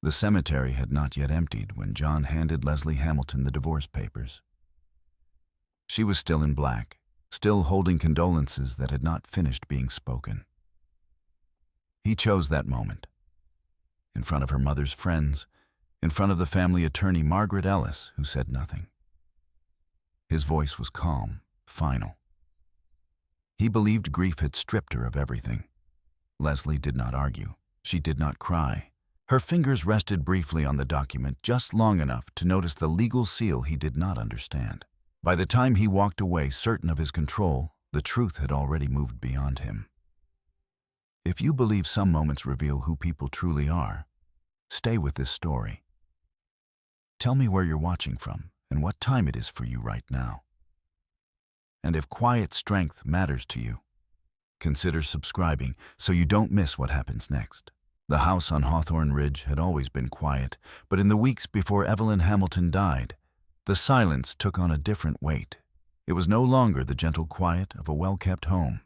The cemetery had not yet emptied when John handed Leslie Hamilton the divorce papers. She was still in black, still holding condolences that had not finished being spoken. He chose that moment. In front of her mother's friends, in front of the family attorney Margaret Ellis, who said nothing. His voice was calm, final. He believed grief had stripped her of everything. Leslie did not argue. She did not cry. Her fingers rested briefly on the document, just long enough to notice the legal seal he did not understand. By the time he walked away, certain of his control, the truth had already moved beyond him. If you believe some moments reveal who people truly are, stay with this story. Tell me where you're watching from and what time it is for you right now. And if quiet strength matters to you, consider subscribing so you don't miss what happens next. The house on Hawthorne Ridge had always been quiet, but in the weeks before Evelyn Hamilton died, the silence took on a different weight. It was no longer the gentle quiet of a well-kept home.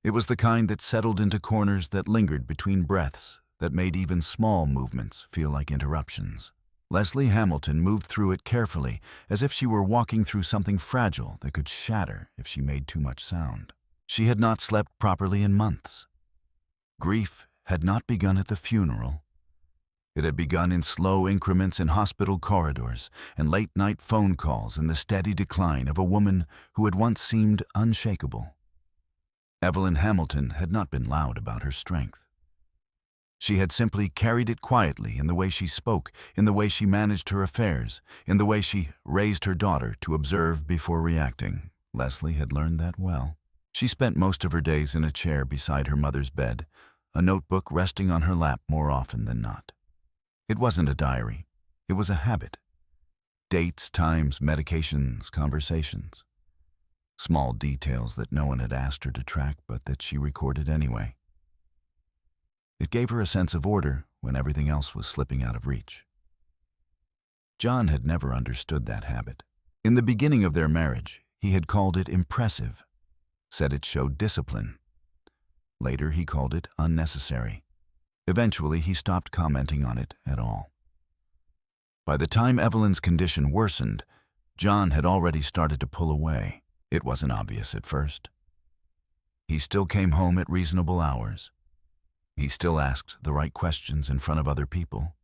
It was the kind that settled into corners that lingered between breaths, that made even small movements feel like interruptions. Leslie Hamilton moved through it carefully, as if she were walking through something fragile that could shatter if she made too much sound. She had not slept properly in months. Grief had not begun at the funeral. It had begun in slow increments in hospital corridors and late-night phone calls in the steady decline of a woman who had once seemed unshakable. Evelyn Hamilton had not been loud about her strength. She had simply carried it quietly in the way she spoke, in the way she managed her affairs, in the way she raised her daughter to observe before reacting. Leslie had learned that well. She spent most of her days in a chair beside her mother's bed, a notebook resting on her lap more often than not. It wasn't a diary. It was a habit. Dates, times, medications, conversations. Small details that no one had asked her to track, but that she recorded anyway. It gave her a sense of order when everything else was slipping out of reach. John had never understood that habit. In the beginning of their marriage, he had called it impressive, said it showed discipline. Later, he called it unnecessary. Eventually, he stopped commenting on it at all. By the time Evelyn's condition worsened, John had already started to pull away. It wasn't obvious at first. He still came home at reasonable hours. He still asked the right questions in front of other people.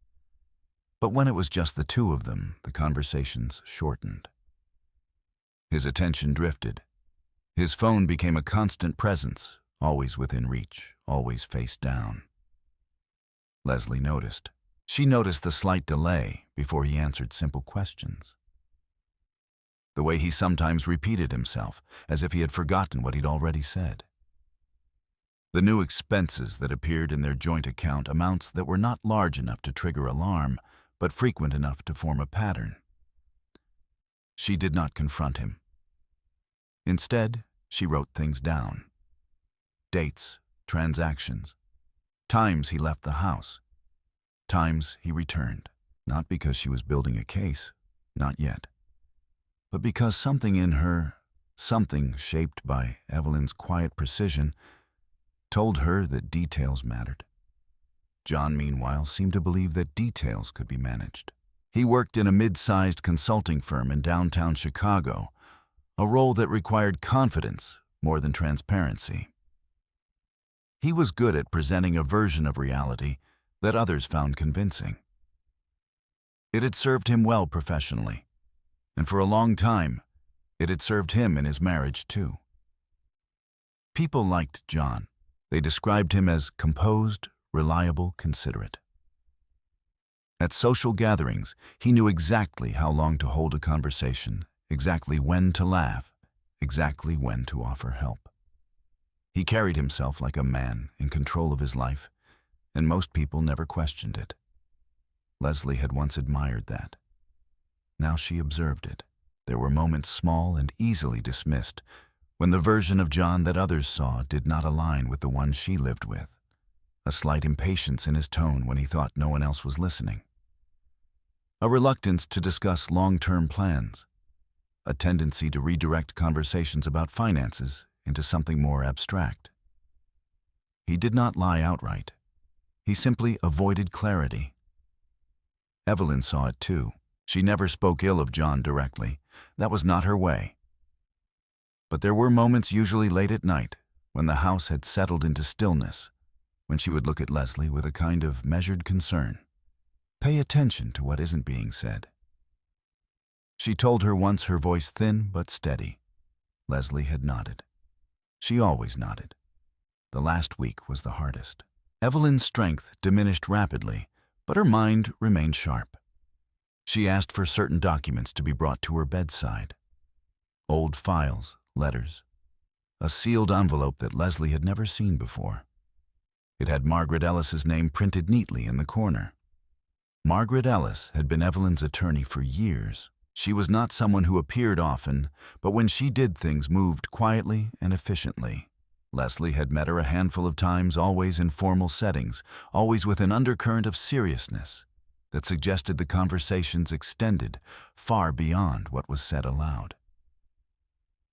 But when it was just the two of them, the conversations shortened. His attention drifted. His phone became a constant presence, always within reach, always face down. Leslie noticed. She noticed the slight delay before he answered simple questions. The way he sometimes repeated himself, as if he had forgotten what he'd already said. The new expenses that appeared in their joint account, amounts that were not large enough to trigger alarm, but frequent enough to form a pattern. She did not confront him. Instead, she wrote things down. Dates, transactions, times he left the house, times he returned. Not because she was building a case, not yet, but because something in her, something shaped by Evelyn's quiet precision, told her that details mattered. John, meanwhile, seemed to believe that details could be managed. He worked in a mid-sized consulting firm in downtown Chicago, a role that required confidence more than transparency. He was good at presenting a version of reality that others found convincing. It had served him well professionally, and for a long time, it had served him in his marriage too. People liked John. They described him as composed, reliable, considerate. At social gatherings, he knew exactly how long to hold a conversation, exactly when to laugh, exactly when to offer help. He carried himself like a man in control of his life, and most people never questioned it. Leslie had once admired that. Now she observed it. There were moments small and easily dismissed, when the version of John that others saw did not align with the one she lived with. A slight impatience in his tone when he thought no one else was listening. A reluctance to discuss long-term plans. A tendency to redirect conversations about finances into something more abstract. He did not lie outright. He simply avoided clarity. Evelyn saw it too. She never spoke ill of John directly. That was not her way. But there were moments, usually late at night, when the house had settled into stillness, when she would look at Leslie with a kind of measured concern. Pay attention to what isn't being said. She told her once, her voice thin but steady. Leslie had nodded. She always nodded. The last week was the hardest. Evelyn's strength diminished rapidly, but her mind remained sharp. She asked for certain documents to be brought to her bedside. Old files, letters, a sealed envelope that Leslie had never seen before. It had Margaret Ellis's name printed neatly in the corner. Margaret Ellis had been Evelyn's attorney for years. She was not someone who appeared often, but when she did, things moved quietly and efficiently. Leslie had met her a handful of times, always in formal settings, always with an undercurrent of seriousness that suggested the conversations extended far beyond what was said aloud.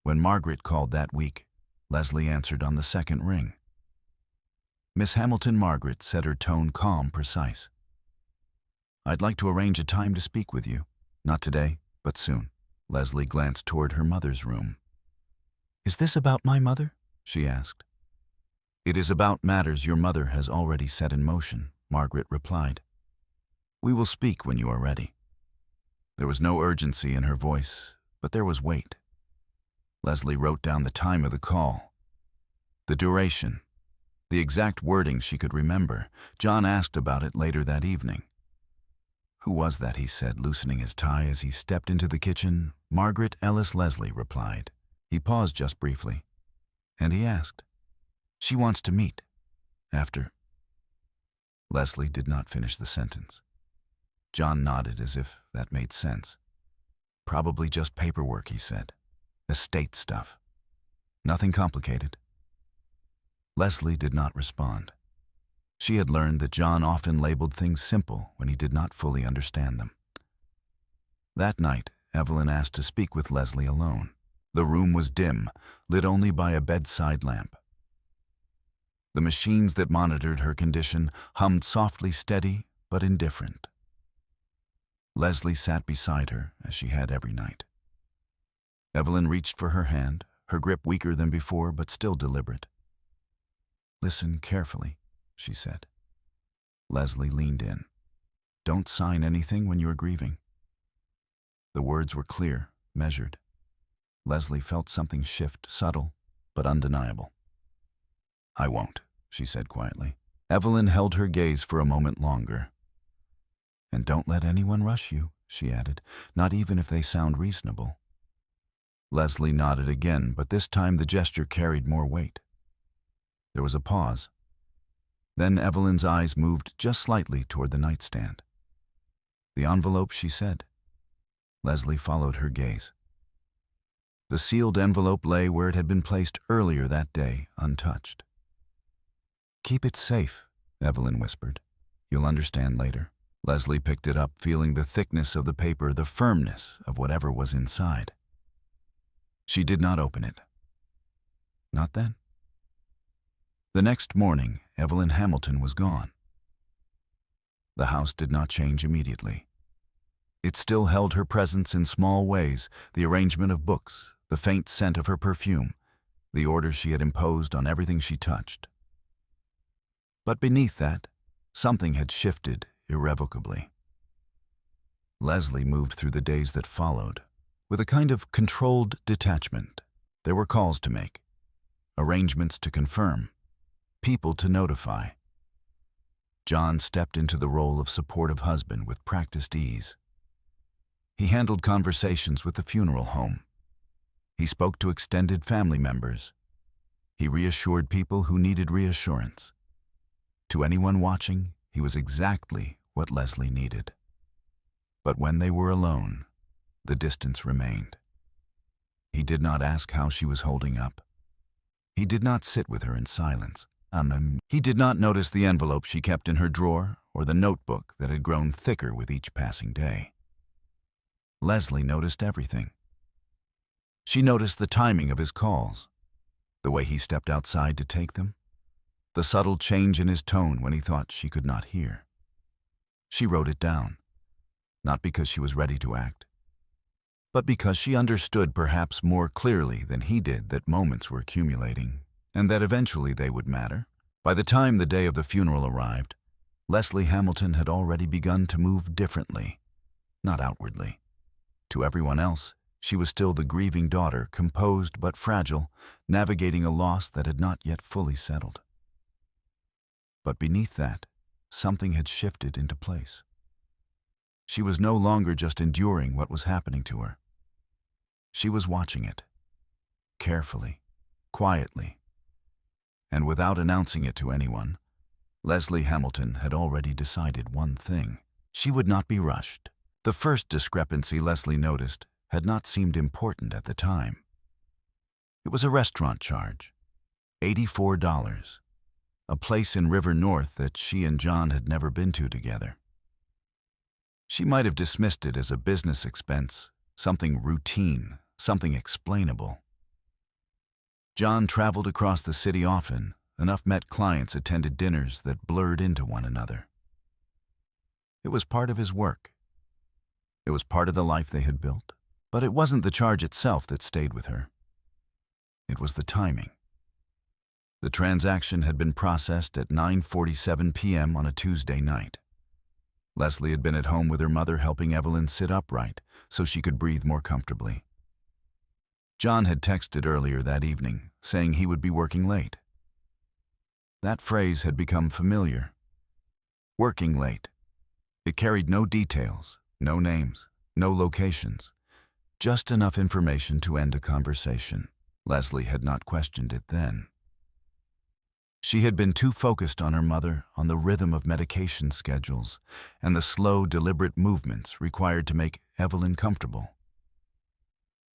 When Margaret called that week, Leslie answered on the second ring. Miss Hamilton, Margaret said, her tone calm, precise. "I'd like to arrange a time to speak with you. Not today, but soon." Leslie glanced toward her mother's room. "Is this about my mother?" she asked. "It is about matters your mother has already set in motion," Margaret replied. "We will speak when you are ready." There was no urgency in her voice, but there was weight. Leslie wrote down the time of the call, the duration, the exact wording she could remember. John asked about it later that evening. "Who was that?" he said, loosening his tie as he stepped into the kitchen. "Margaret Ellis," Leslie replied. He paused just briefly, and he asked, "She wants to meet. After..." Leslie did not finish the sentence. John nodded as if that made sense. "Probably just paperwork," he said. "Estate stuff. Nothing complicated." Leslie did not respond. She had learned that John often labeled things simple when he did not fully understand them. That night, Evelyn asked to speak with Leslie alone. The room was dim, lit only by a bedside lamp. The machines that monitored her condition hummed softly, steady but indifferent. Leslie sat beside her, as she had every night. Evelyn reached for her hand, her grip weaker than before but still deliberate. "Listen carefully," she said. Leslie leaned in. "Don't sign anything when you are grieving." The words were clear, measured. Leslie felt something shift, subtle but undeniable. "I won't," she said quietly. Evelyn held her gaze for a moment longer. "And don't let anyone rush you," she added, "not even if they sound reasonable." Leslie nodded again, but this time the gesture carried more weight. There was a pause. Then Evelyn's eyes moved just slightly toward the nightstand. "The envelope," she said. Leslie followed her gaze. The sealed envelope lay where it had been placed earlier that day, untouched. "Keep it safe," Evelyn whispered. "You'll understand later." Leslie picked it up, feeling the thickness of the paper, the firmness of whatever was inside. She did not open it. Not then. The next morning, Evelyn Hamilton was gone. The house did not change immediately. It still held her presence in small ways, the arrangement of books, the faint scent of her perfume, the orders she had imposed on everything she touched. But beneath that, something had shifted irrevocably. Leslie moved through the days that followed with a kind of controlled detachment. There were calls to make, arrangements to confirm, people to notify. John stepped into the role of supportive husband with practiced ease. He handled conversations with the funeral home. He spoke to extended family members. He reassured people who needed reassurance. To anyone watching, he was exactly what Leslie needed. But when they were alone, the distance remained. He did not ask how she was holding up. He did not sit with her in silence. He did not notice the envelope she kept in her drawer or the notebook that had grown thicker with each passing day. Leslie noticed everything. She noticed the timing of his calls, the way he stepped outside to take them, the subtle change in his tone when he thought she could not hear. She wrote it down. not because she was ready to act, but because she understood perhaps more clearly than he did that moments were accumulating and that eventually they would matter. By the time the day of the funeral arrived, Leslie Hamilton had already begun to move differently, not outwardly. To everyone else, she was still the grieving daughter, composed but fragile, navigating a loss that had not yet fully settled. But beneath that, something had shifted into place. She was no longer just enduring what was happening to her. She was watching it, carefully, quietly, and without announcing it to anyone. Leslie Hamilton had already decided one thing: she would not be rushed. The first discrepancy Leslie noticed had not seemed important at the time. It was a restaurant charge, $84, a place in River North that she and John had never been to together. She might have dismissed it as a business expense, something routine, something explainable. John traveled across the city often, enough met clients, attended dinners that blurred into one another. It was part of his work. It was part of the life they had built. But it wasn't the charge itself that stayed with her. It was the timing. The transaction had been processed at 9:47 p.m. on a Tuesday night. Leslie had been at home with her mother helping Evelyn sit upright so she could breathe more comfortably. John had texted earlier that evening, saying he would be working late. That phrase had become familiar. Working late. It carried no details, no names, no locations. Just enough information to end a conversation. Leslie had not questioned it then. She had been too focused on her mother, on the rhythm of medication schedules, and the slow, deliberate movements required to make Evelyn comfortable.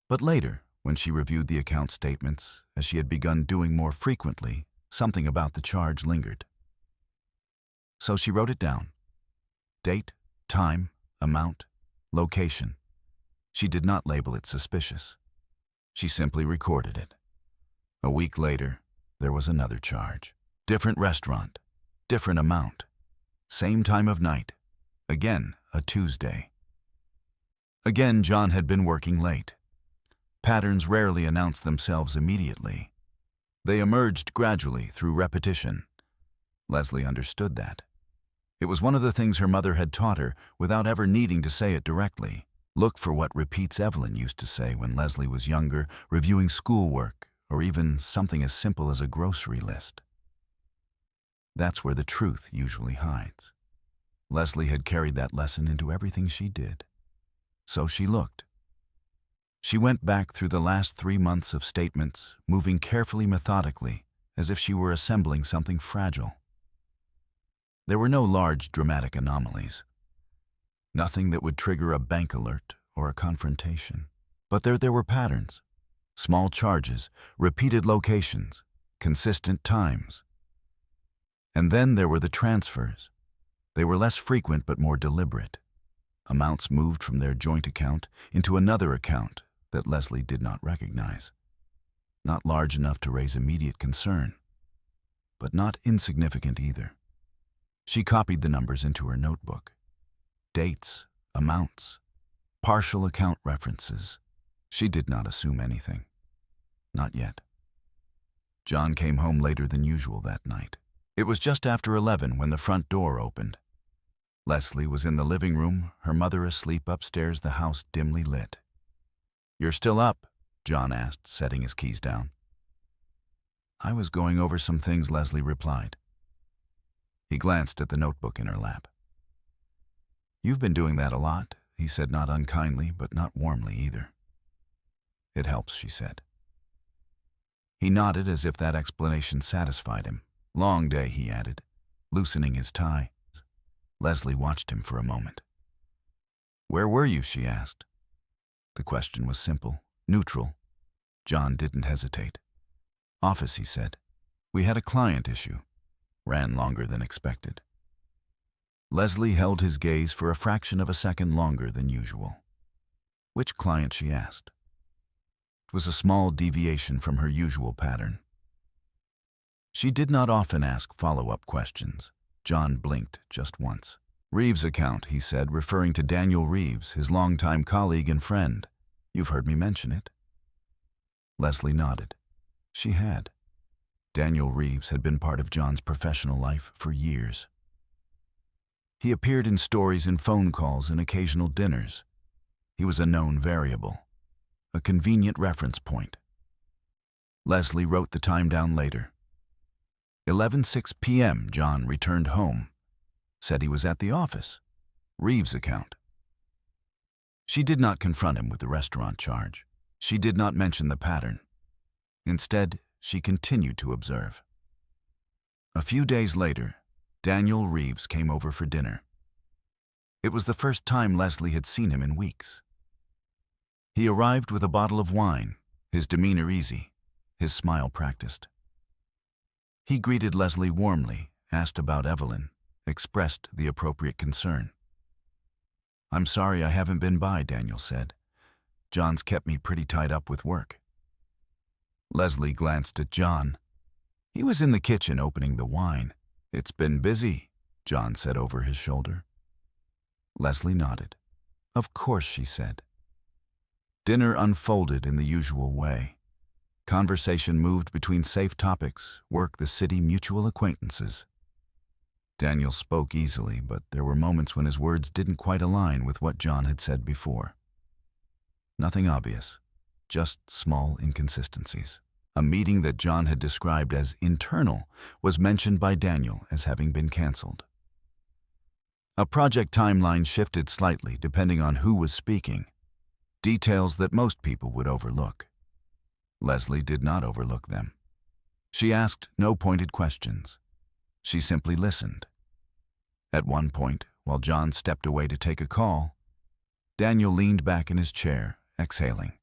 But later, when she reviewed the account statements, as she had begun doing more frequently, something about the charge lingered. So she wrote it down. Date, time, amount, location. She did not label it suspicious. She simply recorded it. A week later, there was another charge. Different restaurant, different amount, same time of night, again a Tuesday. Again, John had been working late. Patterns rarely announced themselves immediately. They emerged gradually through repetition. Leslie understood that. It was one of the things her mother had taught her without ever needing to say it directly. Look for what repeats, Evelyn used to say when Leslie was younger, reviewing schoolwork, or even something as simple as a grocery list. That's where the truth usually hides. Leslie had carried that lesson into everything she did. So she looked. She went back through the last 3 months of statements, moving carefully, methodically, as if she were assembling something fragile. There were no large, dramatic anomalies. Nothing that would trigger a bank alert or a confrontation. But there were patterns, small charges, repeated locations, consistent times. And then there were the transfers. They were less frequent but more deliberate. Amounts moved from their joint account into another account that Leslie did not recognize. Not large enough to raise immediate concern, but not insignificant either. She copied the numbers into her notebook. Dates, amounts, partial account references. She did not assume anything. Not yet. John came home later than usual that night. It was just after 11 when the front door opened. Leslie was in the living room, her mother asleep upstairs, the house dimly lit. "You're still up?" John asked, setting his keys down. "I was going over some things," Leslie replied. He glanced at the notebook in her lap. "You've been doing that a lot," he said, not unkindly, but not warmly either. "It helps," she said. He nodded as if that explanation satisfied him. "Long day," he added, loosening his tie. Leslie watched him for a moment. "Where were you?" she asked. The question was simple, neutral. John didn't hesitate. "Office," he said. "We had a client issue. Ran longer than expected." Leslie held his gaze for a fraction of a second longer than usual. "Which client?" she asked. It was a small deviation from her usual pattern. She did not often ask follow-up questions. John blinked just once. Reeves' account, he said, referring to Daniel Reeves, his longtime colleague and friend. You've heard me mention it. Leslie nodded. She had. Daniel Reeves had been part of John's professional life for years. He appeared in stories and phone calls and occasional dinners. He was a known variable, a convenient reference point. Leslie wrote the time down later. 11:06 p.m. John returned home. Said he was at the office. Reeves' account. She did not confront him with the restaurant charge. She did not mention the pattern. Instead, she continued to observe. A few days later, Daniel Reeves came over for dinner. It was the first time Leslie had seen him in weeks. He arrived with a bottle of wine, his demeanor easy, his smile practiced. He greeted Leslie warmly, asked about Evelyn, expressed the appropriate concern. "I'm sorry I haven't been by," Daniel said. "John's kept me pretty tied up with work." Leslie glanced at John. He was in the kitchen opening the wine. "It's been busy," John said over his shoulder. Leslie nodded. "Of course," she said. Dinner unfolded in the usual way. Conversation moved between safe topics, work, the city, mutual acquaintances. Daniel spoke easily, but there were moments when his words didn't quite align with what John had said before. Nothing obvious, just small inconsistencies. A meeting that John had described as internal was mentioned by Daniel as having been canceled. A project timeline shifted slightly depending on who was speaking, details that most people would overlook. Leslie did not overlook them. She asked no pointed questions. She simply listened. At one point, while John stepped away to take a call, Daniel leaned back in his chair, exhaling.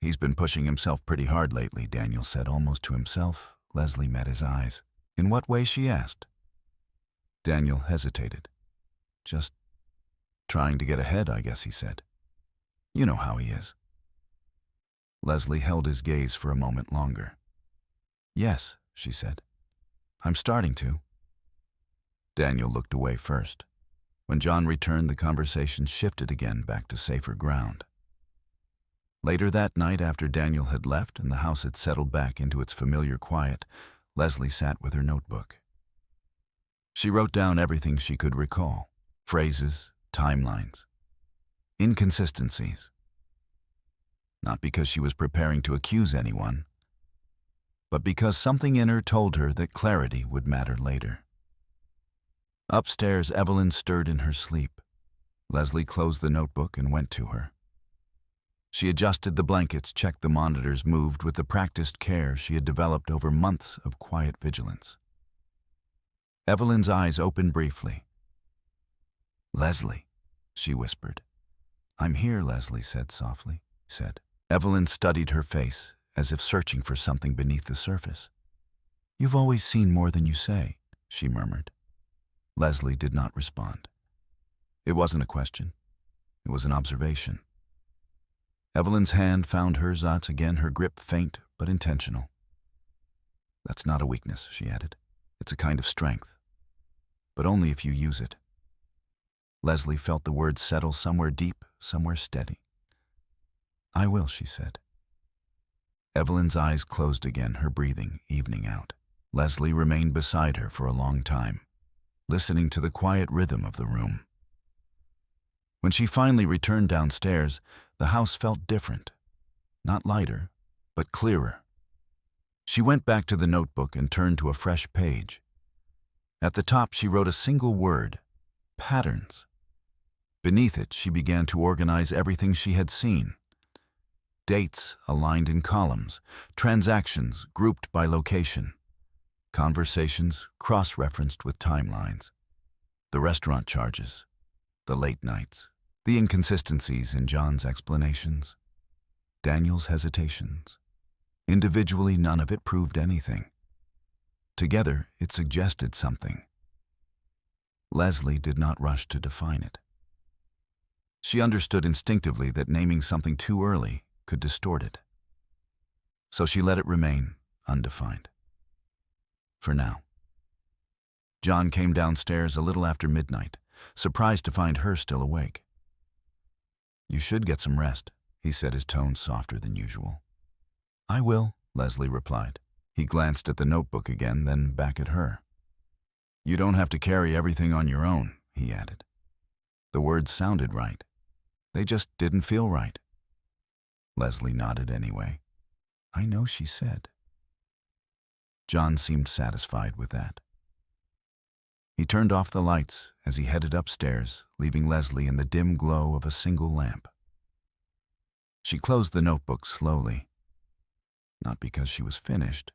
"He's been pushing himself pretty hard lately," Daniel said almost to himself. Leslie met his eyes. "In what way?" she asked. Daniel hesitated. "Just trying to get ahead, I guess," he said. "You know how he is." Leslie held his gaze for a moment longer. "Yes," she said. "I'm starting to." Daniel looked away first. When John returned, the conversation shifted again back to safer ground. Later that night, after Daniel had left and the house had settled back into its familiar quiet, Leslie sat with her notebook. She wrote down everything she could recall: phrases, timelines, inconsistencies. Not because she was preparing to accuse anyone, but because something in her told her that clarity would matter later. Upstairs, Evelyn stirred in her sleep. Leslie closed the notebook and went to her. She adjusted the blankets, checked the monitors, moved with the practiced care she had developed over months of quiet vigilance. Evelyn's eyes opened briefly. "Leslie," she whispered. "I'm here," Leslie said softly. Evelyn studied her face, as if searching for something beneath the surface. "You've always seen more than you say," she murmured. Leslie did not respond. It wasn't a question. It was an observation. Evelyn's hand found hers out again, her grip faint but intentional. "That's not a weakness," she added. "It's a kind of strength. But only if you use it." Leslie felt the words settle somewhere deep, somewhere steady. "I will," she said. Evelyn's eyes closed again, her breathing evening out. Leslie remained beside her for a long time, listening to the quiet rhythm of the room. When she finally returned downstairs, the house felt different. Not lighter, but clearer. She went back to the notebook and turned to a fresh page. At the top, she wrote a single word: patterns. Beneath it, she began to organize everything she had seen. Dates aligned in columns, transactions grouped by location, conversations cross-referenced with timelines, the restaurant charges, the late nights, the inconsistencies in John's explanations, Daniel's hesitations. Individually, none of it proved anything. Together, it suggested something. Leslie did not rush to define it. She understood instinctively that naming something too early could distort it. So she let it remain undefined. For now. John came downstairs a little after midnight, surprised to find her still awake. "You should get some rest," he said, his tone softer than usual. "I will," Leslie replied. He glanced at the notebook again, then back at her. "You don't have to carry everything on your own," he added. The words sounded right. They just didn't feel right. Leslie nodded anyway. "I know," she said. John seemed satisfied with that. He turned off the lights as he headed upstairs, leaving Leslie in the dim glow of a single lamp. She closed the notebook slowly, not because she was finished,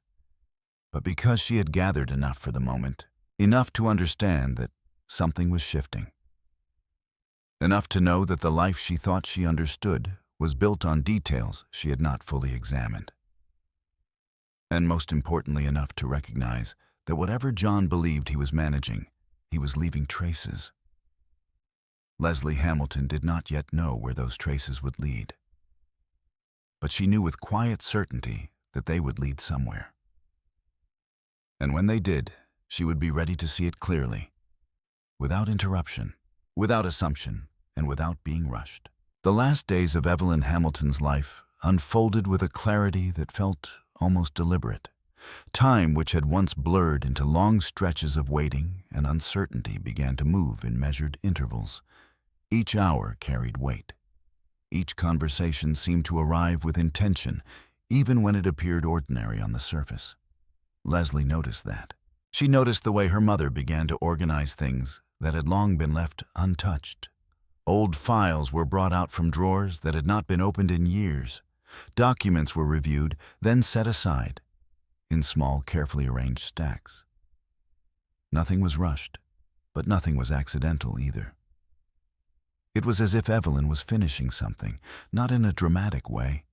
but because she had gathered enough for the moment, enough to understand that something was shifting. Enough to know that the life she thought she understood was built on details she had not fully examined. And most importantly, enough to recognize that whatever John believed he was managing, he was leaving traces. Leslie Hamilton did not yet know where those traces would lead. But she knew with quiet certainty that they would lead somewhere. And when they did, she would be ready to see it clearly, without interruption, without assumption, and without being rushed. The last days of Evelyn Hamilton's life unfolded with a clarity that felt almost deliberate. Time, which had once blurred into long stretches of waiting and uncertainty, began to move in measured intervals. Each hour carried weight. Each conversation seemed to arrive with intention, even when it appeared ordinary on the surface. Leslie noticed that. She noticed the way her mother began to organize things that had long been left untouched. Old files were brought out from drawers that had not been opened in years. Documents were reviewed, then set aside, in small, carefully arranged stacks. Nothing was rushed, but nothing was accidental either. It was as if Evelyn was finishing something, not in a dramatic way,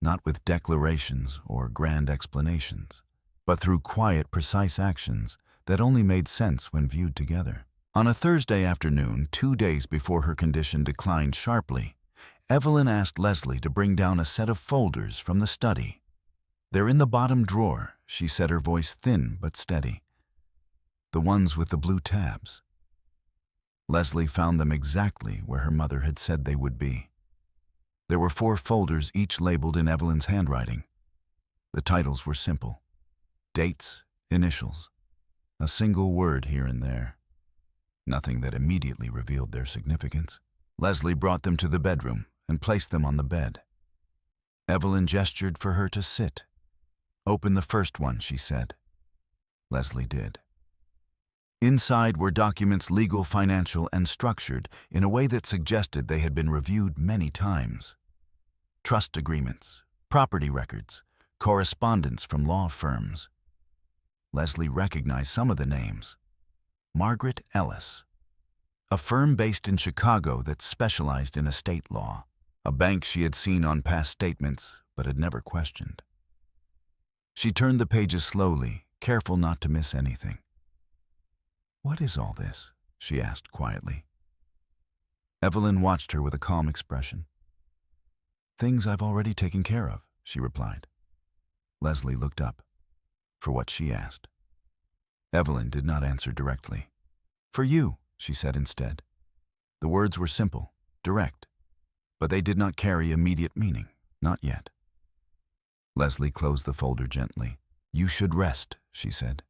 not with declarations or grand explanations, but through quiet, precise actions that only made sense when viewed together. On a Thursday afternoon, 2 days before her condition declined sharply, Evelyn asked Leslie to bring down a set of folders from the study. "They're in the bottom drawer," she said, her voice thin but steady. "The ones with the blue tabs." Leslie found them exactly where her mother had said they would be. There were 4 folders, each labeled in Evelyn's handwriting. The titles were simple: dates, initials, a single word here and there. Nothing that immediately revealed their significance. Leslie brought them to the bedroom and placed them on the bed. Evelyn gestured for her to sit. "Open the first one," she said. Leslie did. Inside were documents, legal, financial, and structured in a way that suggested they had been reviewed many times. Trust agreements, property records, correspondence from law firms. Leslie recognized some of the names. Margaret Ellis, a firm based in Chicago that specialized in estate law, a bank she had seen on past statements but had never questioned. She turned the pages slowly, careful not to miss anything. "What is all this?" she asked quietly. Evelyn watched her with a calm expression. "Things I've already taken care of," she replied. Leslie looked up. For what she asked. Evelyn did not answer directly. "For you," she said instead. The words were simple, direct, but they did not carry immediate meaning, not yet. Leslie closed the folder gently. "You should rest," she said.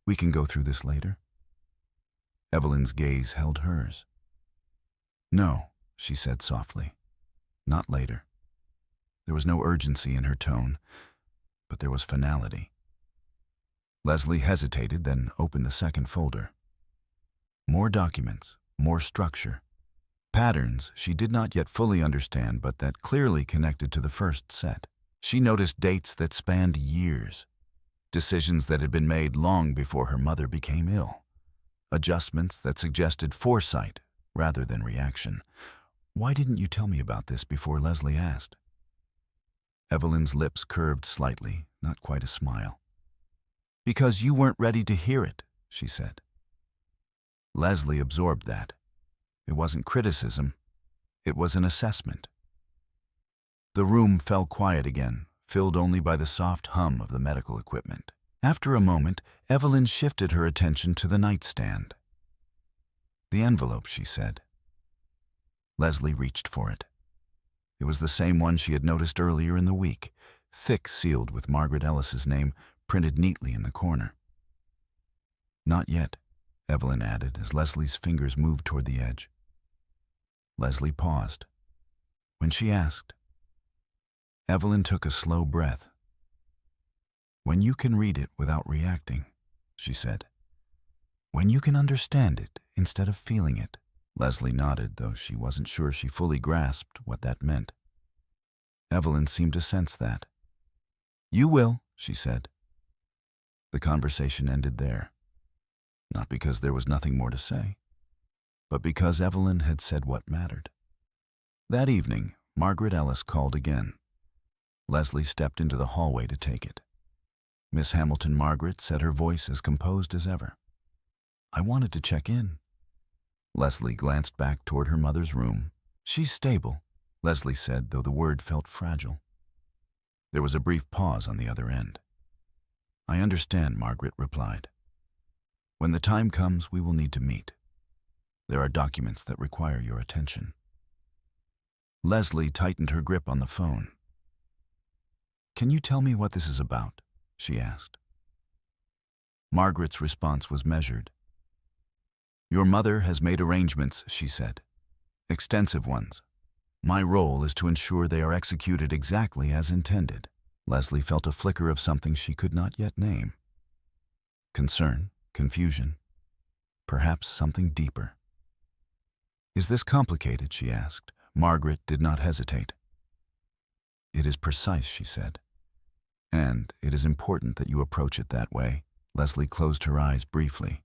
"We can go through this later." Evelyn's gaze held hers. "No," she said softly. "Not later." There was no urgency in her tone, but there was finality. Leslie hesitated, then opened the second folder. More documents, more structure. Patterns she did not yet fully understand, but that clearly connected to the first set. She noticed dates that spanned years. Decisions that had been made long before her mother became ill. Adjustments that suggested foresight rather than reaction. "Why didn't you tell me about this before?" Leslie asked. Evelyn's lips curved slightly, not quite a smile. "Because you weren't ready to hear it," she said. Leslie absorbed that. It wasn't criticism. It was an assessment. The room fell quiet again, filled only by the soft hum of the medical equipment. After a moment, Evelyn shifted her attention to the nightstand. The envelope, she said. Leslie reached for it. It was the same one she had noticed earlier in the week, thick, sealed with Margaret Ellis's name printed neatly in the corner. Not yet, Evelyn added as Leslie's fingers moved toward the edge. Leslie paused. When she asked, Evelyn took a slow breath. When you can read it without reacting, she said. When you can understand it instead of feeling it. Leslie nodded, though she wasn't sure she fully grasped what that meant. Evelyn seemed to sense that. You will, she said. The conversation ended there. Not because there was nothing more to say, but because Evelyn had said what mattered. That evening, Margaret Ellis called again. Leslie stepped into the hallway to take it. Miss Hamilton Margaret said, her voice as composed as ever. I wanted to check in. Leslie glanced back toward her mother's room. She's stable, Leslie said, though the word felt fragile. There was a brief pause on the other end. I understand, Margaret replied. When the time comes, we will need to meet. There are documents that require your attention. Leslie tightened her grip on the phone. Can you tell me what this is about? She asked. Margaret's response was measured. Your mother has made arrangements, she said. Extensive ones. My role is to ensure they are executed exactly as intended. Leslie felt a flicker of something she could not yet name. Concern, confusion, perhaps something deeper. Is this complicated, she asked. Margaret did not hesitate. It is precise, she said. And it is important that you approach it that way. Leslie closed her eyes briefly.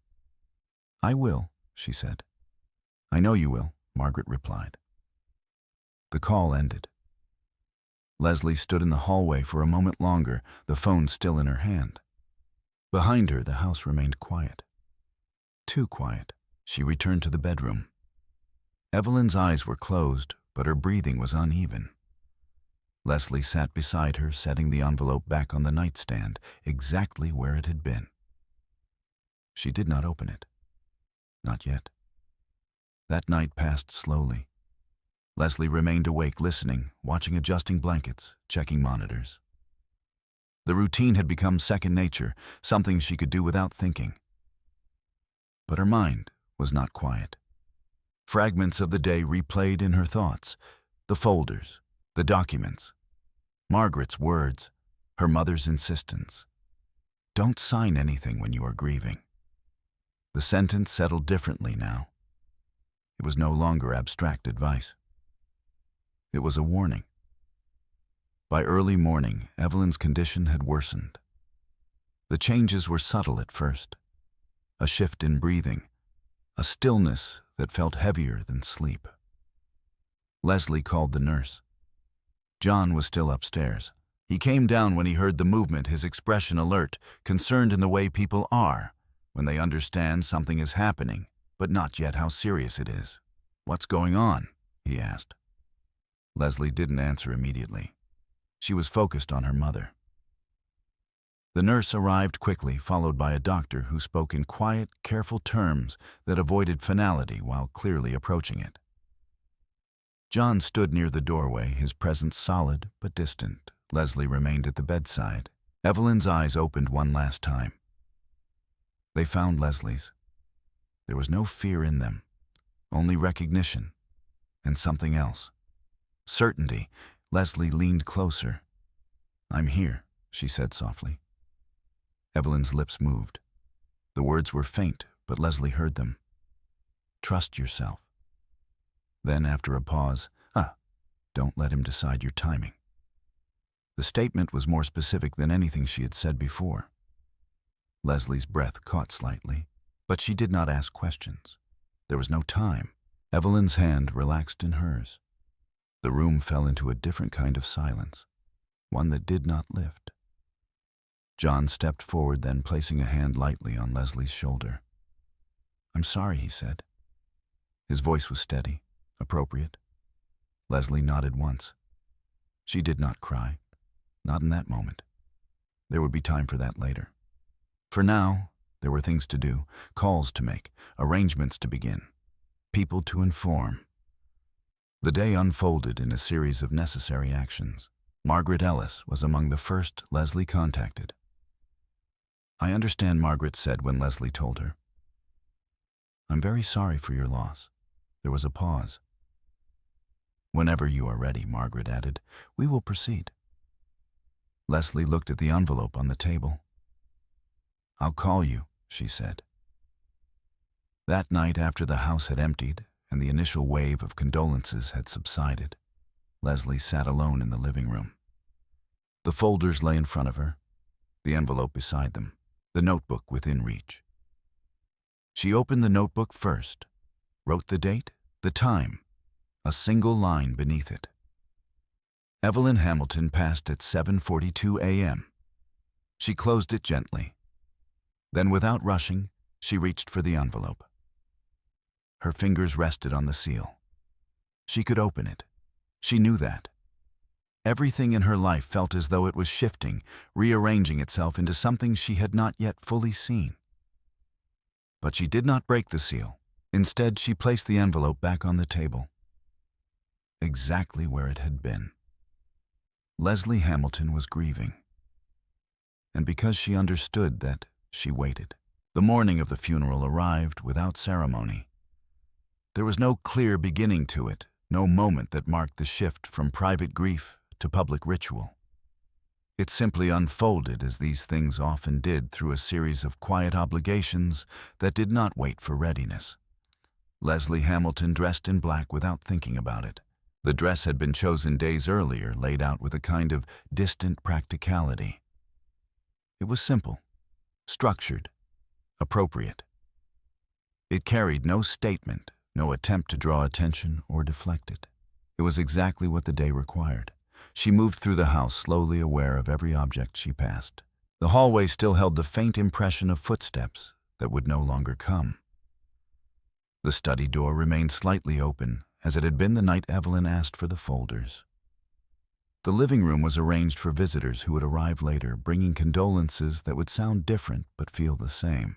I will, she said. I know you will, Margaret replied. The call ended. Leslie stood in the hallway for a moment longer, the phone still in her hand. Behind her, the house remained quiet. Too quiet. She returned to the bedroom. Evelyn's eyes were closed, but her breathing was uneven. Leslie sat beside her, setting the envelope back on the nightstand, exactly where it had been. She did not open it. Not yet. That night passed slowly. Leslie remained awake, listening, watching adjusting blankets, checking monitors. The routine had become second nature, something she could do without thinking. But her mind was not quiet. Fragments of the day replayed in her thoughts, the folders, the documents, Margaret's words, her mother's insistence. Don't sign anything when you are grieving. The sentence settled differently now. It was no longer abstract advice. It was a warning. By early morning, Evelyn's condition had worsened. The changes were subtle at first. A shift in breathing, a stillness that felt heavier than sleep. Leslie called the nurse. John was still upstairs. He came down when he heard the movement, his expression alert, concerned in the way people are when they understand something is happening, but not yet how serious it is. What's going on? He asked. Leslie didn't answer immediately. She was focused on her mother. The nurse arrived quickly, followed by a doctor who spoke in quiet, careful terms that avoided finality while clearly approaching it. John stood near the doorway, his presence solid but distant. Leslie remained at the bedside. Evelyn's eyes opened one last time. They found Leslie's. There was no fear in them, only recognition and something else. Certainty. Leslie leaned closer. I'm here, she said softly. Evelyn's lips moved. The words were faint, but Leslie heard them. Trust yourself. Then, after a pause, don't let him decide your timing. The statement was more specific than anything she had said before. Leslie's breath caught slightly, but she did not ask questions. There was no time. Evelyn's hand relaxed in hers. The room fell into a different kind of silence, one that did not lift. John stepped forward, then placing a hand lightly on Leslie's shoulder. I'm sorry, he said. His voice was steady, appropriate. Leslie nodded once. She did not cry, not in that moment. There would be time for that later. For now, there were things to do, calls to make, arrangements to begin. people to inform. The day unfolded in a series of necessary actions. Margaret Ellis was among the first Leslie contacted. "I understand," Margaret said when Leslie told her. "I'm very sorry for your loss." There was a pause. "Whenever you are ready," Margaret added, "we will proceed." Leslie looked at the envelope on the table. "I'll call you," she said. That night, after the house had emptied and the initial wave of condolences had subsided, Leslie sat alone in the living room. The folders lay in front of her, the envelope beside them, the notebook within reach. She opened the notebook first, wrote the date, the time, a single line beneath it. Evelyn Hamilton passed at 7:42 a.m. She closed it gently. Then, without rushing, she reached for the envelope. Her fingers rested on the seal. She could open it. She knew that. Everything in her life felt as though it was shifting, rearranging itself into something she had not yet fully seen. But she did not break the seal. Instead, she placed the envelope back on the table, exactly where it had been. Leslie Hamilton was grieving. And because she understood that, she waited. The morning of the funeral arrived without ceremony. There was no clear beginning to it, no moment that marked the shift from private grief to public ritual. It simply unfolded as these things often did through a series of quiet obligations that did not wait for readiness. Leslie Hamilton dressed in black without thinking about it. The dress had been chosen days earlier, laid out with a kind of distant practicality. It was simple, structured, appropriate. It carried no statement, no attempt to draw attention or deflect it. It was exactly what the day required. She moved through the house, slowly aware of every object she passed. The hallway still held the faint impression of footsteps that would no longer come. The study door remained slightly open, as it had been the night Evelyn asked for the folders. The living room was arranged for visitors who would arrive later, bringing condolences that would sound different but feel the same.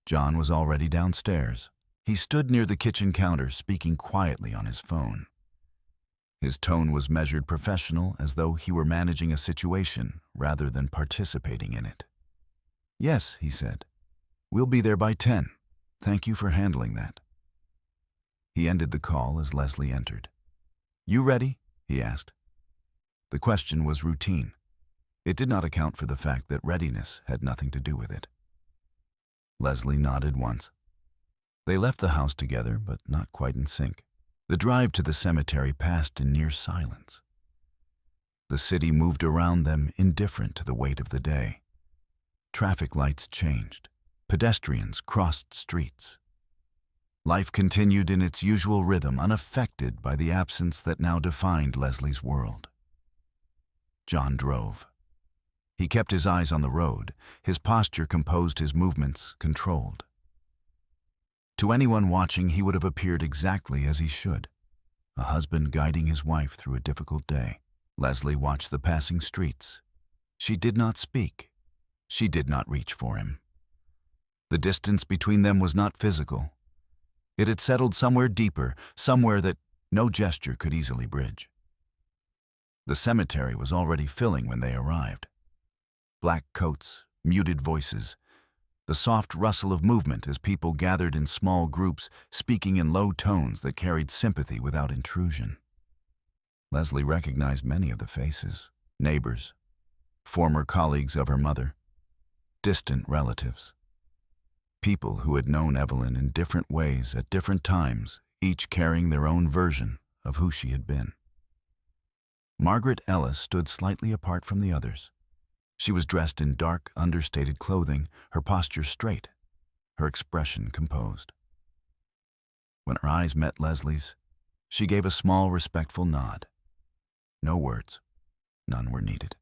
John was already downstairs. He stood near the kitchen counter, speaking quietly on his phone. His tone was measured professional, as though he were managing a situation rather than participating in it. "Yes," he said. "We'll be there by 10. Thank you for handling that." He ended the call as Leslie entered. "You ready?" he asked. The question was routine. It did not account for the fact that readiness had nothing to do with it. Leslie nodded once. They left the house together, but not quite in sync. The drive to the cemetery passed in near silence. The city moved around them, indifferent to the weight of the day. Traffic lights changed. Pedestrians crossed streets. Life continued in its usual rhythm, unaffected by the absence that now defined Leslie's world. John drove. He kept his eyes on the road, his posture composed, his movements controlled. To anyone watching, he would have appeared exactly as he should, a husband guiding his wife through a difficult day. Leslie watched the passing streets. She did not speak. She did not reach for him. The distance between them was not physical. It had settled somewhere deeper, somewhere that no gesture could easily bridge. The cemetery was already filling when they arrived. Black coats, muted voices, the soft rustle of movement as people gathered in small groups, speaking in low tones that carried sympathy without intrusion. Leslie recognized many of the faces: neighbors, former colleagues of her mother, distant relatives. People who had known Evelyn in different ways at different times, each carrying their own version of who she had been. Margaret Ellis stood slightly apart from the others. She was dressed in dark, understated clothing, her posture straight, her expression composed. When her eyes met Leslie's, she gave a small, respectful nod. No words. None were needed.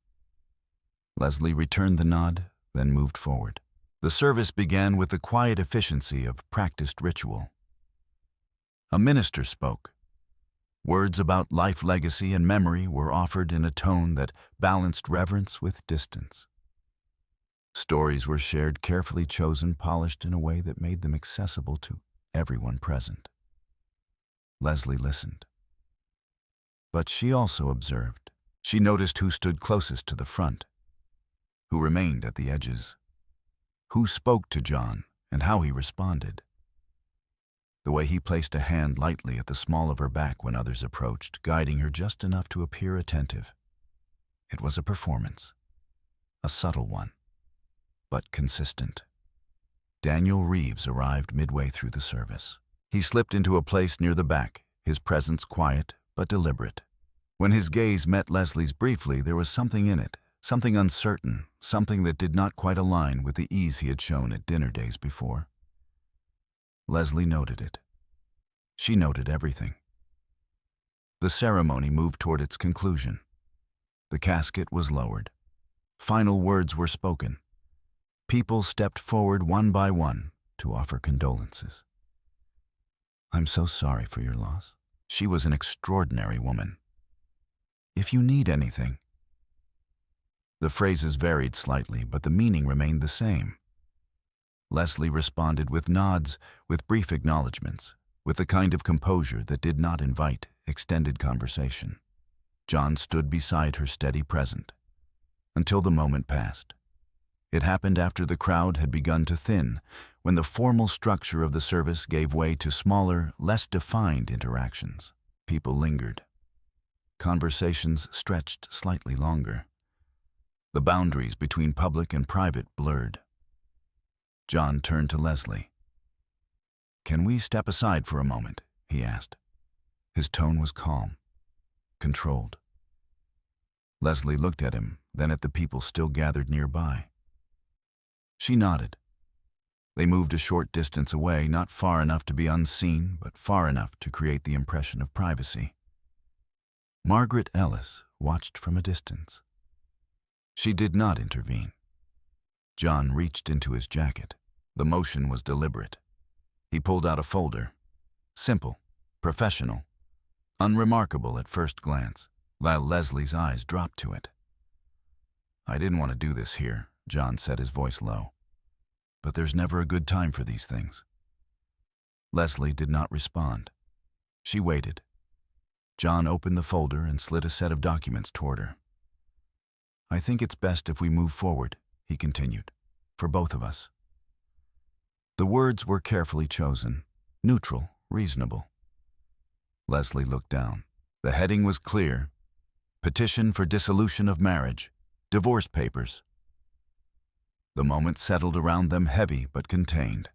Leslie returned the nod, then moved forward. The service began with the quiet efficiency of practiced ritual. A minister spoke. Words about life, legacy, and memory were offered in a tone that balanced reverence with distance. Stories were shared, carefully chosen, polished in a way that made them accessible to everyone present. Leslie listened. But she also observed. She noticed who stood closest to the front, who remained at the edges, who spoke to John and how he responded. The way he placed a hand lightly at the small of her back when others approached, guiding her just enough to appear attentive. It was a performance, a subtle one, but consistent. Daniel Reeves arrived midway through the service. He slipped into a place near the back, his presence quiet but deliberate. When his gaze met Leslie's briefly, there was something in it, something uncertain, something that did not quite align with the ease he had shown at dinner days before. Leslie noted it. She noted everything. The ceremony moved toward its conclusion. The casket was lowered. Final words were spoken. People stepped forward one by one to offer condolences. "I'm so sorry for your loss. She was an extraordinary woman. If you need anything." The phrases varied slightly, but the meaning remained the same. Leslie responded with nods, with brief acknowledgments, with the kind of composure that did not invite extended conversation. John stood beside her, steady present, until the moment passed. It happened after the crowd had begun to thin, when the formal structure of the service gave way to smaller, less defined interactions. People lingered. Conversations stretched slightly longer. The boundaries between public and private blurred. John turned to Leslie. "Can we step aside for a moment?" he asked. His tone was calm, controlled. Leslie looked at him, then at the people still gathered nearby. She nodded. They moved a short distance away, not far enough to be unseen, but far enough to create the impression of privacy. Margaret Ellis watched from a distance. She did not intervene. John reached into his jacket. The motion was deliberate. He pulled out a folder. Simple, professional, unremarkable at first glance, while Leslie's eyes dropped to it. "I didn't want to do this here," John said, his voice low. "But there's never a good time for these things." Leslie did not respond. She waited. John opened the folder and slid a set of documents toward her. "I think it's best if we move forward," he continued, "for both of us." The words were carefully chosen, neutral, reasonable. Leslie looked down. The heading was clear: Petition for Dissolution of Marriage, Divorce Papers. The moment settled around them, heavy but contained.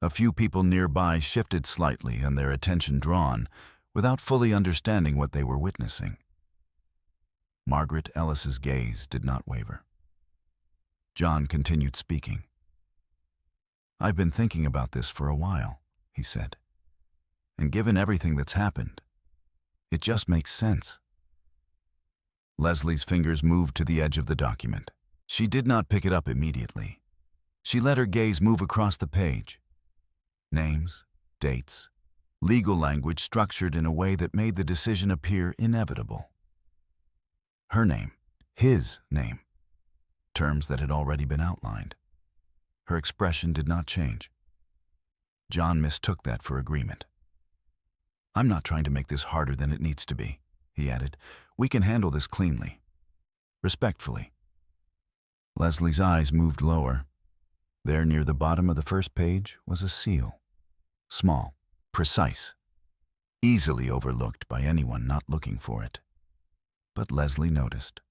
A few people nearby shifted slightly and their attention drawn, without fully understanding what they were witnessing. Margaret Ellis's gaze did not waver. John continued speaking. "I've been thinking about this for a while," he said. "And given everything that's happened, it just makes sense." Leslie's fingers moved to the edge of the document. She did not pick it up immediately. She let her gaze move across the page. Names, dates, legal language structured in a way that made the decision appear inevitable. Her name, his name, terms that had already been outlined. Her expression did not change. John mistook that for agreement. "I'm not trying to make this harder than it needs to be," he added. "We can handle this cleanly, respectfully." Leslie's eyes moved lower. There, near the bottom of the first page, was a seal. Small, precise, easily overlooked by anyone not looking for it. But Leslie noticed.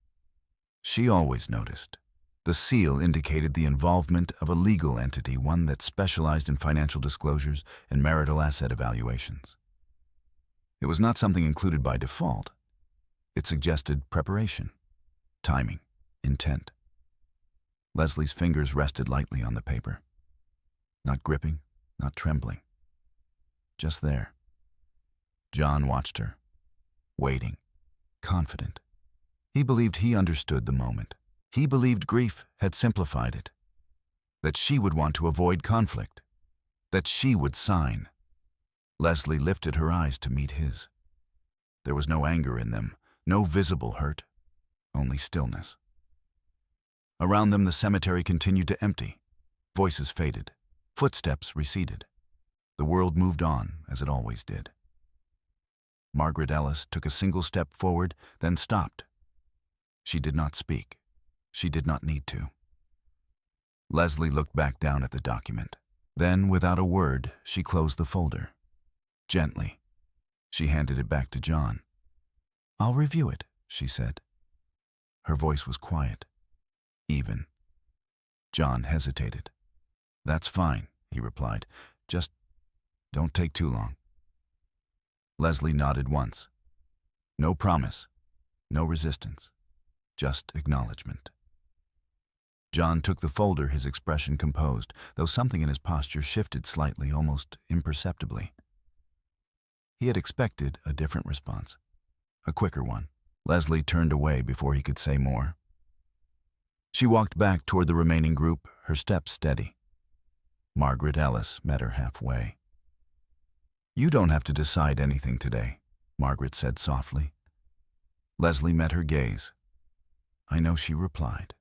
She always noticed. The seal indicated the involvement of a legal entity, one that specialized in financial disclosures and marital asset evaluations. It was not something included by default. It suggested preparation, timing, intent. Leslie's fingers rested lightly on the paper. Not gripping, not trembling. Just there. John watched her, waiting, confident. He believed he understood the moment. He believed grief had simplified it. That she would want to avoid conflict. That she would sign. Leslie lifted her eyes to meet his. There was no anger in them, no visible hurt, only stillness. Around them, the cemetery continued to empty. Voices faded. Footsteps receded. The world moved on, as it always did. Margaret Ellis took a single step forward, then stopped. She did not speak. She did not need to. Leslie looked back down at the document. Then, without a word, she closed the folder. Gently, she handed it back to John. "I'll review it," she said. Her voice was quiet, even. John hesitated. "That's fine," he replied. "Just don't take too long." Leslie nodded once. No promise, no resistance, just acknowledgement. John took the folder, his expression composed, though something in his posture shifted slightly, almost imperceptibly. He had expected a different response, a quicker one. Leslie turned away before he could say more. She walked back toward the remaining group, her steps steady. Margaret Ellis met her halfway. "You don't have to decide anything today," Margaret said softly. Leslie met her gaze. "I know," she replied.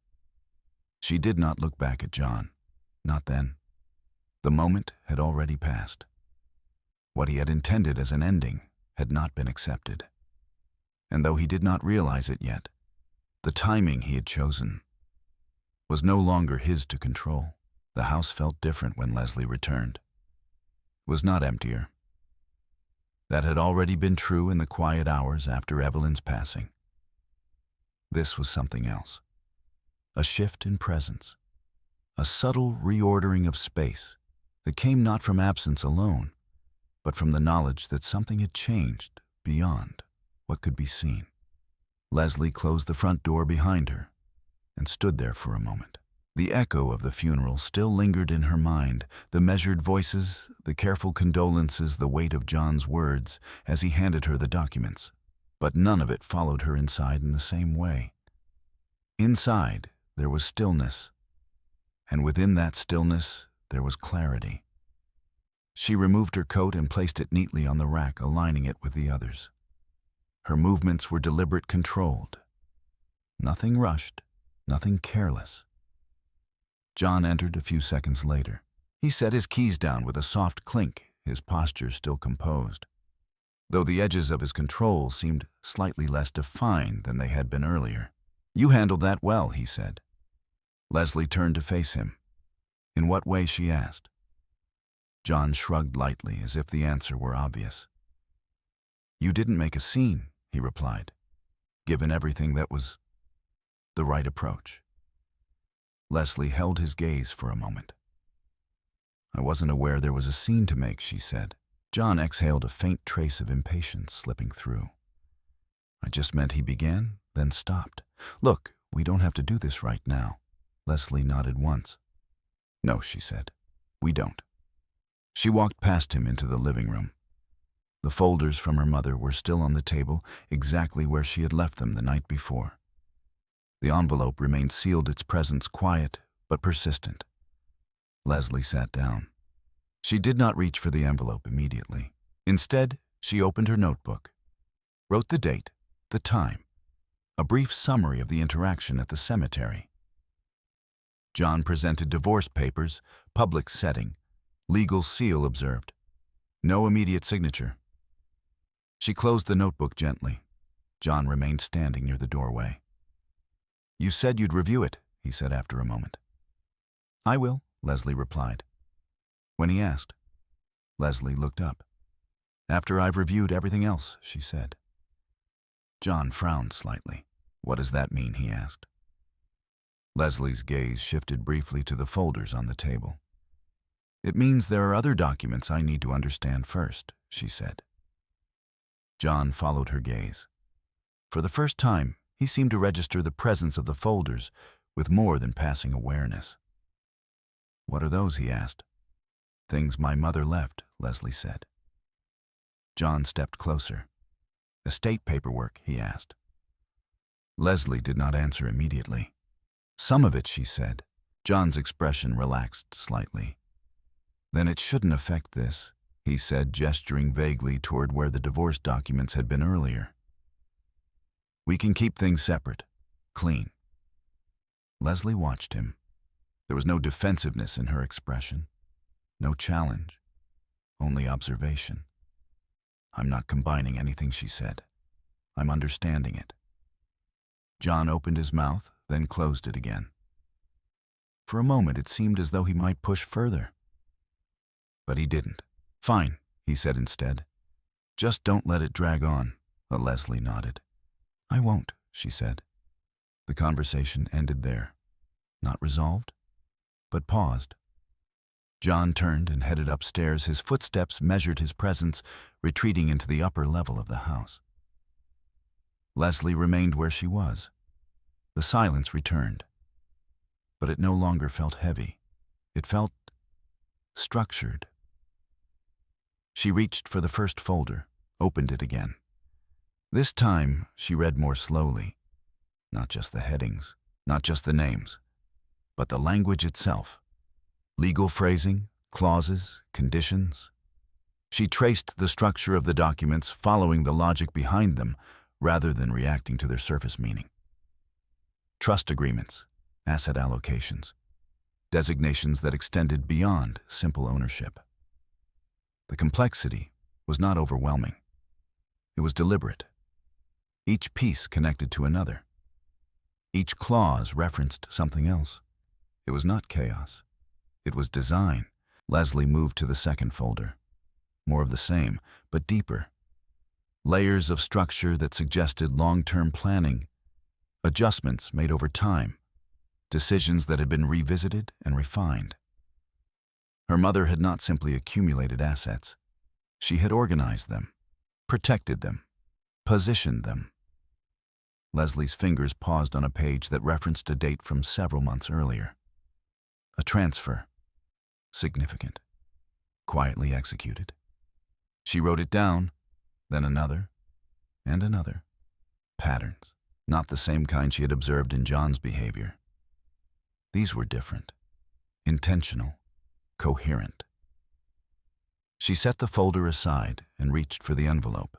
She did not look back at John. Not then. The moment had already passed. What he had intended as an ending had not been accepted. And though he did not realize it yet, the timing he had chosen was no longer his to control. The house felt different when Leslie returned. It was not emptier. That had already been true in the quiet hours after Evelyn's passing. This was something else. A shift in presence. A subtle reordering of space that came not from absence alone, but from the knowledge that something had changed beyond what could be seen. Leslie closed the front door behind her and stood there for a moment. The echo of the funeral still lingered in her mind, the measured voices, the careful condolences, the weight of John's words as he handed her the documents. But none of it followed her inside in the same way. Inside, there was stillness, and within that stillness, there was clarity. She removed her coat and placed it neatly on the rack, aligning it with the others. Her movements were deliberate, controlled. Nothing rushed, nothing careless. John entered a few seconds later. He set his keys down with a soft clink, his posture still composed, though the edges of his control seemed slightly less defined than they had been earlier. "You handled that well," he said. Leslie turned to face him. "In what way?" she asked. John shrugged lightly, as if the answer were obvious. "You didn't make a scene," he replied, "given everything that was the right approach." Leslie held his gaze for a moment. "I wasn't aware there was a scene to make," she said. John exhaled, a faint trace of impatience slipping through. "I just meant," he began, then stopped. "Look, we don't have to do this right now." Leslie nodded once. "No," she said, "we don't." She walked past him into the living room. The folders from her mother were still on the table, exactly where she had left them the night before. The envelope remained sealed, its presence quiet but persistent. Leslie sat down. She did not reach for the envelope immediately. Instead, she opened her notebook, wrote the date, the time, a brief summary of the interaction at the cemetery. John presented divorce papers, public setting, legal seal observed. No immediate signature. She closed the notebook gently. John remained standing near the doorway. "You said you'd review it," he said after a moment. "I will," Leslie replied. When he asked, Leslie looked up. "After I've reviewed everything else," she said. John frowned slightly. "What does that mean?" he asked. Leslie's gaze shifted briefly to the folders on the table. "It means there are other documents I need to understand first," she said. John followed her gaze. For the first time, he seemed to register the presence of the folders with more than passing awareness. "What are those?" he asked. "Things my mother left," Leslie said. John stepped closer. "Estate paperwork?" he asked. Leslie did not answer immediately. "Some of it," she said. John's expression relaxed slightly. "Then it shouldn't affect this," he said, gesturing vaguely toward where the divorce documents had been earlier. "We can keep things separate, clean." Leslie watched him. There was no defensiveness in her expression, no challenge, only observation. I'm not combining anything, she said. I'm understanding it. John opened his mouth, then closed it again. For a moment, it seemed as though he might push further. But he didn't. Fine, he said instead. Just don't let it drag on. Leslie nodded. I won't, she said. The conversation ended there. Not resolved, but paused. John turned and headed upstairs. His footsteps measured his presence, retreating into the upper level of the house. Leslie remained where she was. The silence returned. But it no longer felt heavy. It felt structured. She reached for the first folder, opened it again. This time, she read more slowly. Not just the headings, not just the names, but the language itself. Legal phrasing, clauses, conditions. She traced the structure of the documents, following the logic behind them, rather than reacting to their surface meaning. Trust agreements, asset allocations, designations that extended beyond simple ownership. The complexity was not overwhelming. It was deliberate. Each piece connected to another. Each clause referenced something else. It was not chaos. It was design. Leslie moved to the second folder. More of the same, but deeper. Layers of structure that suggested long-term planning, adjustments made over time, decisions that had been revisited and refined. Her mother had not simply accumulated assets. She had organized them, protected them, positioned them. Leslie's fingers paused on a page that referenced a date from several months earlier. A transfer. Significant. Quietly executed. She wrote it down, then another, and another. Patterns. Not the same kind she had observed in John's behavior. These were different. Intentional. Coherent. She set the folder aside and reached for the envelope.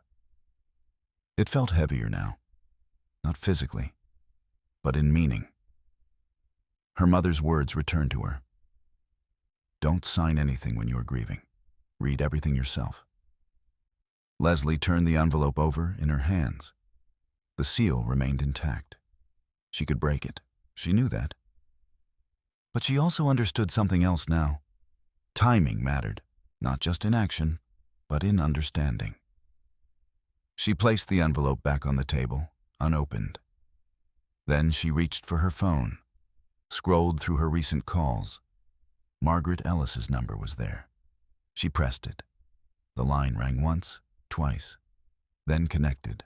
It felt heavier now. Not physically, but in meaning. Her mother's words returned to her. Don't sign anything when you are grieving. Read everything yourself. Leslie turned the envelope over in her hands. The seal remained intact. She could break it. She knew that. But she also understood something else now. Timing mattered, not just in action, but in understanding. She placed the envelope back on the table, unopened. Then she reached for her phone, scrolled through her recent calls. Margaret Ellis's number was there. She pressed it. The line rang once, twice, then connected.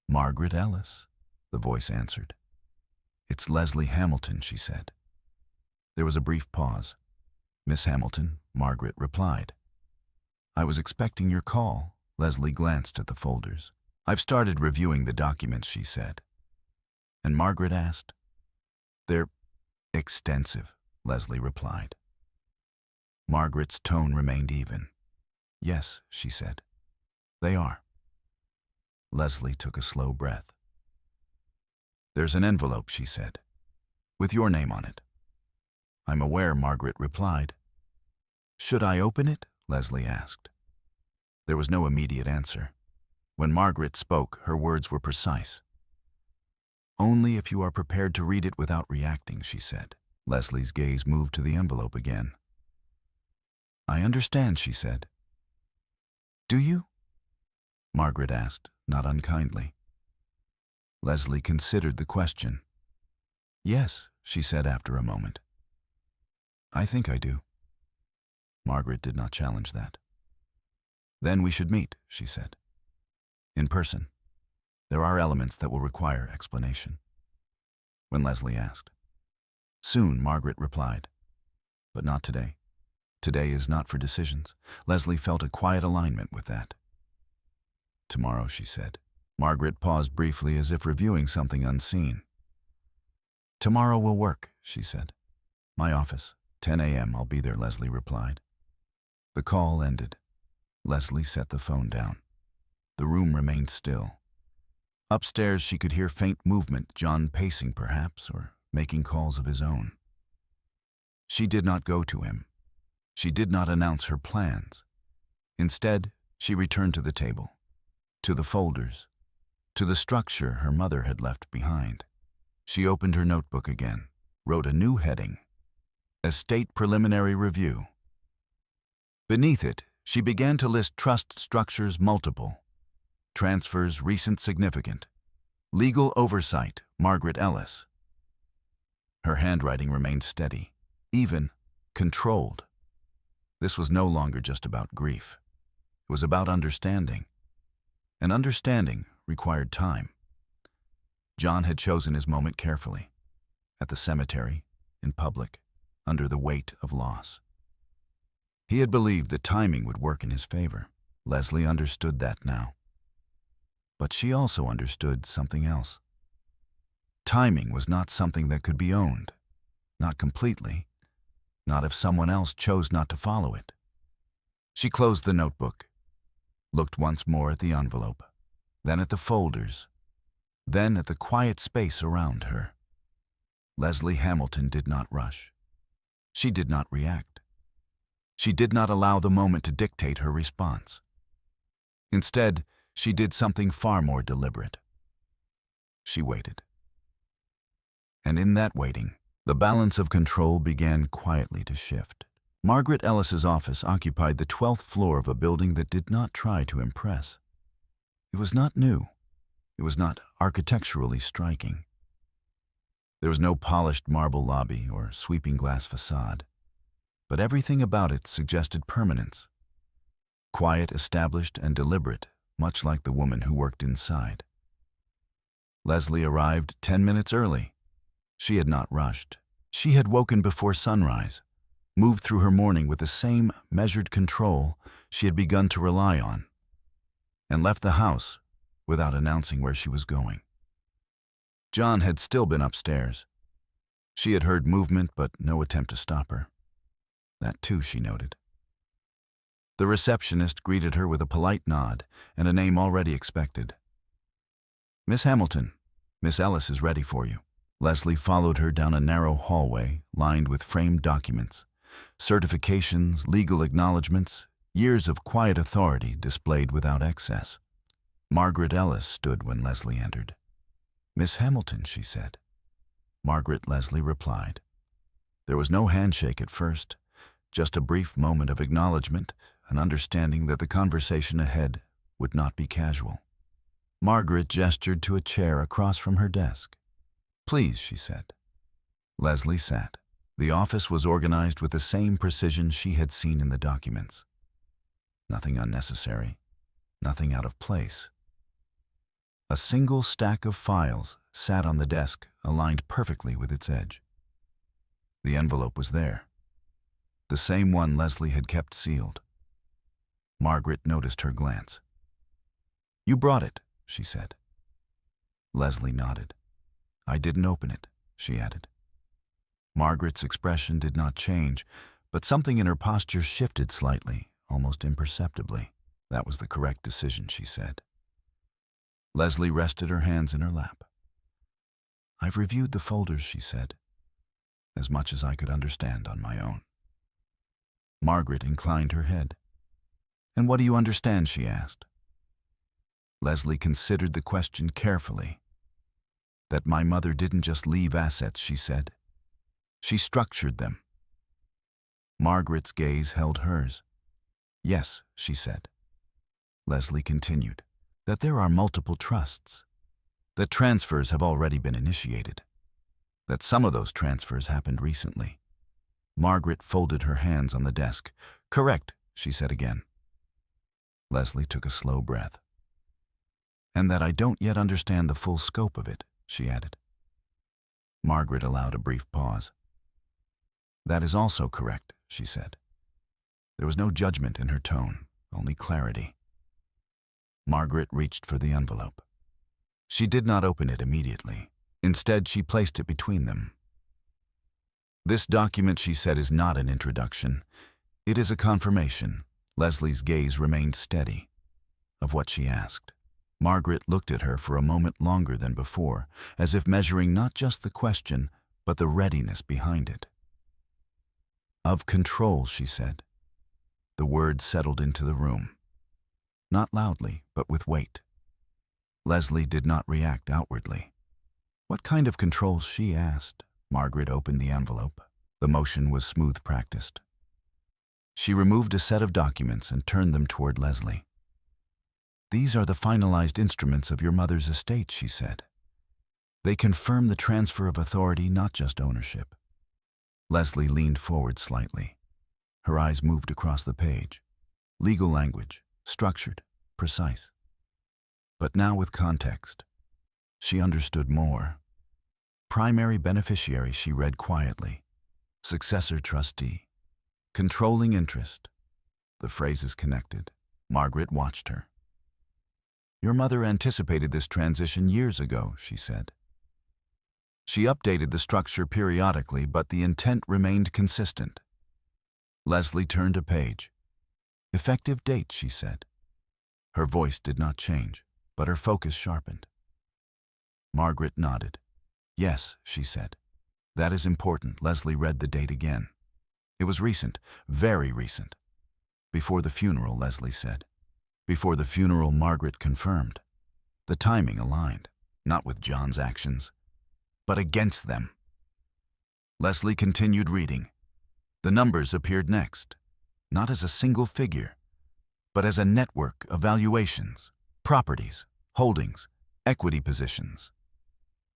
Margaret Ellis, the voice answered. It's Leslie Hamilton, she said. There was a brief pause. Miss Hamilton, Margaret replied. I was expecting your call. Leslie glanced at the folders. I've started reviewing the documents, she said. And Margaret asked. They're extensive, Leslie replied. Margaret's tone remained even. Yes, she said. They are. Leslie took a slow breath. There's an envelope, she said, with your name on it. I'm aware, Margaret replied. Should I open it? Leslie asked. There was no immediate answer. When Margaret spoke, her words were precise. Only if you are prepared to read it without reacting, she said. Leslie's gaze moved to the envelope again. I understand, she said. Do you? Margaret asked, not unkindly. Leslie considered the question. Yes, she said after a moment. I think I do. Margaret did not challenge that. Then we should meet, she said. In person. There are elements that will require explanation. When Leslie asked. Soon, Margaret replied. But not today. Today is not for decisions. Leslie felt a quiet alignment with that. Tomorrow, she said. Margaret paused briefly as if reviewing something unseen. Tomorrow will work, she said. My office, 10 a.m. I'll be there, Leslie replied. The call ended. Leslie set the phone down. The room remained still. Upstairs, she could hear faint movement, John pacing perhaps, or making calls of his own. She did not go to him. She did not announce her plans. Instead, She returned to the table, to the folders, to the structure her mother had left behind. She opened her notebook again, wrote a new heading, Estate Preliminary Review. Beneath it, she began to list trust structures multiple, transfers recent significant, legal oversight, Margaret Ellis. Her handwriting remained steady, even, controlled. This was no longer just about grief. It was about understanding. And understanding required time. John had chosen his moment carefully. At the cemetery, in public, under the weight of loss. He had believed that timing would work in his favor. Leslie understood that now. But she also understood something else. Timing was not something that could be owned. Not completely. Not if someone else chose not to follow it. She closed the notebook, looked once more at the envelope, then at the folders, then at the quiet space around her. Leslie Hamilton did not rush. She did not react. She did not allow the moment to dictate her response. Instead, she did something far more deliberate. She waited. And in that waiting, the balance of control began quietly to shift. Margaret Ellis's office occupied the 12th floor of a building that did not try to impress. It was not new. It was not architecturally striking. There was no polished marble lobby or sweeping glass facade, but everything about it suggested permanence. Quiet, established, and deliberate, much like the woman who worked inside. Leslie arrived 10 minutes early. She had not rushed. She had woken before sunrise, moved through her morning with the same measured control she had begun to rely on, and left the house without announcing where she was going. John had still been upstairs. She had heard movement, but no attempt to stop her. That too, she noted. The receptionist greeted her with a polite nod and a name already expected. "Miss Hamilton, Miss Ellis is ready for you." Leslie followed her down a narrow hallway lined with framed documents, certifications, legal acknowledgments, years of quiet authority displayed without excess. Margaret Ellis stood when Leslie entered. "Miss Hamilton," she said. Margaret Leslie replied. There was no handshake at first, just a brief moment of acknowledgement, an understanding that the conversation ahead would not be casual. Margaret gestured to a chair across from her desk. "Please," she said. Leslie sat. The office was organized with the same precision she had seen in the documents. Nothing unnecessary, nothing out of place. A single stack of files sat on the desk, aligned perfectly with its edge. The envelope was there, the same one Leslie had kept sealed. Margaret noticed her glance. "You brought it," she said. Leslie nodded. "I didn't open it," she added. Margaret's expression did not change, but something in her posture shifted slightly, almost imperceptibly. That was the correct decision, she said. Leslie rested her hands in her lap. "I've reviewed the folders," she said, "as much as I could understand on my own." Margaret inclined her head. "And what do you understand?" she asked. Leslie considered the question carefully. "That my mother didn't just leave assets," she said. "She structured them." Margaret's gaze held hers. "Yes," she said. Leslie continued. "That there are multiple trusts. That transfers have already been initiated. That some of those transfers happened recently." Margaret folded her hands on the desk. "Correct," she said again. Leslie took a slow breath. "And that I don't yet understand the full scope of it," she added. Margaret allowed a brief pause. "That is also correct," she said. There was no judgment in her tone, only clarity. Margaret reached for the envelope. She did not open it immediately. Instead, she placed it between them. "This document," she said, "is not an introduction. It is a confirmation." Leslie's gaze remained steady. Of what she asked. Margaret looked at her for a moment longer than before, as if measuring not just the question, but the readiness behind it. "Of control," she said. The word settled into the room. not loudly, but with weight. Leslie did not react outwardly. What kind of controls, she asked. Margaret opened the envelope. The motion was smooth practiced. She removed a set of documents and turned them toward Leslie. These are the finalized instruments of your mother's estate, she said. They confirm the transfer of authority, not just ownership. Leslie leaned forward slightly. Her eyes moved across the page. Legal language, structured, precise. But now with context. She understood more. Primary beneficiary, she read quietly. Successor trustee. Controlling interest. The phrases connected. Margaret watched her. Your mother anticipated this transition years ago, she said. She updated the structure periodically, but the intent remained consistent. Leslie turned a page. Effective date, she said. Her voice did not change, but her focus sharpened. Margaret nodded. Yes, she said. That is important. Leslie read the date again. It was recent, very recent. Before the funeral, Leslie said. Before the funeral, Margaret confirmed. The timing aligned, not with John's actions, but against them. Leslie continued reading. The numbers appeared next, not as a single figure, but as a network of valuations, properties, holdings, equity positions.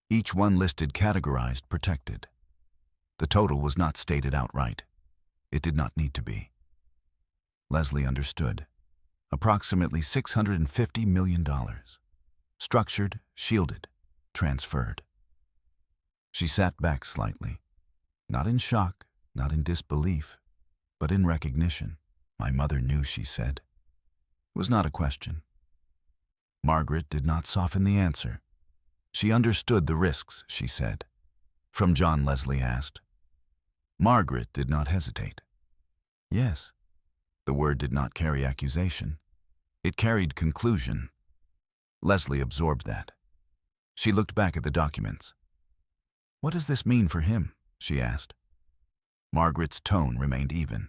Each one listed, categorized, protected. The total was not stated outright. It did not need to be. Leslie understood. Approximately $650 million. Structured, shielded, transferred. She sat back slightly, not in shock, not in disbelief, but in recognition. My mother knew, she said. It was not a question. Margaret did not soften the answer. She understood the risks, she said. From John, Leslie asked. Margaret did not hesitate. Yes. The word did not carry accusation. It carried conclusion. Leslie absorbed that. She looked back at the documents. What does this mean for him? She asked. Margaret's tone remained even.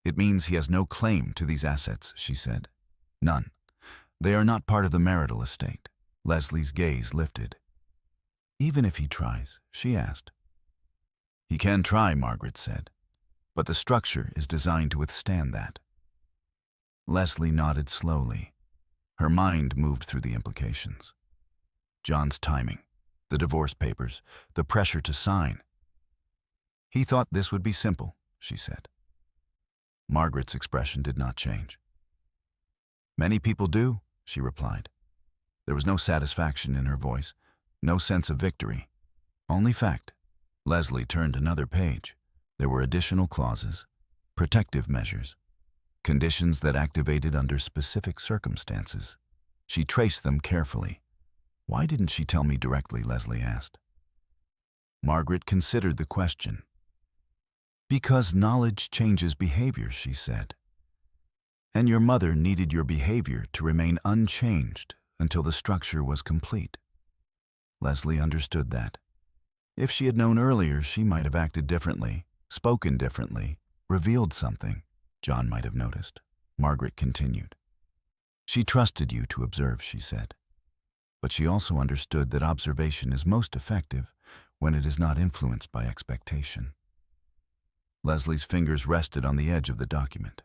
It means he has no claim to these assets, she said. None. They are not part of the marital estate. Leslie's gaze lifted. Even if he tries, she asked. He can try, Margaret said, but the structure is designed to withstand that. Leslie nodded slowly. Her mind moved through the implications. John's timing, the divorce papers, the pressure to sign. He thought this would be simple, she said. Margaret's expression did not change. Many people do, she replied. There was no satisfaction in her voice, no sense of victory, only fact. Leslie turned another page. There were additional clauses, protective measures, conditions that activated under specific circumstances. She traced them carefully. Why didn't she tell me directly? Leslie asked. Margaret considered the question. Because knowledge changes behavior, she said. And your mother needed your behavior to remain unchanged until the structure was complete. Leslie understood that. If she had known earlier, she might have acted differently, spoken differently, revealed something John might have noticed. Margaret continued. She trusted you to observe, she said. But she also understood that observation is most effective when it is not influenced by expectation. Leslie's fingers rested on the edge of the document.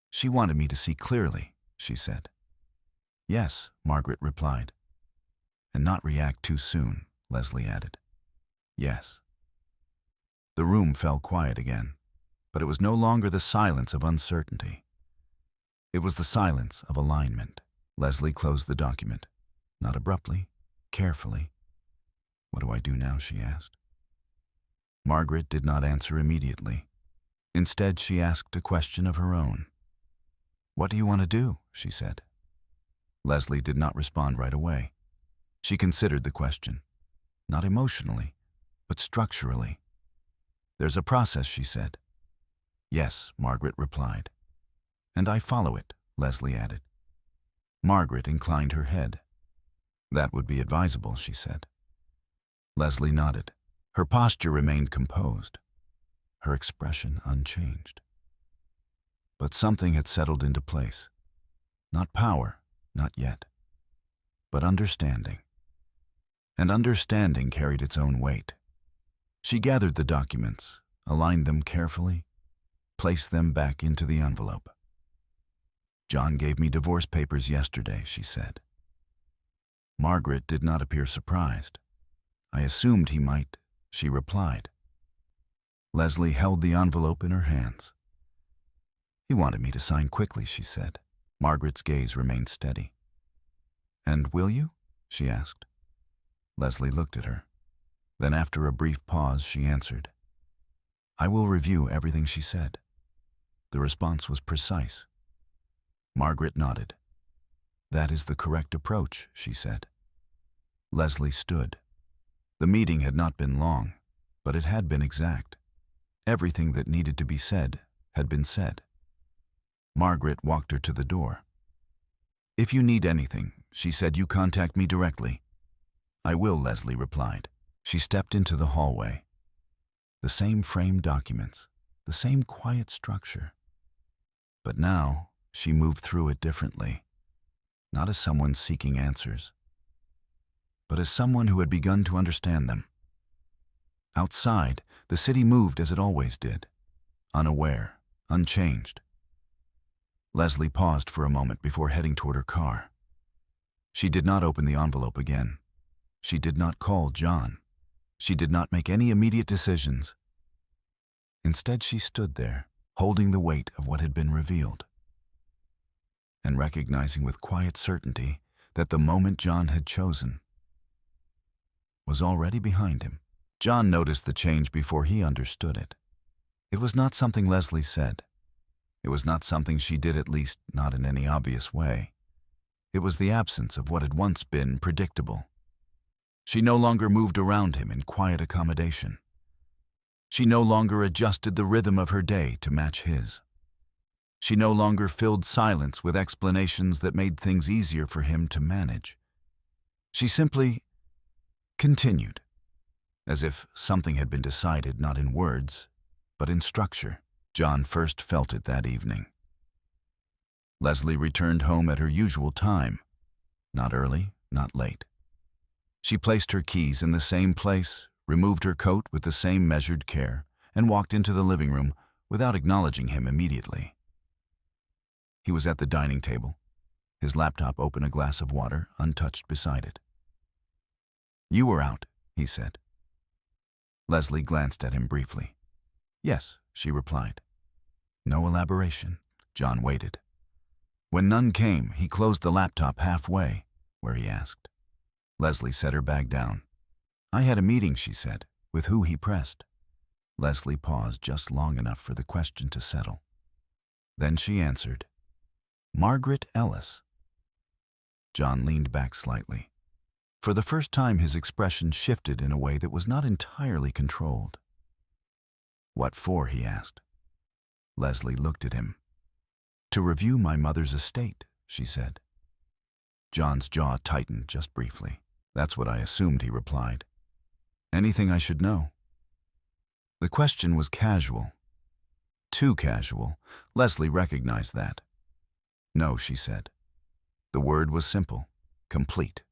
She wanted me to see clearly, she said. Yes, Margaret replied. And not react too soon, Leslie added. Yes. The room fell quiet again, but it was no longer the silence of uncertainty. It was the silence of alignment. Leslie closed the document, not abruptly, carefully. What do I do now? She asked. Margaret did not answer immediately. Instead, she asked a question of her own. What do you want to do? She said. Leslie did not respond right away. She considered the question, not emotionally, but structurally. There's a process, she said. Yes, Margaret replied. And I follow it, Leslie added. Margaret inclined her head. That would be advisable, she said. Leslie nodded. Her posture remained composed, her expression unchanged. But something had settled into place. Not power, not yet, but understanding. And understanding carried its own weight. She gathered the documents, aligned them carefully, placed them back into the envelope. "John gave me divorce papers yesterday," she said. Margaret did not appear surprised. "I assumed he might," she replied. Leslie held the envelope in her hands. "He wanted me to sign quickly," she said. Margaret's gaze remained steady. "And will you?" she asked. Leslie looked at her. Then after a brief pause, she answered, "I will review everything she said." The response was precise. Margaret nodded. "That is the correct approach," she said. Leslie stood. The meeting had not been long, but it had been exact. Everything that needed to be said had been said. Margaret walked her to the door. "If you need anything," she said, "you contact me directly." "I will," Leslie replied. She stepped into the hallway. The same framed documents, the same quiet structure. But now she moved through it differently, not as someone seeking answers, but as someone who had begun to understand them. Outside, the city moved as it always did, unaware, unchanged. Leslie paused for a moment before heading toward her car. She did not open the envelope again. She did not call John. She did not make any immediate decisions. Instead, she stood there, holding the weight of what had been revealed, and recognizing with quiet certainty that the moment John had chosen was already behind him. John noticed the change before he understood it. It was not something Leslie said. It was not something she did, at least not in any obvious way. It was the absence of what had once been predictable. She no longer moved around him in quiet accommodation. She no longer adjusted the rhythm of her day to match his. She no longer filled silence with explanations that made things easier for him to manage. She simply continued, as if something had been decided not in words, but in structure. John first felt it that evening. Leslie returned home at her usual time, not early, not late. She placed her keys in the same place, removed her coat with the same measured care, and walked into the living room without acknowledging him immediately. He was at the dining table, his laptop open, a glass of water untouched beside it. "You were out," he said. Leslie glanced at him briefly. "Yes," she replied. No elaboration. John waited. When none came, he closed the laptop halfway, where he asked. Leslie set her bag down. "I had a meeting," she said. "With who?" he pressed. Leslie paused just long enough for the question to settle. Then she answered, "Margaret Ellis." John leaned back slightly. For the first time, his expression shifted in a way that was not entirely controlled. "What for?" he asked. Leslie looked at him. "To review my mother's estate," she said. John's jaw tightened just briefly. "That's what I assumed," he replied. "Anything I should know?" The question was casual. Too casual. Leslie recognized that. "No," she said. The word was simple, complete.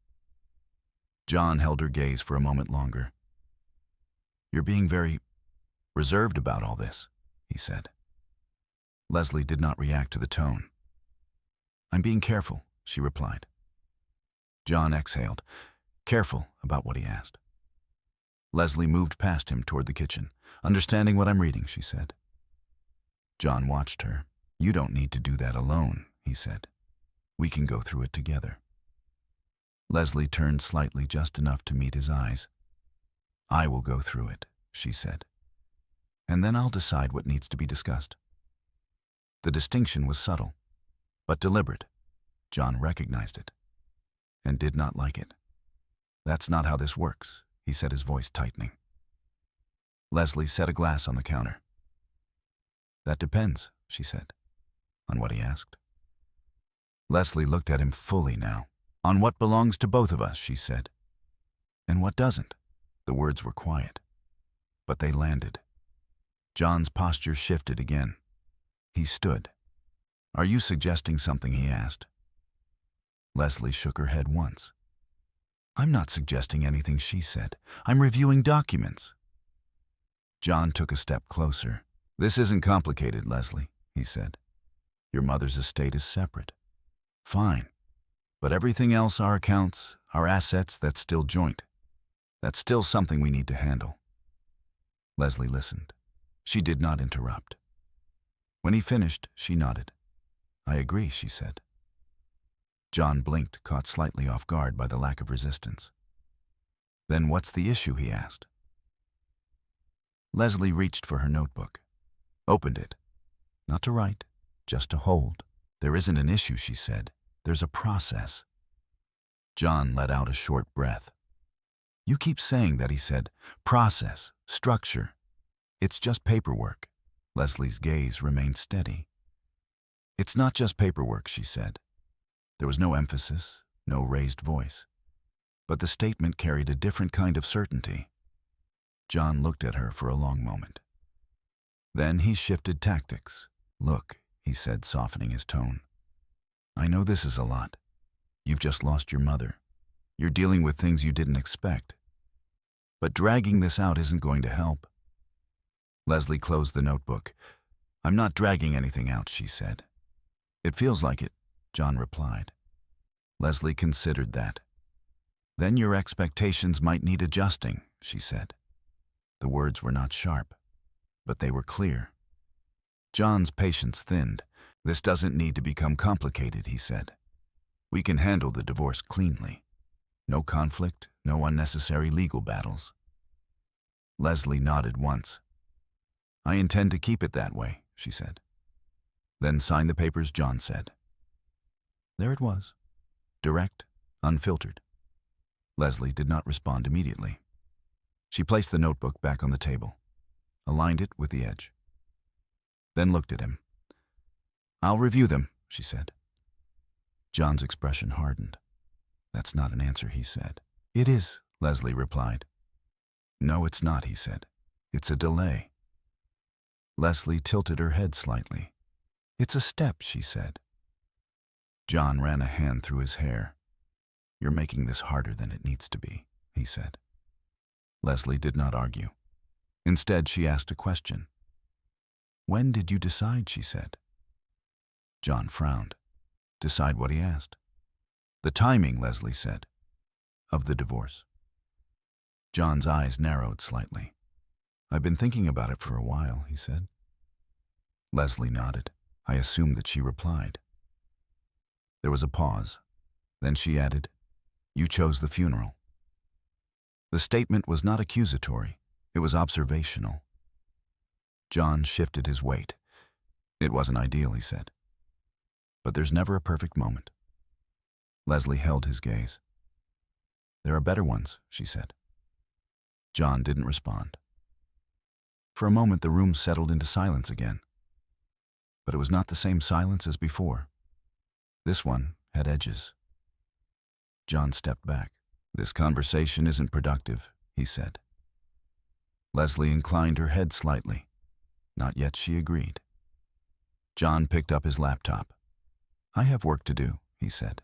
John held her gaze for a moment longer. "You're being very reserved about all this," he said. Leslie did not react to the tone. "I'm being careful," she replied. John exhaled. "Careful about what?" he asked. Leslie moved past him toward the kitchen. "Understanding what I'm reading," she said. John watched her. "You don't need to do that alone," he said. "We can go through it together." Leslie turned slightly, just enough to meet his eyes. "I will go through it," she said. "And then I'll decide what needs to be discussed." The distinction was subtle, but deliberate. John recognized it, and did not like it. "That's not how this works," he said, his voice tightening. Leslie set a glass on the counter. "That depends," she said. "On what?" he asked. Leslie looked at him fully now. "On what belongs to both of us," she said. "And what doesn't?" The words were quiet, but they landed. John's posture shifted again. He stood. "Are you suggesting something?" he asked. Leslie shook her head once. I'm not suggesting anything, she said. I'm reviewing documents. John took a step closer. This isn't complicated, Leslie, he said. Your mother's estate is separate. Fine. But everything else, our accounts, our assets, that's still joint. That's still something we need to handle. Leslie listened. She did not interrupt. When he finished, she nodded. I agree, she said. John blinked, caught slightly off guard by the lack of resistance. Then what's the issue, he asked. Leslie reached for her notebook, opened it. Not to write, just to hold. There isn't an issue, she said. There's a process. John let out a short breath. You keep saying that, he said. Process, structure. It's just paperwork. Leslie's gaze remained steady. It's not just paperwork, she said. There was no emphasis, no raised voice. But the statement carried a different kind of certainty. John looked at her for a long moment. Then he shifted tactics. Look, he said, softening his tone. I know this is a lot. You've just lost your mother. You're dealing with things you didn't expect. But dragging this out isn't going to help. Leslie closed the notebook. I'm not dragging anything out, she said. It feels like it, John replied. Leslie considered that. Then your expectations might need adjusting, she said. The words were not sharp, but they were clear. John's patience thinned. This doesn't need to become complicated, he said. We can handle the divorce cleanly. No conflict, no unnecessary legal battles. Leslie nodded once. I intend to keep it that way, she said. Then sign the papers, John said. There it was. Direct, unfiltered. Leslie did not respond immediately. She placed the notebook back on the table, aligned it with the edge, then looked at him. I'll review them, she said. John's expression hardened. That's not an answer, he said. It is, Leslie replied. No, it's not, he said. It's a delay. Leslie tilted her head slightly. It's a step, she said. John ran a hand through his hair. You're making this harder than it needs to be, he said. Leslie did not argue. Instead, she asked a question. When did you decide, she said. John frowned. Decide what, he asked. The timing, Leslie said, of the divorce. John's eyes narrowed slightly. I've been thinking about it for a while, he said. Leslie nodded. I assumed that she replied. There was a pause. Then she added, You chose the funeral. The statement was not accusatory. It was observational. John shifted his weight. It wasn't ideal, he said. But there's never a perfect moment. Leslie held his gaze. There are better ones, she said. John didn't respond. For a moment, the room settled into silence again. But it was not the same silence as before. This one had edges. John stepped back. This conversation isn't productive, he said. Leslie inclined her head slightly. Not yet, she agreed. John picked up his laptop. I have work to do, he said.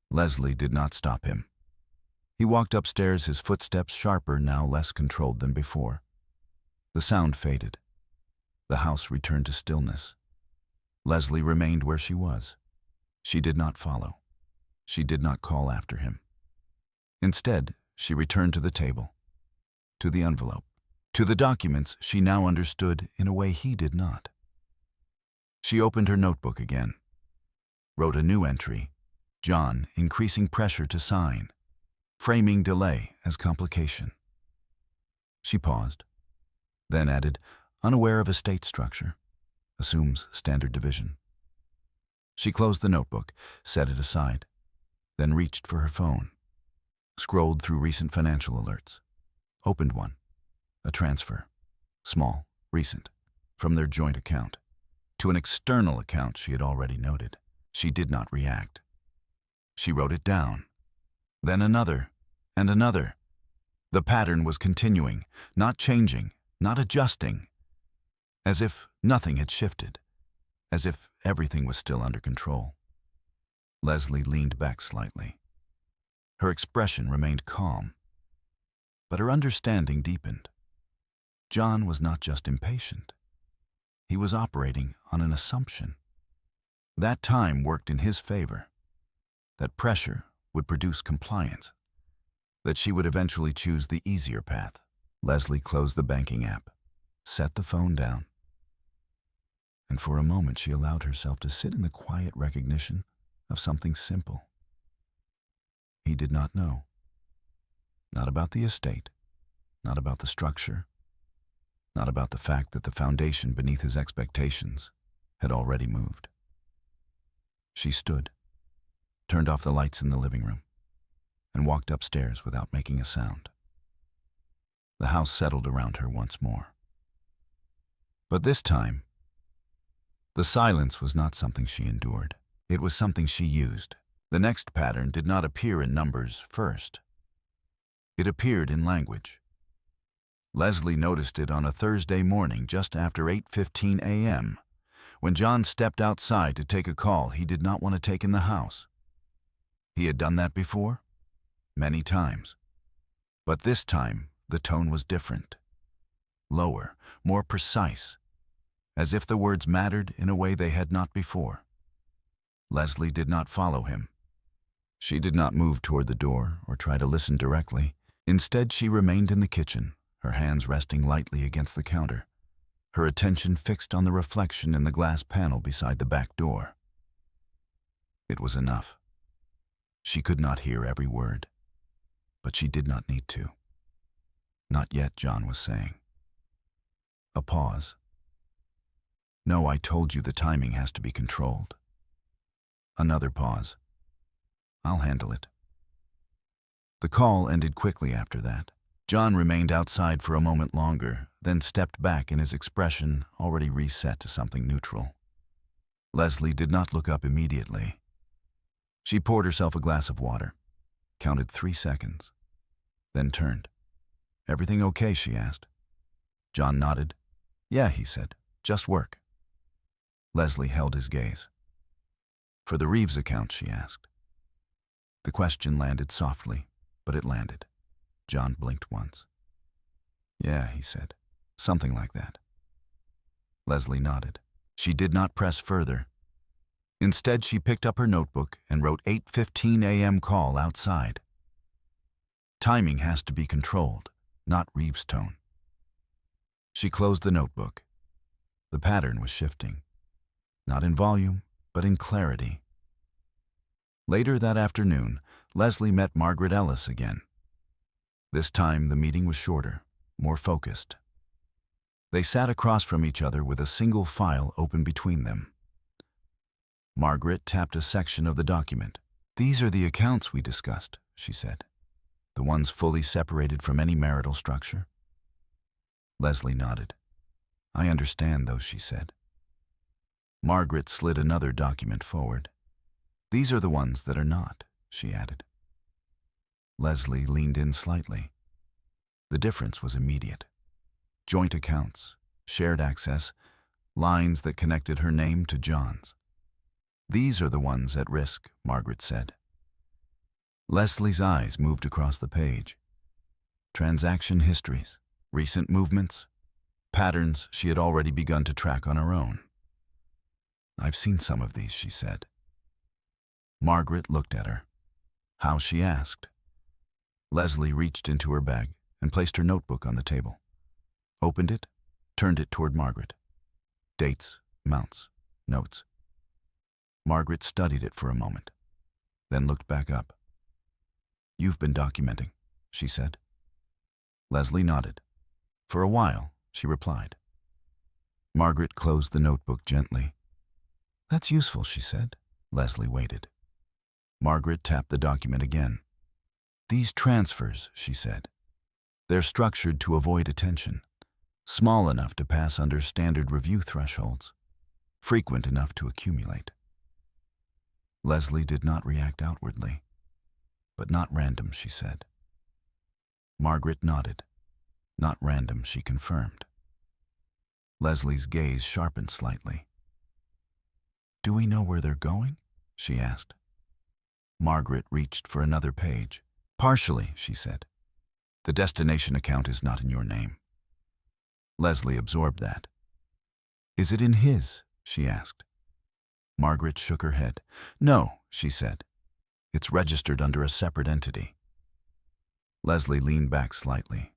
Leslie did not stop him. He walked upstairs, his footsteps sharper, now less controlled than before. The sound faded. The house returned to stillness. Leslie remained where she was. She did not follow. She did not call after him. Instead, she returned to the table, to the envelope, to the documents she now understood in a way he did not. She opened her notebook again, wrote a new entry, John increasing pressure to sign, framing delay as complication. She paused, then added, unaware of estate structure, assumes standard division. She closed the notebook, set it aside, then reached for her phone, scrolled through recent financial alerts, opened one, a transfer, small, recent, from their joint account, to an external account she had already noted. She did not react. She wrote it down, then another, and another. The pattern was continuing, not changing, not adjusting, as if nothing had shifted, as if everything was still under control. Leslie leaned back slightly. Her expression remained calm, but her understanding deepened. John was not just impatient. He was operating on an assumption. That time worked in his favor. That pressure would produce compliance. That she would eventually choose the easier path. Leslie closed the banking app, set the phone down, and for a moment she allowed herself to sit in the quiet recognition of something simple. He did not know. Not about the estate, not about the structure, not about the fact that the foundation beneath his expectations had already moved. She stood, turned off the lights in the living room, and walked upstairs without making a sound. The house settled around her once more. But this time, the silence was not something she endured. It was something she used. The next pattern did not appear in numbers first. It appeared in language. Leslie noticed it on a Thursday morning just after 8:15 a.m., when John stepped outside to take a call he did not want to take in the house. He had done that before, many times. But this time, the tone was different. Lower, more precise, as if the words mattered in a way they had not before. Leslie did not follow him. She did not move toward the door or try to listen directly. Instead, she remained in the kitchen, her hands resting lightly against the counter, her attention fixed on the reflection in the glass panel beside the back door. It was enough. She could not hear every word, but she did not need to. Not yet, John was saying. A pause. No, I told you the timing has to be controlled. Another pause. I'll handle it. The call ended quickly after that. John remained outside for a moment longer, then stepped back in his expression already reset to something neutral. Leslie did not look up immediately. She poured herself a glass of water, counted 3 seconds, then turned. "Everything okay?" she asked. John nodded. "Yeah," he said. "Just work." Leslie held his gaze. "For the Reeves account?" she asked. The question landed softly, but it landed. John blinked once. "Yeah," he said. "Something like that." Leslie nodded. She did not press further. Instead, she picked up her notebook and wrote 8:15 a.m. call outside. Timing has to be controlled, not Reeves' tone. She closed the notebook. The pattern was shifting, not in volume, but in clarity. Later that afternoon, Leslie met Margaret Ellis again. This time, the meeting was shorter, more focused. They sat across from each other with a single file open between them. Margaret tapped a section of the document. "These are the accounts we discussed," she said. "The ones fully separated from any marital structure." Leslie nodded. "I understand those," she said. Margaret slid another document forward. "These are the ones that are not," she added. Leslie leaned in slightly. The difference was immediate. Joint accounts, shared access, lines that connected her name to John's. "These are the ones at risk," Margaret said. Leslie's eyes moved across the page. Transaction histories, recent movements, patterns she had already begun to track on her own. "I've seen some of these," she said. Margaret looked at her. How, she asked. Leslie reached into her bag and placed her notebook on the table. Opened it, turned it toward Margaret. Dates, amounts, notes. Margaret studied it for a moment, then looked back up. "You've been documenting," she said. Leslie nodded. "For a while," she replied. Margaret closed the notebook gently. "That's useful," she said. Leslie waited. Margaret tapped the document again. "These transfers," she said. "They're structured to avoid attention, small enough to pass under standard review thresholds, frequent enough to accumulate." Leslie did not react outwardly. "But not random," she said. Margaret nodded. "Not random," she confirmed. Leslie's gaze sharpened slightly. "Do we know where they're going?" she asked. Margaret reached for another page. Partially, she said. The destination account is not in your name. Leslie absorbed that. Is it in his? She asked. Margaret shook her head. No, she said. It's registered under a separate entity. Leslie leaned back slightly.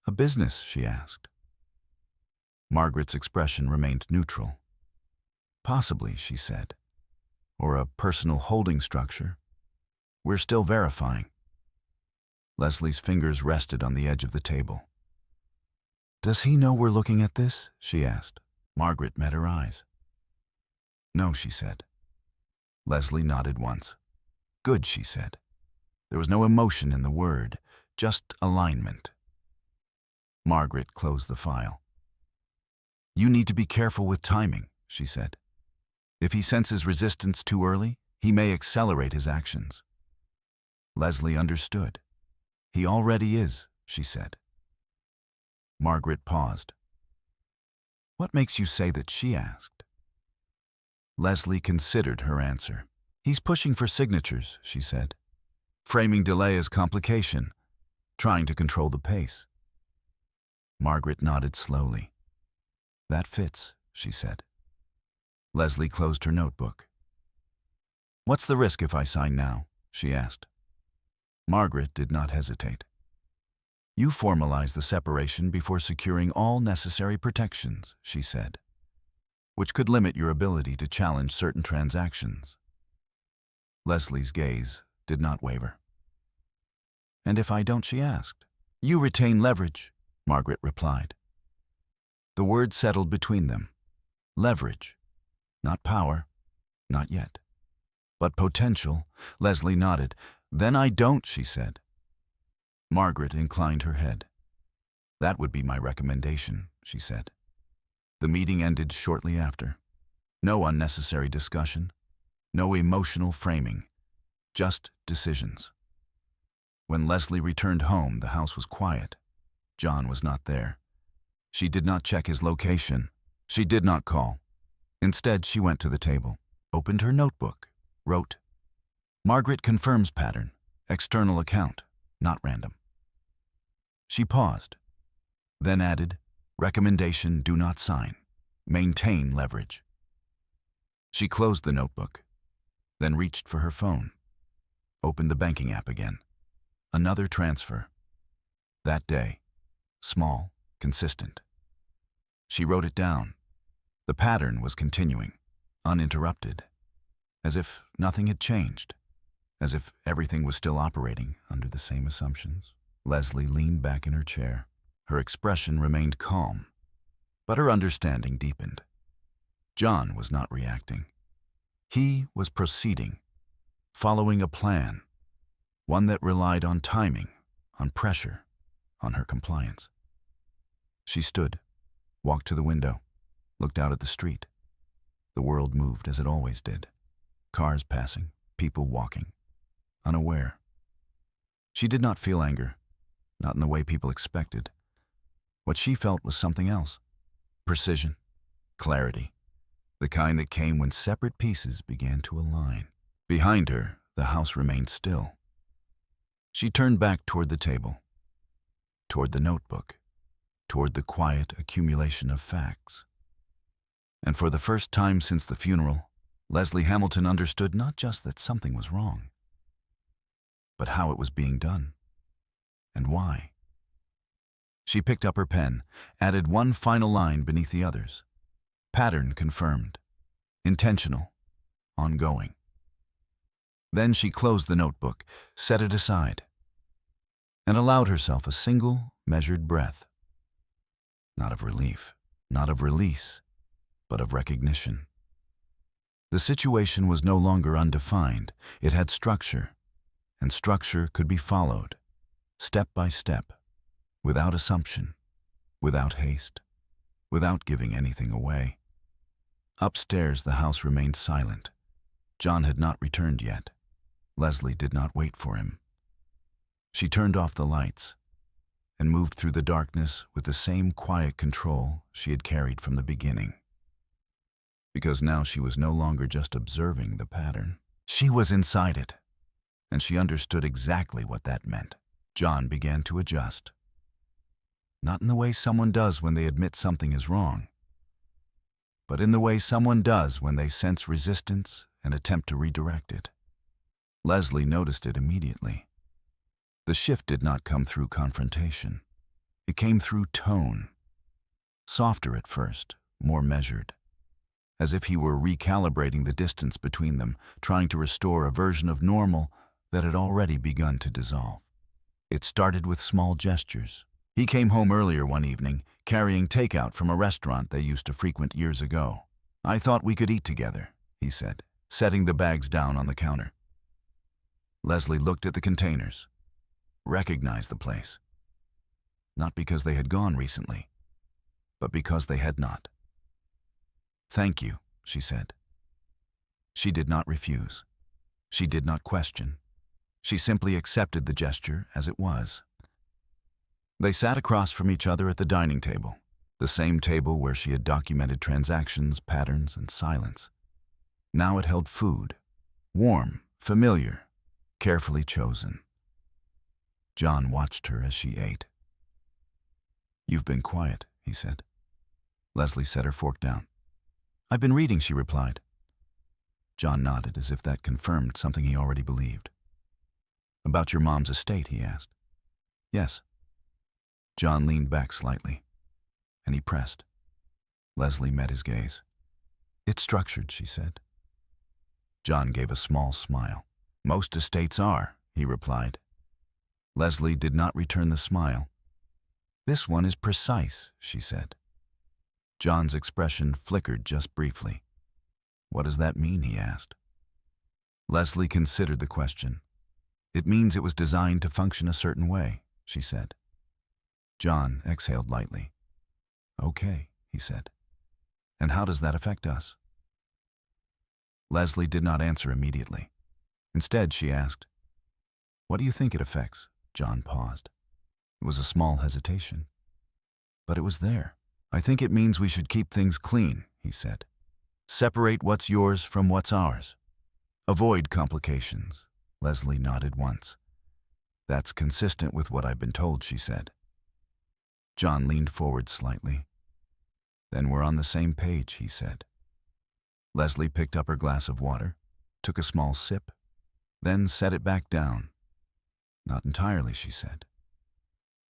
A business? She asked. Margaret's expression remained neutral. Possibly, she said. Or a personal holding structure. We're still verifying. Leslie's fingers rested on the edge of the table. Does he know we're looking at this? She asked. Margaret met her eyes. No, she said. Leslie nodded once. Good, she said. There was no emotion in the word, just alignment. Margaret closed the file. You need to be careful with timing, she said. If he senses resistance too early, he may accelerate his actions. Leslie understood. He already is, she said. Margaret paused. What makes you say that? She asked. Leslie considered her answer. He's pushing for signatures, she said. Framing delay as complication, trying to control the pace. Margaret nodded slowly. That fits, she said. Leslie closed her notebook. What's the risk if I sign now? She asked. Margaret did not hesitate. You formalize the separation before securing all necessary protections, she said, which could limit your ability to challenge certain transactions. Leslie's gaze did not waver. And if I don't? She asked. You retain leverage, Margaret replied. The word settled between them. Leverage. Not power. Not yet. But potential. Leslie nodded. Then I don't, she said. Margaret inclined her head. That would be my recommendation, she said. The meeting ended shortly after. No unnecessary discussion. No emotional framing. Just decisions. When Leslie returned home, the house was quiet. John was not there. She did not check his location. She did not call. Instead, she went to the table, opened her notebook, wrote, Margaret confirms pattern, external account, not random. She paused, then added, recommendation do not sign, maintain leverage. She closed the notebook, then reached for her phone, opened the banking app again. Another transfer. That day, small, consistent. She wrote it down. The pattern was continuing, uninterrupted, as if nothing had changed, as if everything was still operating under the same assumptions. Leslie leaned back in her chair. Her expression remained calm, but her understanding deepened. John was not reacting. He was proceeding, following a plan, one that relied on timing, on pressure, on her compliance. She stood, walked to the window, looked out at the street. The world moved as it always did. Cars passing, people walking, unaware. She did not feel anger, not in the way people expected. What she felt was something else. Precision, clarity, the kind that came when separate pieces began to align. Behind her, the house remained still. She turned back toward the table, toward the notebook, toward the quiet accumulation of facts. And for the first time since the funeral, Leslie Hamilton understood not just that something was wrong, but how it was being done, and why. She picked up her pen, added one final line beneath the others. Pattern confirmed. Intentional. Ongoing. Then she closed the notebook, set it aside, and allowed herself a single, measured breath. Not of relief, not of release, but of recognition. The situation was no longer undefined. It had structure, and structure could be followed, step by step, without assumption, without haste, without giving anything away. Upstairs, the house remained silent. John had not returned yet. Leslie did not wait for him. She turned off the lights and moved through the darkness with the same quiet control she had carried from the beginning. Because now she was no longer just observing the pattern. She was inside it, and she understood exactly what that meant. John began to adjust. Not in the way someone does when they admit something is wrong, but in the way someone does when they sense resistance and attempt to redirect it. Leslie noticed it immediately. The shift did not come through confrontation. It came through tone. Softer at first, more measured, as if he were recalibrating the distance between them, trying to restore a version of normal that had already begun to dissolve. It started with small gestures. He came home earlier one evening, carrying takeout from a restaurant they used to frequent years ago. "I thought we could eat together," he said, setting the bags down on the counter. Leslie looked at the containers, recognized the place. Not because they had gone recently, but because they had not. "Thank you," she said. She did not refuse. She did not question. She simply accepted the gesture as it was. They sat across from each other at the dining table, the same table where she had documented transactions, patterns, and silence. Now it held food, warm, familiar, carefully chosen. John watched her as she ate. "You've been quiet," he said. Leslie set her fork down. "I've been reading," she replied. John nodded as if that confirmed something he already believed. "About your mom's estate?" he asked. "Yes." John leaned back slightly, and he pressed. Leslie met his gaze. "It's structured," she said. John gave a small smile. "Most estates are," he replied. Leslie did not return the smile. "This one is precise," she said. John's expression flickered just briefly. "What does that mean?" he asked. Leslie considered the question. "It means it was designed to function a certain way," she said. John exhaled lightly. "Okay," he said. "And how does that affect us?" Leslie did not answer immediately. Instead, she asked, "What do you think it affects?" John paused. It was a small hesitation, but it was there. "I think it means we should keep things clean," he said. "Separate what's yours from what's ours. Avoid complications." Leslie nodded once. "That's consistent with what I've been told," she said. John leaned forward slightly. "Then we're on the same page," he said. Leslie picked up her glass of water, took a small sip, then set it back down. "Not entirely," she said.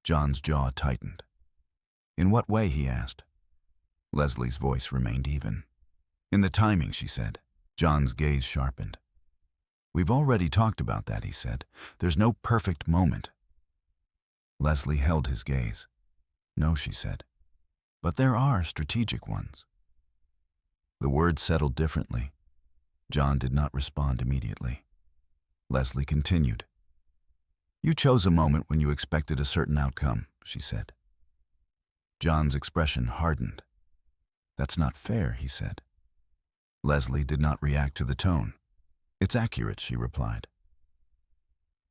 John's jaw tightened. "In what way?" he asked. Leslie's voice remained even. "In the timing," she said. John's gaze sharpened. "We've already talked about that," he said. "There's no perfect moment." Leslie held his gaze. "No," she said. "But there are strategic ones." The words settled differently. John did not respond immediately. Leslie continued. "You chose a moment when you expected a certain outcome," she said. John's expression hardened. "That's not fair," he said. Leslie did not react to the tone. "It's accurate," she replied.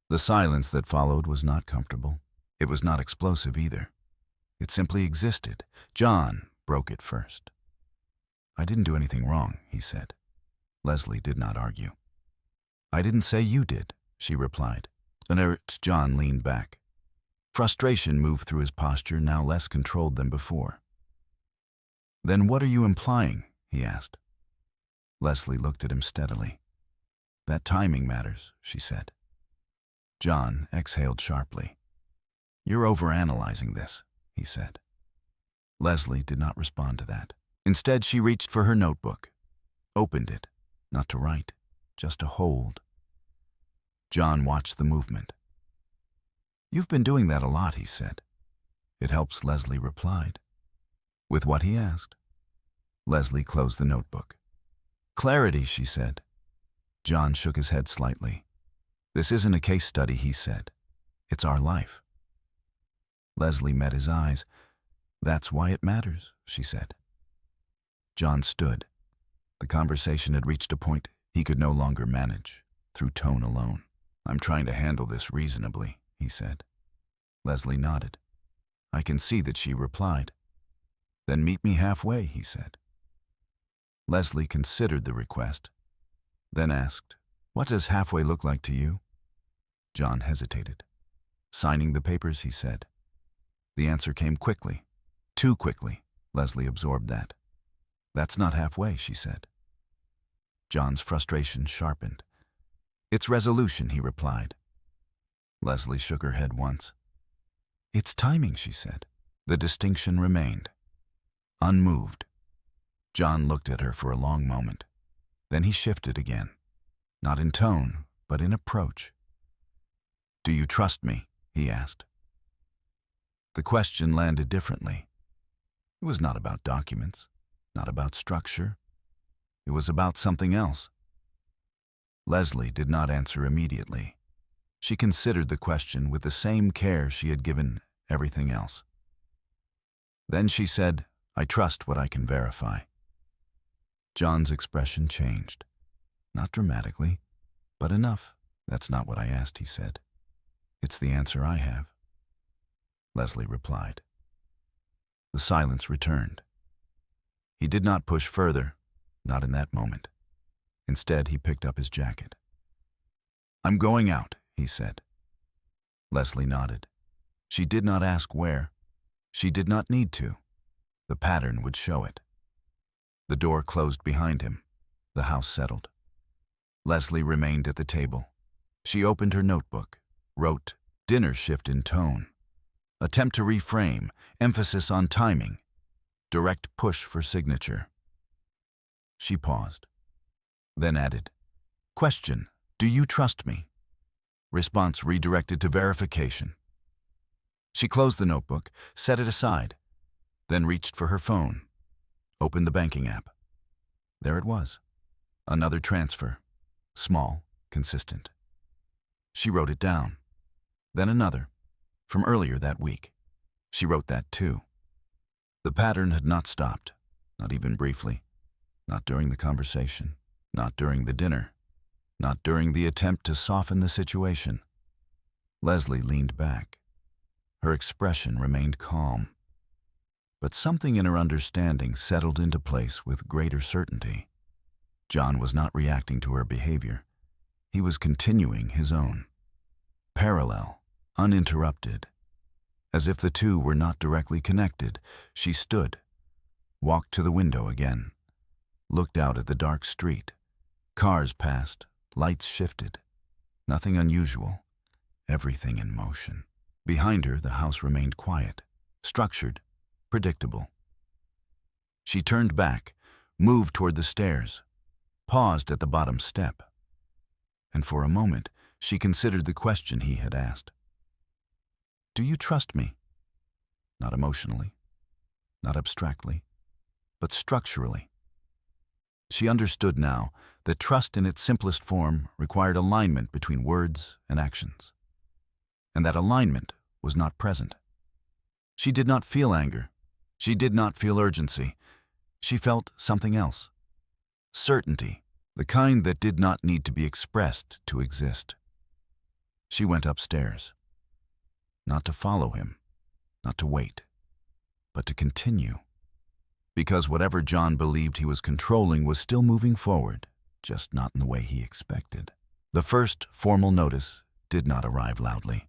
The silence that followed was not comfortable. It was not explosive either. It simply existed. John broke it first. "I didn't do anything wrong," he said. Leslie did not argue. "I didn't say you did," she replied. John leaned back. Frustration moved through his posture, now less controlled than before. "Then what are you implying?" he asked. Leslie looked at him steadily. "That timing matters," she said. John exhaled sharply. "You're overanalyzing this," he said. Leslie did not respond to that. Instead, she reached for her notebook, opened it, not to write, just to hold. John watched the movement. "You've been doing that a lot," he said. "It helps," Leslie replied. "With what?" he asked. Leslie closed the notebook. "Clarity," she said. John shook his head slightly. "This isn't a case study," he said. "It's our life." Leslie met his eyes. "That's why it matters," she said. John stood. The conversation had reached a point he could no longer manage, through tone alone. "I'm trying to handle this reasonably," he said. Leslie nodded. "I can see that," she replied. "Then meet me halfway," he said. Leslie considered the request, then asked, "What does halfway look like to you?" John hesitated. Signing the papers, he said. The answer came quickly. Too quickly. Leslie absorbed that. That's not halfway, she said. John's frustration sharpened. It's resolution, he replied. Leslie shook her head once. It's timing, she said. The distinction remained. Unmoved. John looked at her for a long moment. Then he shifted again. Not in tone, but in approach. Do you trust me? He asked. The question landed differently. It was not about documents, not about structure. It was about something else. Leslie did not answer immediately. She considered the question with the same care she had given everything else. Then she said, I trust what I can verify. John's expression changed. Not dramatically, but enough. That's not what I asked, he said. It's the answer I have. Leslie replied. The silence returned. He did not push further, not in that moment. Instead, he picked up his jacket. I'm going out, he said. Leslie nodded. She did not ask where. She did not need to. The pattern would show it. The door closed behind him. The house settled. Leslie remained at the table. She opened her notebook, wrote, dinner shift in tone. Attempt to reframe, emphasis on timing. Direct push for signature. She paused, then added, question, do you trust me? Response redirected to verification. She closed the notebook, set it aside, then reached for her phone, opened the banking app. There it was. Another transfer. Small, consistent. She wrote it down. Then another, from earlier that week. She wrote that too. The pattern had not stopped, not even briefly. Not during the conversation, not during the dinner, not during the attempt to soften the situation. Leslie leaned back. Her expression remained calm. But something in her understanding settled into place with greater certainty. John was not reacting to her behavior. He was continuing his own. Parallel, uninterrupted. As if the two were not directly connected, she stood, walked to the window again, looked out at the dark street. Cars passed, lights shifted. Nothing unusual, everything in motion. Behind her, the house remained quiet, structured, predictable. She turned back, moved toward the stairs, paused at the bottom step. And for a moment, she considered the question he had asked. Do you trust me? Not emotionally, not abstractly, but structurally. She understood now that trust in its simplest form required alignment between words and actions. And that alignment was not present. She did not feel anger. She did not feel urgency. She felt something else. Certainty, the kind that did not need to be expressed to exist. She went upstairs. Not to follow him, not to wait, but to continue. Because whatever John believed he was controlling was still moving forward, just not in the way he expected. The first formal notice did not arrive loudly.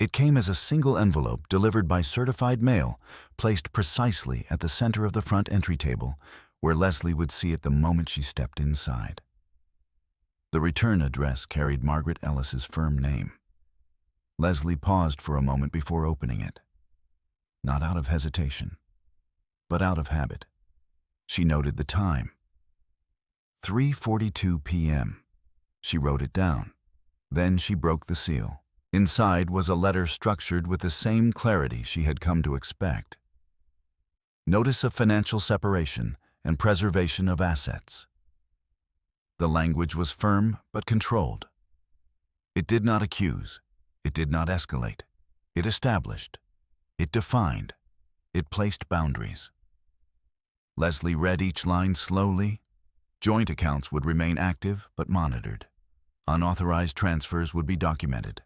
It came as a single envelope delivered by certified mail, placed precisely at the center of the front entry table, where Leslie would see it the moment she stepped inside. The return address carried Margaret Ellis's firm name. Leslie paused for a moment before opening it. Not out of hesitation, but out of habit. She noted the time. 3:42 p.m. She wrote it down. Then she broke the seal. Inside was a letter structured with the same clarity she had come to expect. Notice of financial separation and preservation of assets. The language was firm but controlled. It did not accuse. It did not escalate. It established. It defined. It placed boundaries. Leslie read each line slowly. Joint accounts would remain active but monitored. Unauthorized transfers would be documented.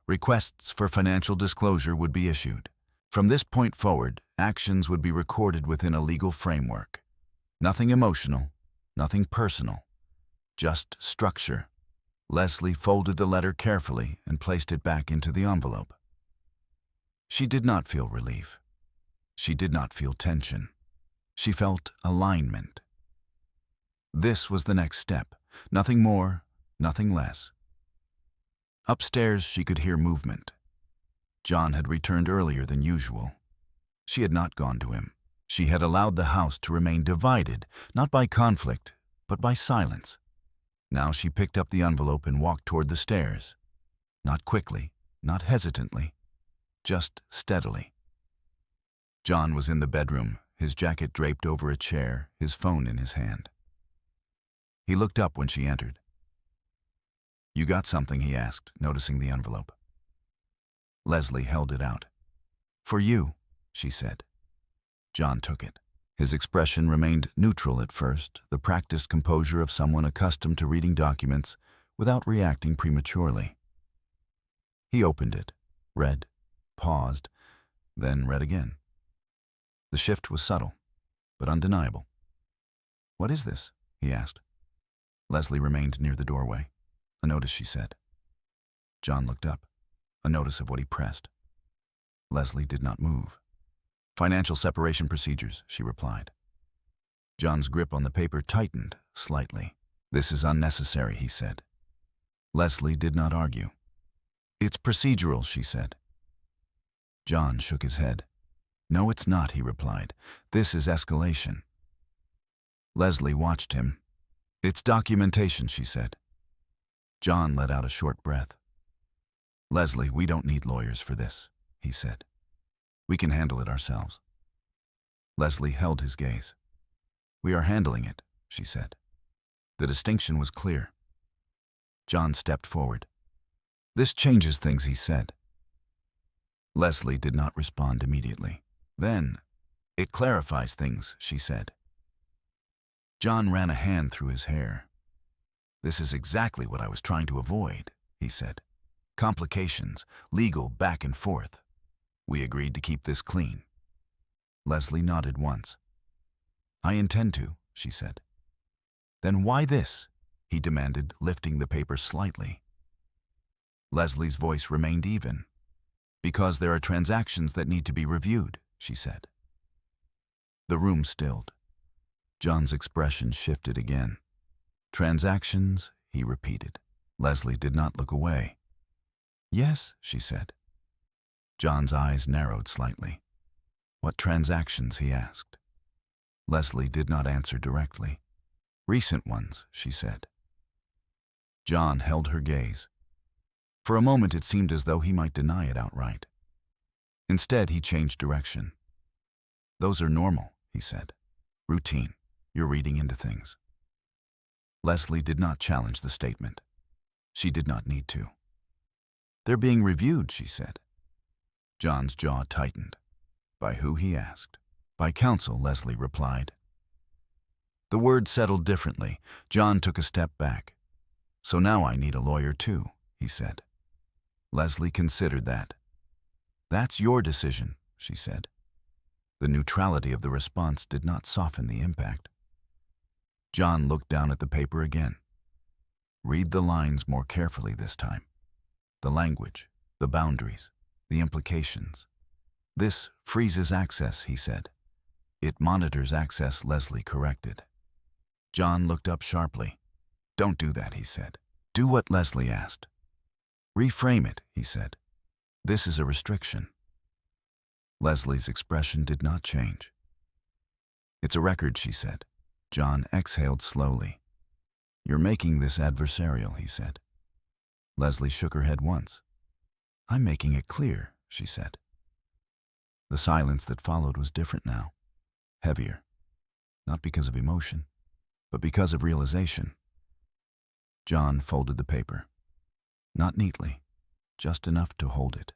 Requests for financial disclosure would be issued. From this point forward, actions would be recorded within a legal framework. Nothing emotional, nothing personal, just structure. Leslie folded the letter carefully and placed it back into the envelope. She did not feel relief. She did not feel tension. She felt alignment. This was the next step. Nothing more, nothing less. Upstairs, she could hear movement. John had returned earlier than usual. She had not gone to him. She had allowed the house to remain divided, not by conflict, but by silence. Now she picked up the envelope and walked toward the stairs. Not quickly, not hesitantly, just steadily. John was in the bedroom, his jacket draped over a chair, his phone in his hand. He looked up when she entered. "You got something?" he asked, noticing the envelope. Leslie held it out. "For you," she said. John took it. His expression remained neutral at first, the practiced composure of someone accustomed to reading documents without reacting prematurely. He opened it, read, paused, then read again. The shift was subtle, but undeniable. "What is this?" he asked. Leslie remained near the doorway. "A notice," she said. John looked up. A notice of what he pressed. Leslie did not move. "Financial separation procedures," she replied. John's grip on the paper tightened slightly. "This is unnecessary," he said. Leslie did not argue. "It's procedural," she said. John shook his head. "No, it's not," he replied. "This is escalation." Leslie watched him. "It's documentation," she said. John let out a short breath. "Leslie, we don't need lawyers for this," he said. "We can handle it ourselves." Leslie held his gaze. "We are handling it," she said. The distinction was clear. John stepped forward. "This changes things," he said. Leslie did not respond immediately. Then, "It clarifies things," she said. John ran a hand through his hair. "This is exactly what I was trying to avoid," he said. "Complications, legal back and forth. We agreed to keep this clean." Leslie nodded once. "I intend to," she said. "Then why this?" he demanded, lifting the paper slightly. Leslie's voice remained even. "Because there are transactions that need to be reviewed," she said. The room stilled. John's expression shifted again. "Transactions," he repeated. Leslie did not look away. "Yes," she said. John's eyes narrowed slightly. "What transactions?" he asked. Leslie did not answer directly. "Recent ones," she said. John held her gaze. For a moment it seemed as though he might deny it outright. Instead, he changed direction. "Those are normal," he said. "Routine. You're reading into things." Leslie did not challenge the statement. She did not need to. "They're being reviewed," she said. John's jaw tightened. "By who?" he asked. "By counsel," Leslie replied. The word settled differently. John took a step back. "So now I need a lawyer too," he said. Leslie considered that. "That's your decision," she said. The neutrality of the response did not soften the impact. John looked down at the paper again. "Read the lines more carefully this time. The language, the boundaries, the implications. This freezes access," he said. "It monitors access," Leslie corrected. John looked up sharply. "Don't do that," he said. "Do what?" Leslie asked. "Reframe it," he said. "This is a restriction." Leslie's expression did not change. "It's a record," she said. John exhaled slowly. "You're making this adversarial," he said. Leslie shook her head once. "I'm making it clear," she said. The silence that followed was different now, heavier, not because of emotion, but because of realization. John folded the paper. Not neatly, just enough to hold it.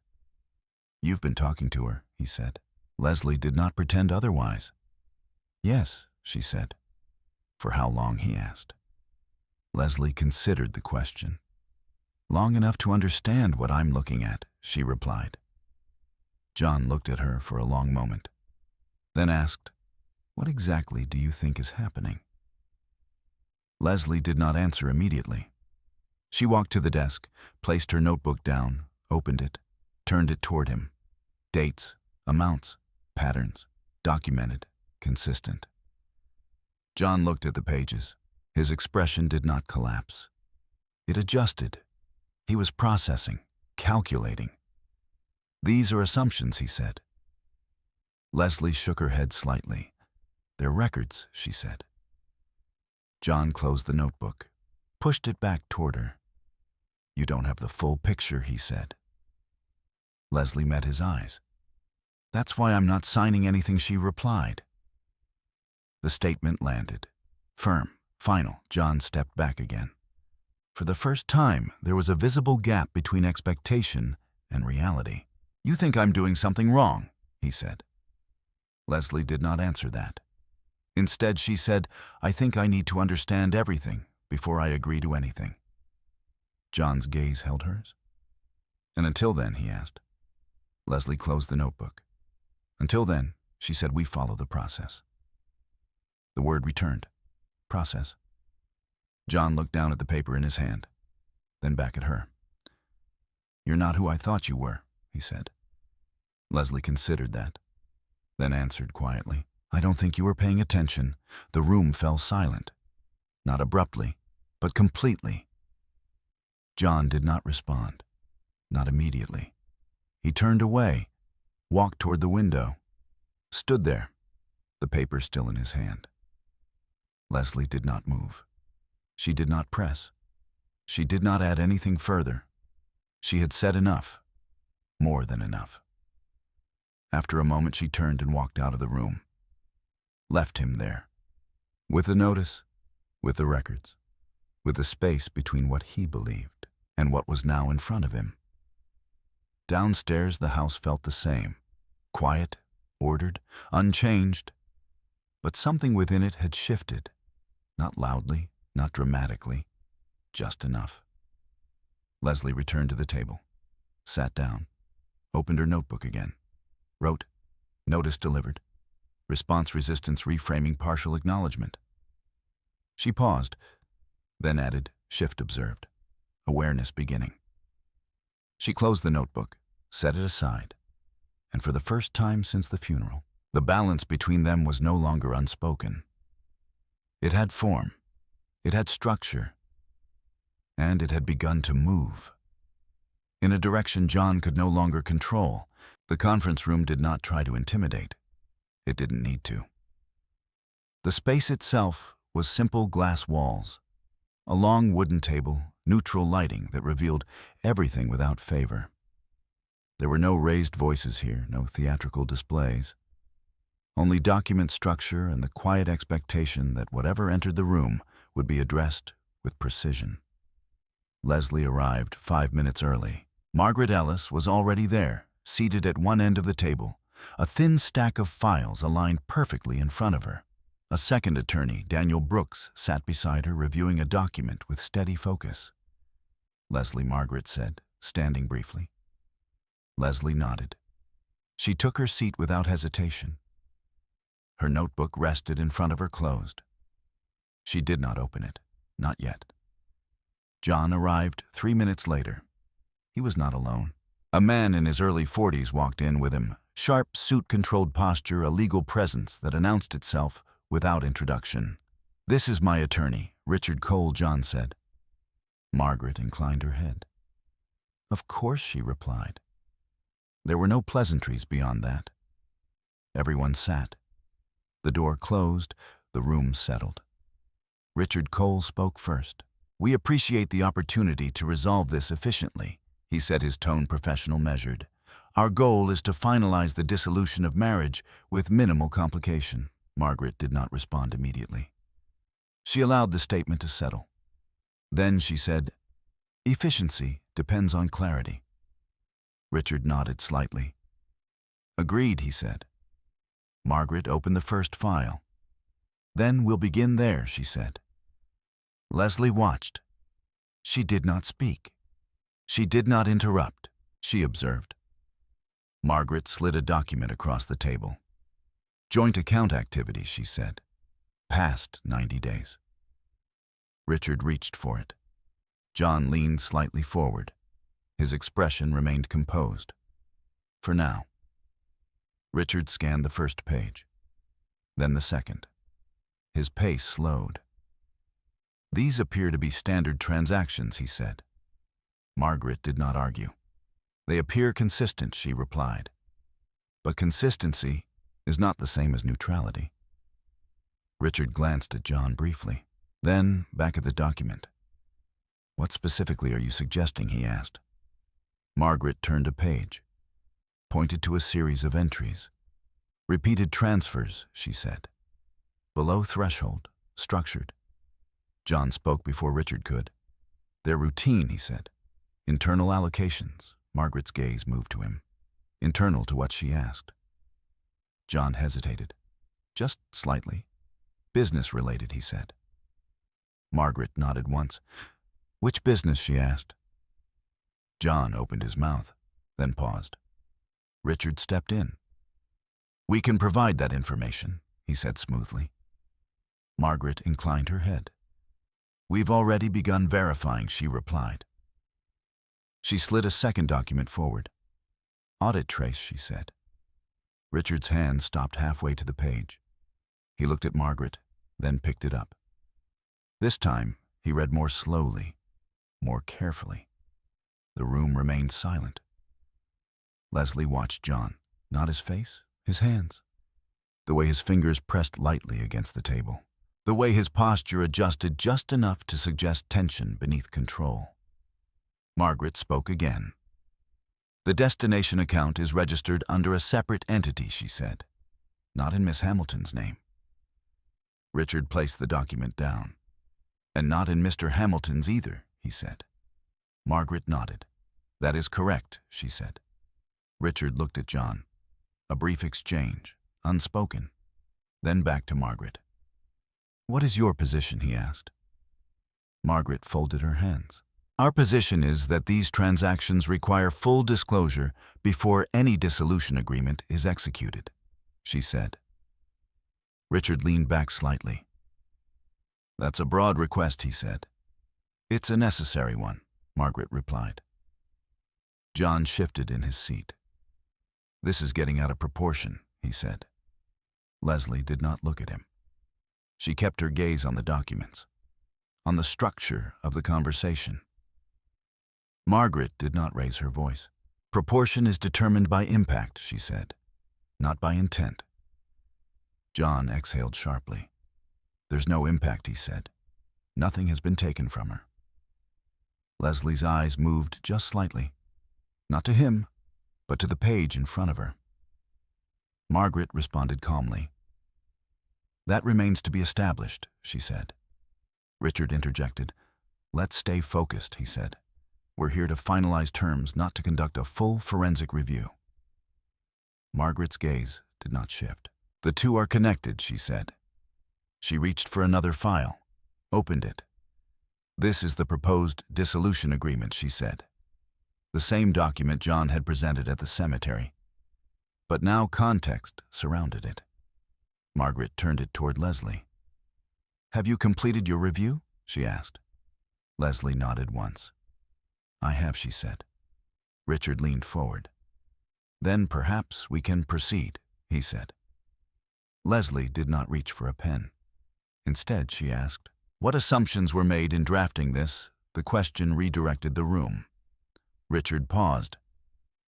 "You've been talking to her," he said. Leslie did not pretend otherwise. "Yes," she said. "For how long?" he asked. Leslie considered the question. "Long enough to understand what I'm looking at," she replied. John looked at her for a long moment, then asked, "What exactly do you think is happening?" Leslie did not answer immediately. She walked to the desk, placed her notebook down, opened it, turned it toward him. Dates, amounts, patterns, documented, consistent. John looked at the pages. His expression did not collapse. It adjusted. He was processing, calculating. "These are assumptions," he said. Leslie shook her head slightly. "They're records," she said. John closed the notebook, pushed it back toward her. "You don't have the full picture," he said. Leslie met his eyes. "That's why I'm not signing anything," she replied. The statement landed. Firm, final. John stepped back again. For the first time, there was a visible gap between expectation and reality. "You think I'm doing something wrong," he said. Leslie did not answer that. Instead, she said, "I think I need to understand everything before I agree to anything." John's gaze held hers. "And until then," he asked. Leslie closed the notebook. "Until then," she said, "we follow the process." The word returned. Process. John looked down at the paper in his hand, then back at her. "You're not who I thought you were," he said. Leslie considered that, then answered quietly, "I don't think you were paying attention." The room fell silent. Not abruptly, but completely. John did not respond. Not immediately. He turned away, walked toward the window, stood there, the paper still in his hand. Leslie did not move. She did not press. She did not add anything further. She had said enough, more than enough. After a moment, she turned and walked out of the room, left him there, with the notice, with the records, with the space between what he believed and what was now in front of him. Downstairs, the house felt the same, quiet, ordered, unchanged, but something within it had shifted, not loudly, not dramatically, just enough. Leslie returned to the table, sat down, opened her notebook again, wrote, "Notice delivered. Response resistance reframing partial acknowledgement." She paused, then added, "Shift observed. Awareness beginning." She closed the notebook, set it aside, and for the first time since the funeral, the balance between them was no longer unspoken. It had form, it had structure, and it had begun to move. In a direction John could no longer control. The conference room did not try to intimidate. It didn't need to. The space itself was simple glass walls, a long wooden table, neutral lighting that revealed everything without favor. There were no raised voices here, no theatrical displays. Only document structure and the quiet expectation that whatever entered the room would be addressed with precision. Leslie arrived 5 minutes early. Margaret Ellis was already there, seated at one end of the table, a thin stack of files aligned perfectly in front of her. A second attorney, Daniel Brooks, sat beside her, reviewing a document with steady focus. "Leslie," Margaret said, standing briefly. Leslie nodded. She took her seat without hesitation. Her notebook rested in front of her, closed. She did not open it, not yet. John arrived 3 minutes later. He was not alone. A man in his early 40s walked in with him, sharp, suit-controlled posture, a legal presence that announced itself without introduction. "This is my attorney, Richard Cole," John said. Margaret inclined her head. "Of course," she replied. There were no pleasantries beyond that. Everyone sat. The door closed, the room settled. Richard Cole spoke first. "We appreciate the opportunity to resolve this efficiently," he said, his tone professional, measured. "Our goal is to finalize the dissolution of marriage with minimal complication." Margaret did not respond immediately. She allowed the statement to settle. Then she said, "Efficiency depends on clarity." Richard nodded slightly. "Agreed," he said. Margaret opened the first file. "Then we'll begin there," she said. Leslie watched. She did not speak. She did not interrupt. She observed. Margaret slid a document across the table. "Joint account activity," she said. "Past 90 days." Richard reached for it. John leaned slightly forward. His expression remained composed. For now. Richard scanned the first page, then the second. His pace slowed. "These appear to be standard transactions," he said. Margaret did not argue. "They appear consistent," she replied. "But consistency is not the same as neutrality." Richard glanced at John briefly, then back at the document. "What specifically are you suggesting?" he asked. Margaret turned a page, pointed to a series of entries. "Repeated transfers," she said. "Below threshold, structured." John spoke before Richard could. "They're routine," he said. "Internal allocations." Margaret's gaze moved to him. "Internal to what?" she asked. John hesitated. "Just slightly. Business-related," he said. Margaret nodded once. "Which business?" she asked. John opened his mouth, then paused. Richard stepped in. "We can provide that information," he said smoothly. Margaret inclined her head. "We've already begun verifying," she replied. She slid a second document forward. "Audit trace," she said. Richard's hand stopped halfway to the page. He looked at Margaret, then picked it up. This time, he read more slowly, more carefully. The room remained silent. Leslie watched John, not his face, his hands. The way his fingers pressed lightly against the table. The way his posture adjusted just enough to suggest tension beneath control. Margaret spoke again. "The destination account is registered under a separate entity," she said. "Not in Miss Hamilton's name." Richard placed the document down. "And not in Mr. Hamilton's either," he said. Margaret nodded. "That is correct," she said. Richard looked at John. A brief exchange, unspoken. Then back to Margaret. "What is your position?" he asked. Margaret folded her hands. "Our position is that these transactions require full disclosure before any dissolution agreement is executed," she said. Richard leaned back slightly. "That's a broad request," he said. "It's a necessary one," Margaret replied. John shifted in his seat. "This is getting out of proportion," he said. Leslie did not look at him. She kept her gaze on the documents, on the structure of the conversation. Margaret did not raise her voice. "Proportion is determined by impact," she said, "not by intent." John exhaled sharply. "There's no impact," he said. "Nothing has been taken from her." Leslie's eyes moved just slightly, not to him, but to the page in front of her. Margaret responded calmly. "That remains to be established," she said. Richard interjected. "Let's stay focused," he said. "We're here to finalize terms, not to conduct a full forensic review." Margaret's gaze did not shift. "The two are connected," she said. She reached for another file, opened it. "This is the proposed dissolution agreement," she said. The same document John had presented at the cemetery. But now context surrounded it. Margaret turned it toward Leslie. "Have you completed your review?" she asked. Leslie nodded once. "I have," she said. Richard leaned forward. "Then perhaps we can proceed," he said. Leslie did not reach for a pen. Instead, she asked, "What assumptions were made in drafting this?" The question redirected the room. Richard paused.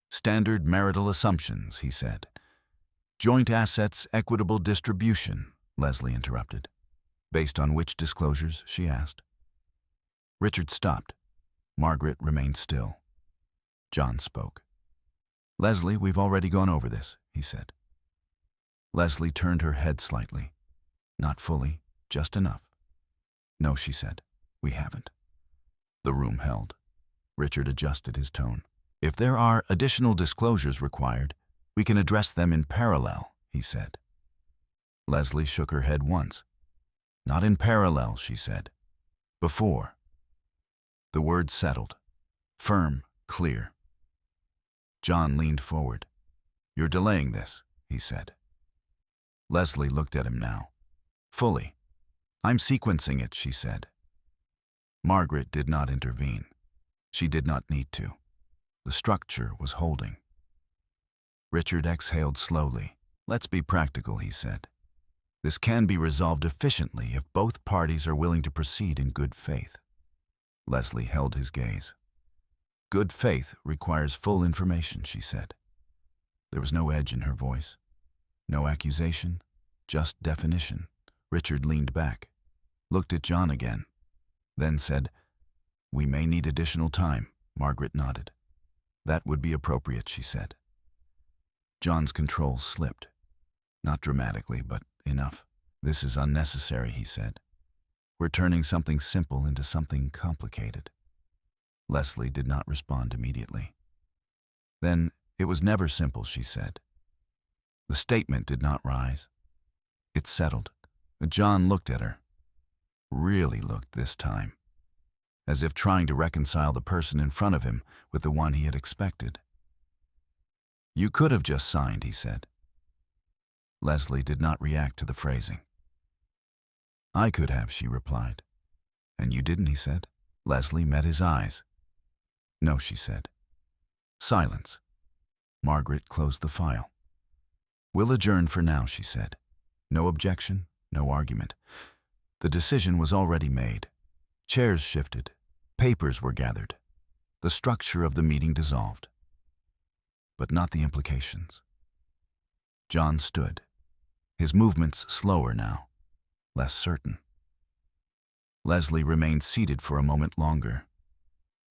"Standard marital assumptions," he said. "Joint assets, equitable distribution," Leslie interrupted. "Based on which disclosures?" she asked. Richard stopped. Margaret remained still. John spoke. "Leslie, we've already gone over this," he said. Leslie turned her head slightly. "Not fully, just enough." "No," she said. "We haven't." The room held. Richard adjusted his tone. "If there are additional disclosures required, we can address them in parallel," he said. Leslie shook her head once. "Not in parallel," she said. "Before." The words settled. Firm, clear. John leaned forward. "You're delaying this," he said. Leslie looked at him now. "Fully. I'm sequencing it," she said. Margaret did not intervene. She did not need to. The structure was holding. Richard exhaled slowly. "Let's be practical," he said. "This can be resolved efficiently if both parties are willing to proceed in good faith." Leslie held his gaze. "Good faith requires full information," she said. There was no edge in her voice. No accusation, just definition. Richard leaned back, looked at John again, then said, "We may need additional time." Margaret nodded. "That would be appropriate," she said. John's control slipped. Not dramatically, but enough. "This is unnecessary," he said. "We're turning something simple into something complicated." Leslie did not respond immediately. "Then it was never simple," she said. The statement did not rise. It settled. John looked at her. Really looked this time, as if trying to reconcile the person in front of him with the one he had expected. "You could have just signed," he said. Leslie did not react to the phrasing. "I could have," she replied. "And you didn't," he said. Leslie met his eyes. "No," she said. Silence. Margaret closed the file. "We'll adjourn for now," she said. No objection, no argument. The decision was already made. Chairs shifted. Papers were gathered. The structure of the meeting dissolved. But not the implications. John stood, his movements slower now, less certain. Leslie remained seated for a moment longer,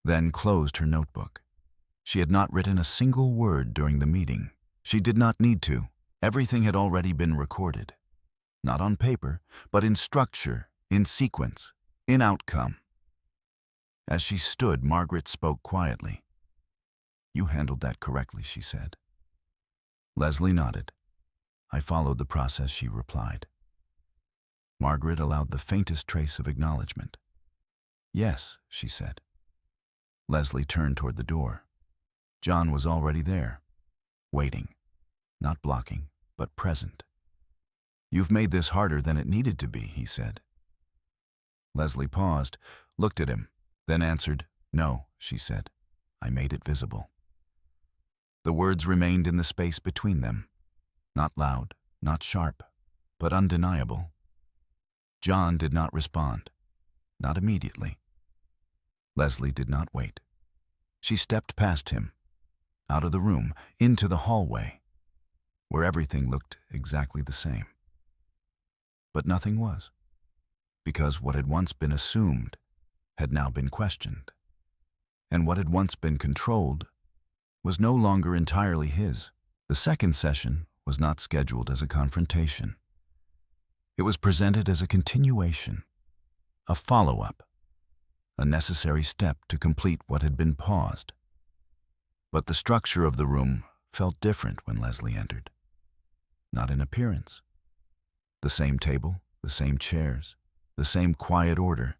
then closed her notebook. She had not written a single word during the meeting. She did not need to. Everything had already been recorded. Not on paper, but in structure, in sequence, in outcome. As she stood, Margaret spoke quietly. "You handled that correctly," she said. Leslie nodded. "I followed the process," she replied. Margaret allowed the faintest trace of acknowledgement. "Yes," she said. Leslie turned toward the door. John was already there, waiting, not blocking, but present. "You've made this harder than it needed to be," he said. Leslie paused, looked at him, then answered, "No," she said. "I made it visible." The words remained in the space between them, not loud, not sharp, but undeniable. John did not respond, not immediately. Leslie did not wait. She stepped past him, out of the room, into the hallway, where everything looked exactly the same. But nothing was, because what had once been assumed had now been questioned, and what had once been controlled was no longer entirely his. The second session was not scheduled as a confrontation. It was presented as a continuation, a follow-up, a necessary step to complete what had been paused. But the structure of the room felt different when Leslie entered. Not in appearance. The same table, the same chairs, the same quiet order,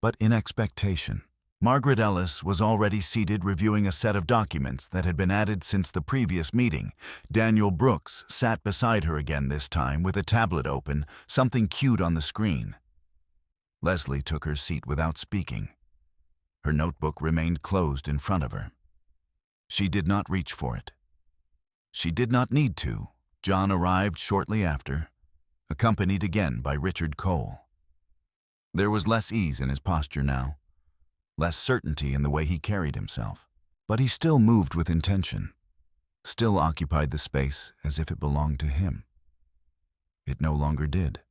but in expectation. Margaret Ellis was already seated reviewing a set of documents that had been added since the previous meeting. Daniel Brooks sat beside her again this time with a tablet open, something cued on the screen. Leslie took her seat without speaking. Her notebook remained closed in front of her. She did not reach for it. She did not need to. John arrived shortly after, accompanied again by Richard Cole. There was less ease in his posture now, less certainty in the way he carried himself. But he still moved with intention, still occupied the space as if it belonged to him. It no longer did.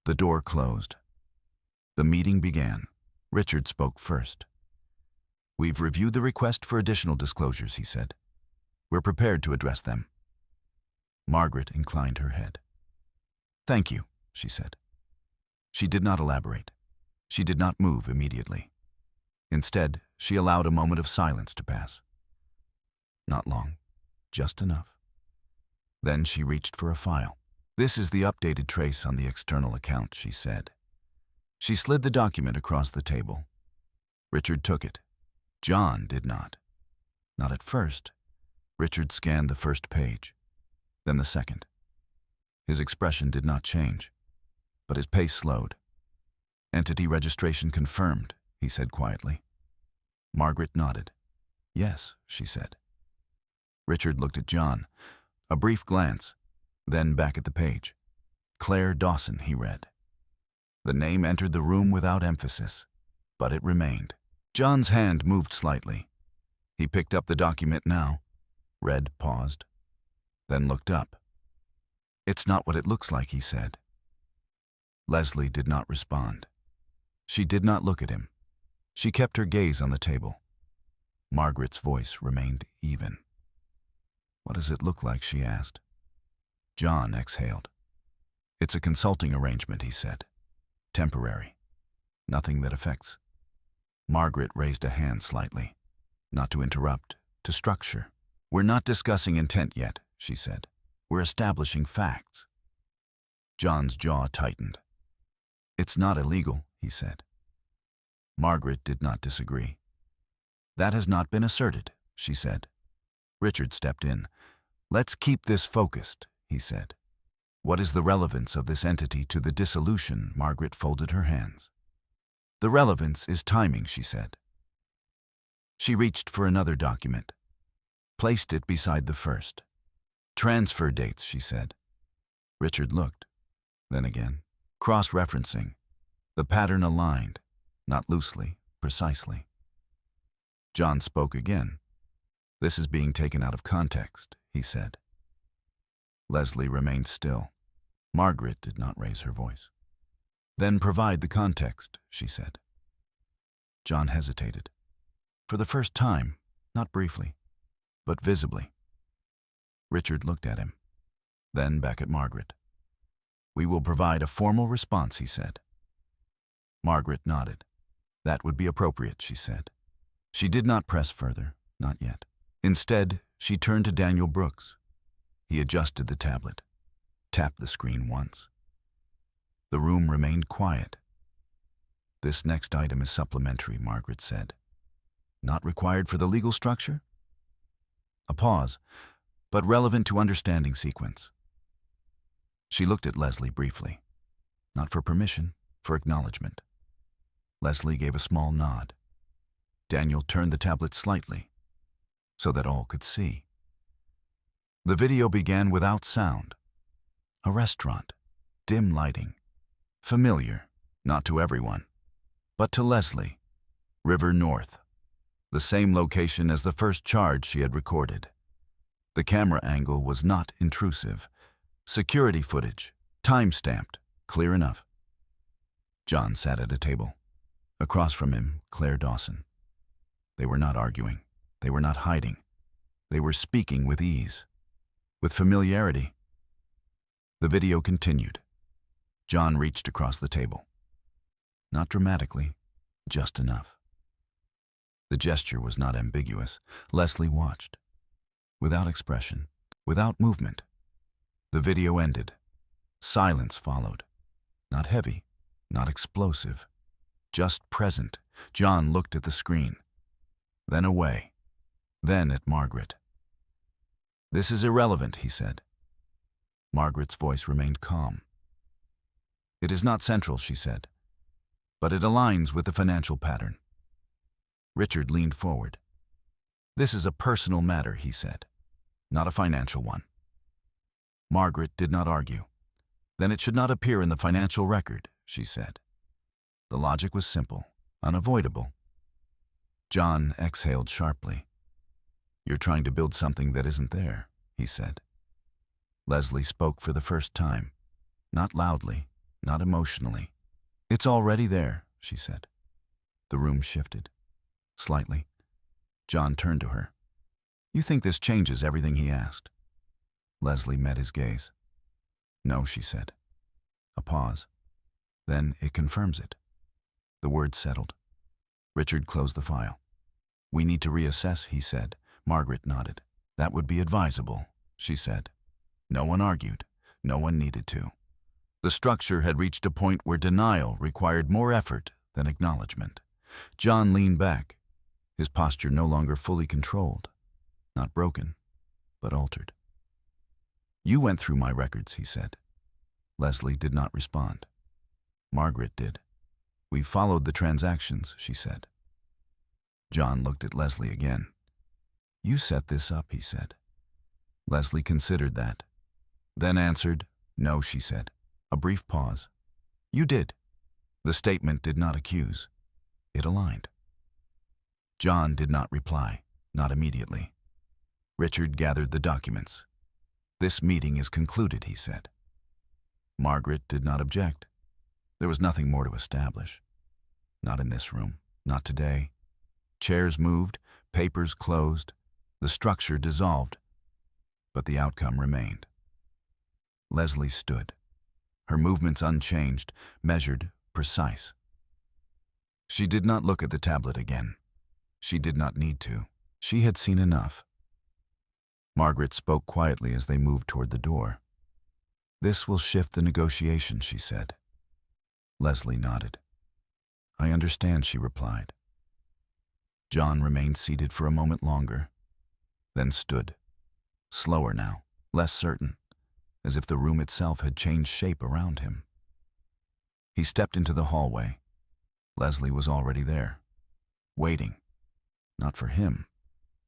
The door closed. The meeting began. Richard spoke first. "We've reviewed the request for additional disclosures," he said. "We're prepared to address them." Margaret inclined her head. "Thank you," she said. She did not elaborate. She did not move immediately. Instead, she allowed a moment of silence to pass. Not long, just enough. Then she reached for a file. "This is the updated trace on the external account," she said. She slid the document across the table. Richard took it. John did not. Not at first. Richard scanned the first page, then the second. His expression did not change, but his pace slowed. Entity registration confirmed, he said quietly. Margaret nodded. Yes, she said. Richard looked at John. A brief glance, then back at the page. Claire Dawson, he read. The name entered the room without emphasis, but it remained. John's hand moved slightly. He picked up the document now, read, paused, then looked up. It's not what it looks like, he said. Leslie did not respond. She did not look at him. She kept her gaze on the table. Margaret's voice remained even. What does it look like, she asked. John exhaled. It's a consulting arrangement, he said. Temporary. Nothing that affects. Margaret raised a hand slightly. Not to interrupt, to structure. We're not discussing intent yet, she said. We're establishing facts. John's jaw tightened. It's not illegal, he said. Margaret did not disagree. That has not been asserted, she said. Richard stepped in. Let's keep this focused, he said. What is the relevance of this entity to the dissolution? Margaret folded her hands. The relevance is timing, she said. She reached for another document, placed it beside the first. Transfer dates, she said. Richard looked, then again, cross-referencing. The pattern aligned, not loosely, precisely. John spoke again. This is being taken out of context, he said. Leslie remained still. Margaret did not raise her voice. Then provide the context, she said. John hesitated. For the first time, not briefly, but visibly. Richard looked at him, then back at Margaret. We will provide a formal response, he said. Margaret nodded. That would be appropriate, she said. She did not press further, not yet. Instead, she turned to Daniel Brooks. He adjusted the tablet, tapped the screen once. The room remained quiet. This next item is supplementary, Margaret said. Not required for the legal structure? A pause, but relevant to understanding sequence. She looked at Leslie briefly. Not for permission, for acknowledgement. Leslie gave a small nod. Daniel turned the tablet slightly, so that all could see. The video began without sound. A restaurant, dim lighting. Familiar, not to everyone, but to Leslie. River North. The same location as the first charge she had recorded. The camera angle was not intrusive. Security footage, time-stamped, clear enough. John sat at a table. Across from him, Claire Dawson. They were not arguing. They were not hiding. They were speaking with ease, with familiarity. The video continued. John reached across the table. Not dramatically, just enough. The gesture was not ambiguous. Leslie watched. Without expression, without movement. The video ended. Silence followed. Not heavy, not explosive. Just present. John looked at the screen. Then away. Then at Margaret. This is irrelevant, he said. Margaret's voice remained calm. It is not central, she said, but it aligns with the financial pattern. Richard leaned forward. This is a personal matter, he said, not a financial one. Margaret did not argue. Then it should not appear in the financial record, she said. The logic was simple, unavoidable. John exhaled sharply. You're trying to build something that isn't there, he said. Leslie spoke for the first time, not loudly, not emotionally. It's already there, she said. The room shifted. Slightly. John turned to her. You think this changes everything, he asked. Leslie met his gaze. No, she said. A pause. Then it confirms it. The words settled. Richard closed the file. We need to reassess, he said. Margaret nodded. That would be advisable, she said. No one argued. No one needed to. The structure had reached a point where denial required more effort than acknowledgement. John leaned back, his posture no longer fully controlled. Not broken, but altered. You went through my records, he said. Leslie did not respond. Margaret did. "We followed the transactions," she said. John looked at Leslie again. "You set this up," he said. Leslie considered that, then answered, "No," she said. A brief pause. "You did." The statement did not accuse. It aligned. John did not reply, not immediately. Richard gathered the documents. "This meeting is concluded," he said. Margaret did not object. There was nothing more to establish. Not in this room, not today. Chairs moved, papers closed, the structure dissolved, but the outcome remained. Leslie stood, her movements unchanged, measured, precise. She did not look at the tablet again. She did not need to. She had seen enough. Margaret spoke quietly as they moved toward the door. "This will shift the negotiation," she said. Leslie nodded. "I understand," she replied. John remained seated for a moment longer, then stood, slower now, less certain, as if the room itself had changed shape around him. He stepped into the hallway. Leslie was already there, waiting, not for him,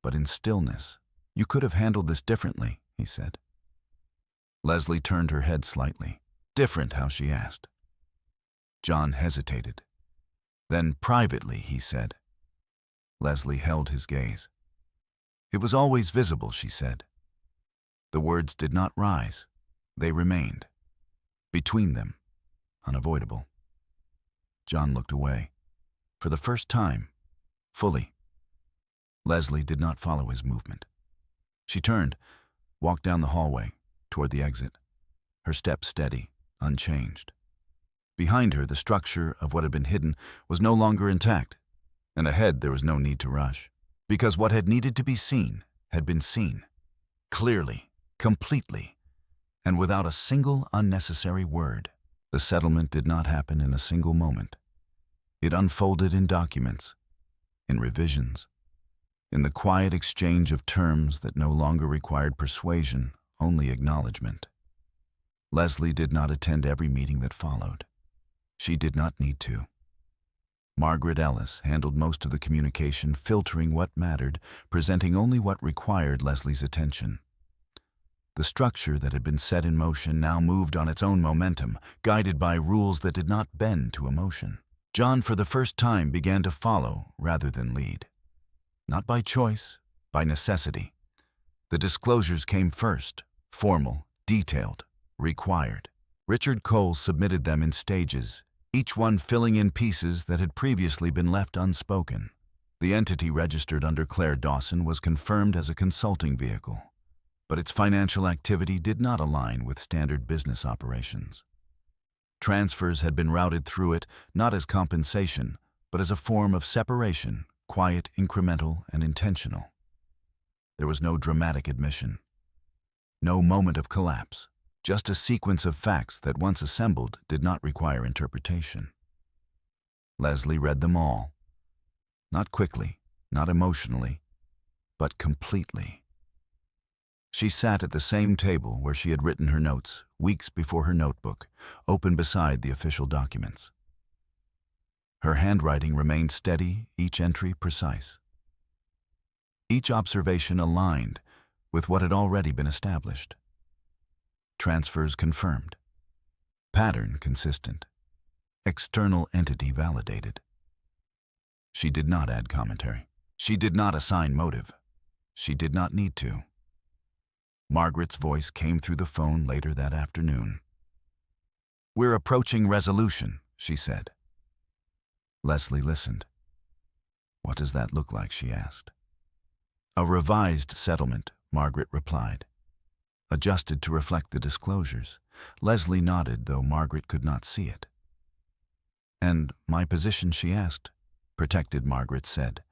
but in stillness. "You could have handled this differently," he said. Leslie turned her head slightly. "Different, how?" she asked. John hesitated. Then privately, he said. Leslie held his gaze. "It was always visible," she said. The words did not rise. They remained. Between them, unavoidable. John looked away. For the first time, fully. Leslie did not follow his movement. She turned, walked down the hallway, toward the exit, her step steady, unchanged. Behind her, the structure of what had been hidden was no longer intact, and ahead there was no need to rush, because what had needed to be seen had been seen, clearly, completely, and without a single unnecessary word. The settlement did not happen in a single moment. It unfolded in documents, in revisions, in the quiet exchange of terms that no longer required persuasion, only acknowledgement. Leslie did not attend every meeting that followed. She did not need to. Margaret Ellis handled most of the communication, filtering what mattered, presenting only what required Leslie's attention. The structure that had been set in motion now moved on its own momentum, guided by rules that did not bend to emotion. John, for the first time, began to follow rather than lead. Not by choice, by necessity. The disclosures came first, formal, detailed, required. Richard Cole submitted them in stages, each one filling in pieces that had previously been left unspoken. The entity registered under Claire Dawson was confirmed as a consulting vehicle, but its financial activity did not align with standard business operations. Transfers had been routed through it not as compensation, but as a form of separation, quiet, incremental, and intentional. There was no dramatic admission, no moment of collapse, just a sequence of facts that once assembled did not require interpretation. Leslie read them all, not quickly, not emotionally, but completely. She sat at the same table where she had written her notes weeks before her notebook, open beside the official documents. Her handwriting remained steady, each entry precise. Each observation aligned with what had already been established. Transfers confirmed. Pattern consistent. External entity validated. She did not add commentary. She did not assign motive. She did not need to. Margaret's voice came through the phone later that afternoon. "We're approaching resolution," she said. Leslie listened. "What does that look like?" she asked. "A revised settlement," Margaret replied. "Adjusted to reflect the disclosures." Leslie nodded, though Margaret could not see it. "And my position?" she asked. "Protected," Margaret said.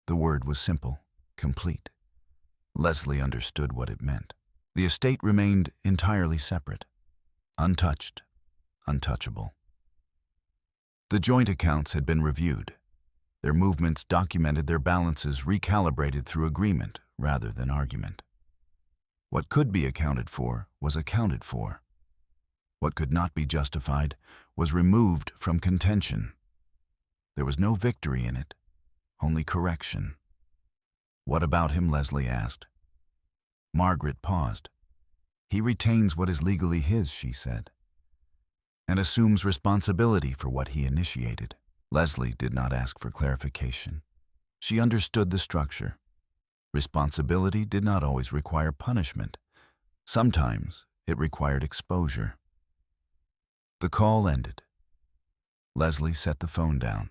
The word was simple, complete. Leslie understood what it meant. The estate remained entirely separate, untouched, untouchable. The joint accounts had been reviewed, their movements documented, their balances recalibrated through agreement rather than argument. What could be accounted for was accounted for. What could not be justified was removed from contention. There was no victory in it, only correction. "What about him?" Leslie asked. Margaret paused. "He retains what is legally his," she said, "and assumes responsibility for what he initiated." Leslie did not ask for clarification. She understood the structure. Responsibility did not always require punishment. Sometimes it required exposure. The call ended. Leslie set the phone down.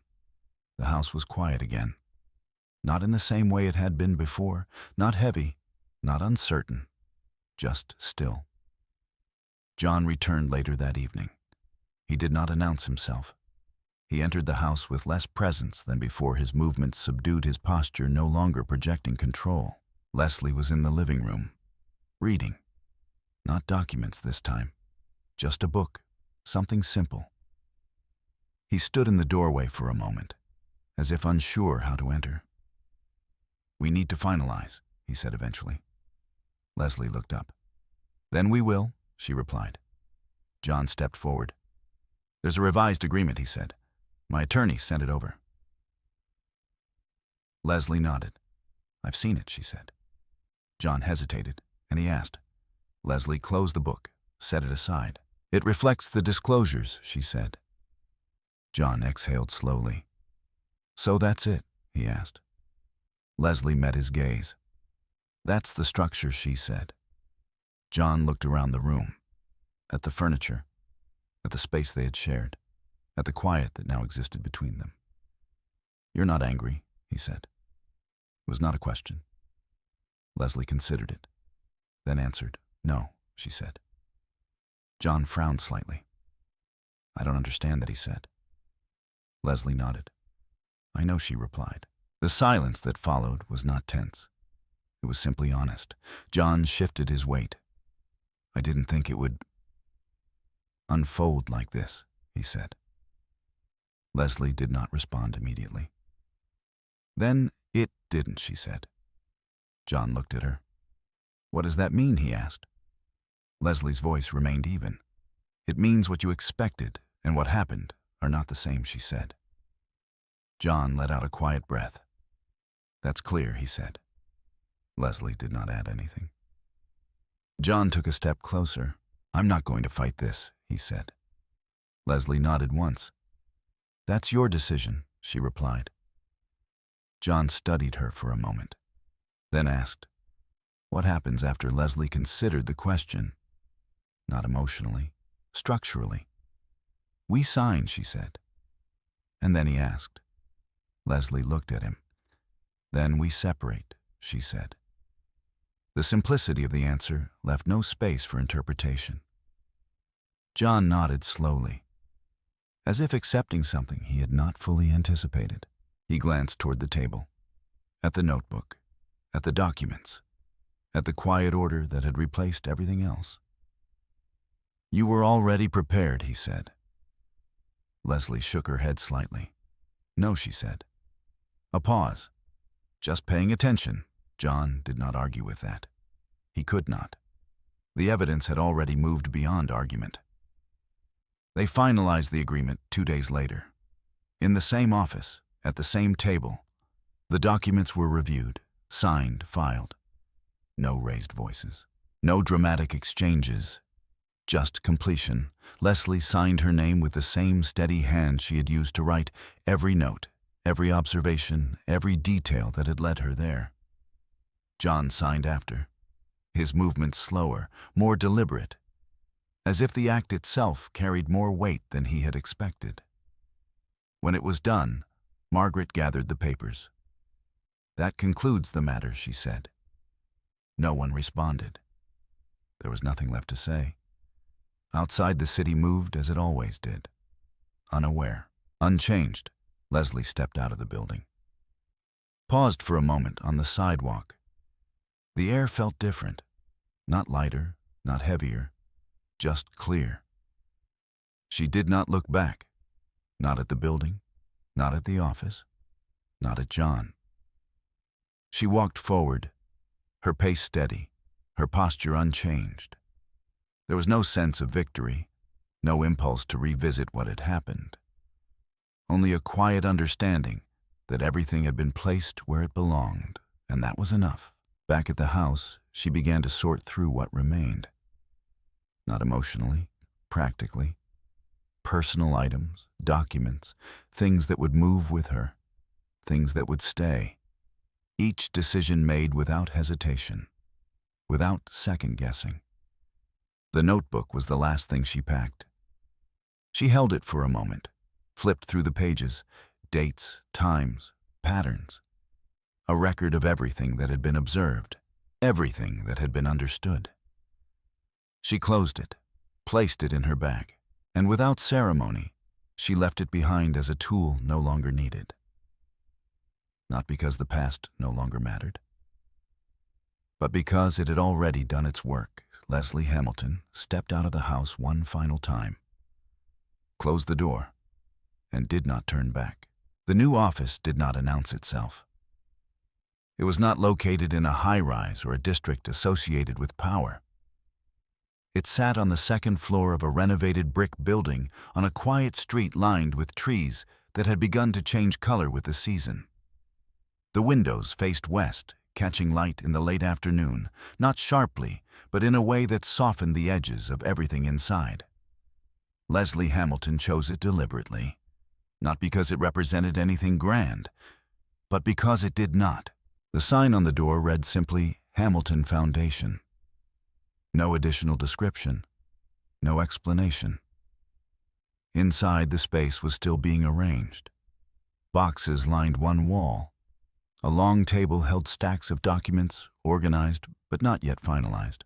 The house was quiet again. Not in the same way it had been before, not heavy, not uncertain, just still. John returned later that evening. He did not announce himself. He entered the house with less presence than before. His movements subdued, his posture no longer projecting control. Leslie was in the living room, reading. Not documents this time, just a book, something simple. He stood in the doorway for a moment, as if unsure how to enter. "We need to finalize," he said eventually. Leslie looked up. "Then we will," she replied. John stepped forward. "There's a revised agreement," he said. "My attorney sent it over." Leslie nodded. "I've seen it," she said. John hesitated, and he asked. Leslie closed the book, set it aside. "It reflects the disclosures," she said. John exhaled slowly. "So that's it?" he asked. Leslie met his gaze. "That's the structure," she said. John looked around the room, at the furniture, at the space they had shared, at the quiet that now existed between them. "You're not angry," he said. It was not a question. Leslie considered it, then answered. "No," she said. John frowned slightly. "I don't understand that," he said. Leslie nodded. "I know," she replied. The silence that followed was not tense. It was simply honest. John shifted his weight. "I didn't think it would unfold like this," he said. Leslie did not respond immediately. "Then it didn't," she said. John looked at her. "What does that mean?" he asked. Leslie's voice remained even. "It means what you expected and what happened are not the same," she said. John let out a quiet breath. "That's clear," he said. Leslie did not add anything. John took a step closer. "I'm not going to fight this," he said. Leslie nodded once. "That's your decision," she replied. John studied her for a moment, then asked, "What happens after?" Leslie considered the question. Not emotionally, structurally. "We sign," she said. And then he asked. Leslie looked at him. "Then we separate," she said. The simplicity of the answer left no space for interpretation. John nodded slowly, as if accepting something he had not fully anticipated. He glanced toward the table, at the notebook, at the documents, at the quiet order that had replaced everything else. "You were already prepared," he said. Leslie shook her head slightly. "No," she said. A pause. "Just paying attention." John did not argue with that. He could not. The evidence had already moved beyond argument. They finalized the agreement 2 days later. In the same office, at the same table, the documents were reviewed, signed, filed. No raised voices. No dramatic exchanges. Just completion. Leslie signed her name with the same steady hand she had used to write every note, every observation, every detail that had led her there. John signed after, his movements slower, more deliberate, as if the act itself carried more weight than he had expected. When it was done, Margaret gathered the papers. "That concludes the matter," she said. No one responded. There was nothing left to say. Outside, the city moved as it always did. Unaware, unchanged, Leslie stepped out of the building. Paused for a moment on the sidewalk. The air felt different. Not lighter, not heavier, just clear. She did not look back. Not at the building, not at the office, not at John. She walked forward, her pace steady, her posture unchanged. There was no sense of victory, No impulse to revisit what had happened. Only a quiet understanding that everything had been placed where it belonged, and that was enough. Back at the house, she began to sort through what remained. Not emotionally, practically. Personal items, documents, things that would move with her, things that would stay. Each decision made without hesitation, without second-guessing. The notebook was the last thing she packed. She held it for a moment, flipped through the pages, dates, times, patterns. A record of everything that had been observed, everything that had been understood. She closed it, placed it in her bag, and without ceremony, she left it behind as a tool no longer needed. Not because the past no longer mattered, but because it had already done its work. Leslie Hamilton stepped out of the house one final time, closed the door, and did not turn back. The new office did not announce itself. It was not located in a high-rise or a district associated with power. It sat on the second floor of a renovated brick building on a quiet street lined with trees that had begun to change color with the season. The windows faced west, catching light in the late afternoon, not sharply, but in a way that softened the edges of everything inside. Leslie Hamilton chose it deliberately, not because it represented anything grand, but because it did not. The sign on the door read simply, Hamilton Foundation. No additional description, no explanation. Inside, the space was still being arranged. Boxes lined one wall. A long table held stacks of documents, organized but not yet finalized.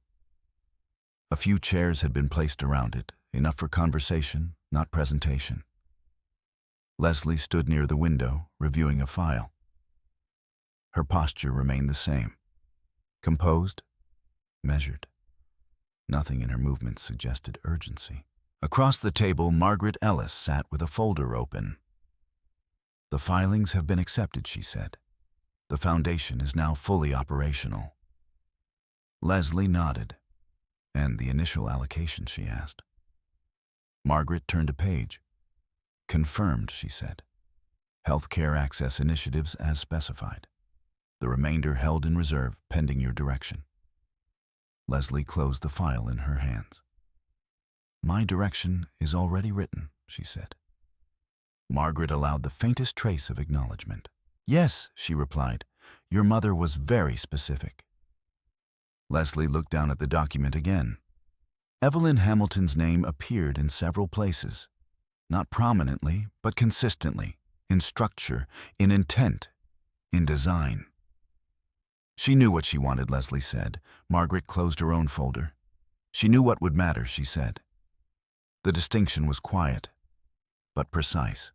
A few chairs had been placed around it, enough for conversation, not presentation. Leslie stood near the window, reviewing a file. Her posture remained the same. Composed, measured. Nothing in her movements suggested urgency. Across the table, Margaret Ellis sat with a folder open. "The filings have been accepted," she said. "The foundation is now fully operational." Leslie nodded. "And the initial allocation?" she asked. Margaret turned a page. "Confirmed," she said. "Healthcare access initiatives as specified. The remainder held in reserve pending your direction." Leslie closed the file in her hands. "My direction is already written," she said. Margaret allowed the faintest trace of acknowledgement. "Yes," she replied. "Your mother was very specific." Leslie looked down at the document again. Evelyn Hamilton's name appeared in several places, not prominently, but consistently, in structure, in intent, in design. She knew what she wanted, Leslie said. Margaret closed her own folder. She knew what would matter, she said. The distinction was quiet, but precise.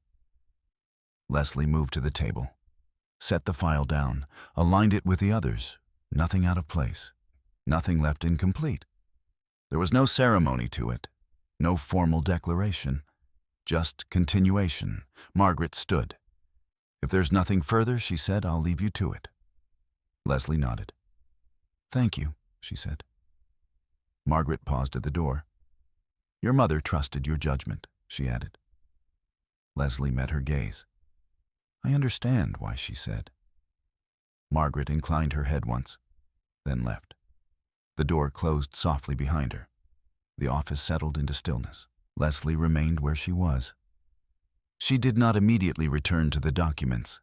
Leslie moved to the table, set the file down, aligned it with the others. Nothing out of place, nothing left incomplete. There was no ceremony to it, no formal declaration, just continuation. Margaret stood. "If there's nothing further," she said, "I'll leave you to it." Leslie nodded. "Thank you," she said. Margaret paused at the door. "Your mother trusted your judgment," she added. Leslie met her gaze. "I understand why," she said. Margaret inclined her head once, then left. The door closed softly behind her. The office settled into stillness. Leslie remained where she was. She did not immediately return to the documents.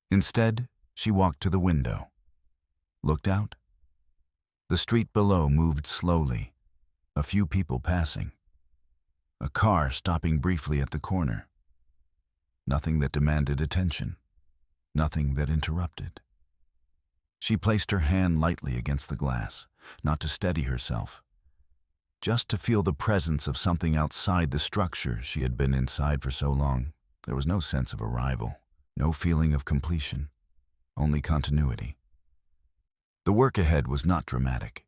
Instead, she walked to the window, looked out. The street below moved slowly, a few people passing. A car stopping briefly at the corner. Nothing that demanded attention, nothing that interrupted. She placed her hand lightly against the glass, not to steady herself, just to feel the presence of something outside the structure she had been inside for so long. There was no sense of arrival, no feeling of completion. Only continuity. The work ahead was not dramatic.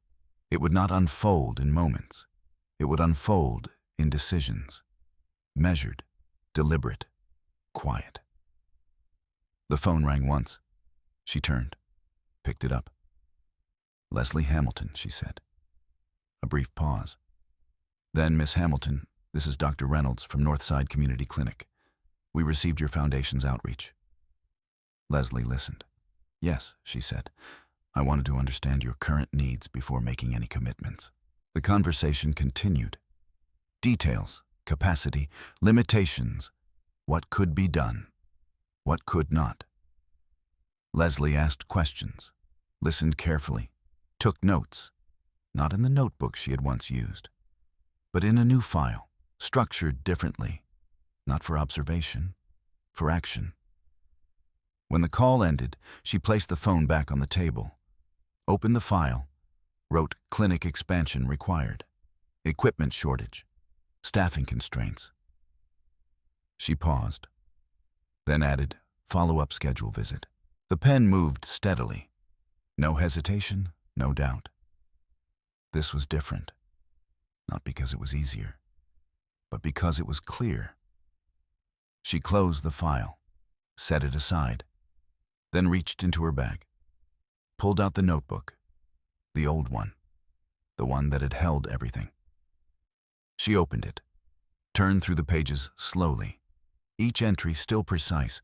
It would not unfold in moments. It would unfold in decisions. Measured, deliberate, quiet. The phone rang once. She turned, picked it up. "Leslie Hamilton," she said. A brief pause. "Then, Miss Hamilton, This is Dr. Reynolds from Northside Community Clinic. We received your foundation's outreach. Leslie listened. Yes, she said. I wanted to understand your current needs before making any commitments. The conversation continued. Details, capacity, limitations, what could be done, what could not. Leslie asked questions, listened carefully, took notes, not in the notebook she had once used, but in a new file, structured differently, not for observation, for action. When the call ended, she placed the phone back on the table, opened the file, wrote clinic expansion required, equipment shortage, staffing constraints. She paused, then added follow-up schedule visit. The pen moved steadily. No hesitation, no doubt. This was different, not because it was easier, but because it was clear. She closed the file, set it aside, then reached into her bag, pulled out the notebook, the old one, the one that had held everything. She opened it, turned through the pages slowly, each entry still precise,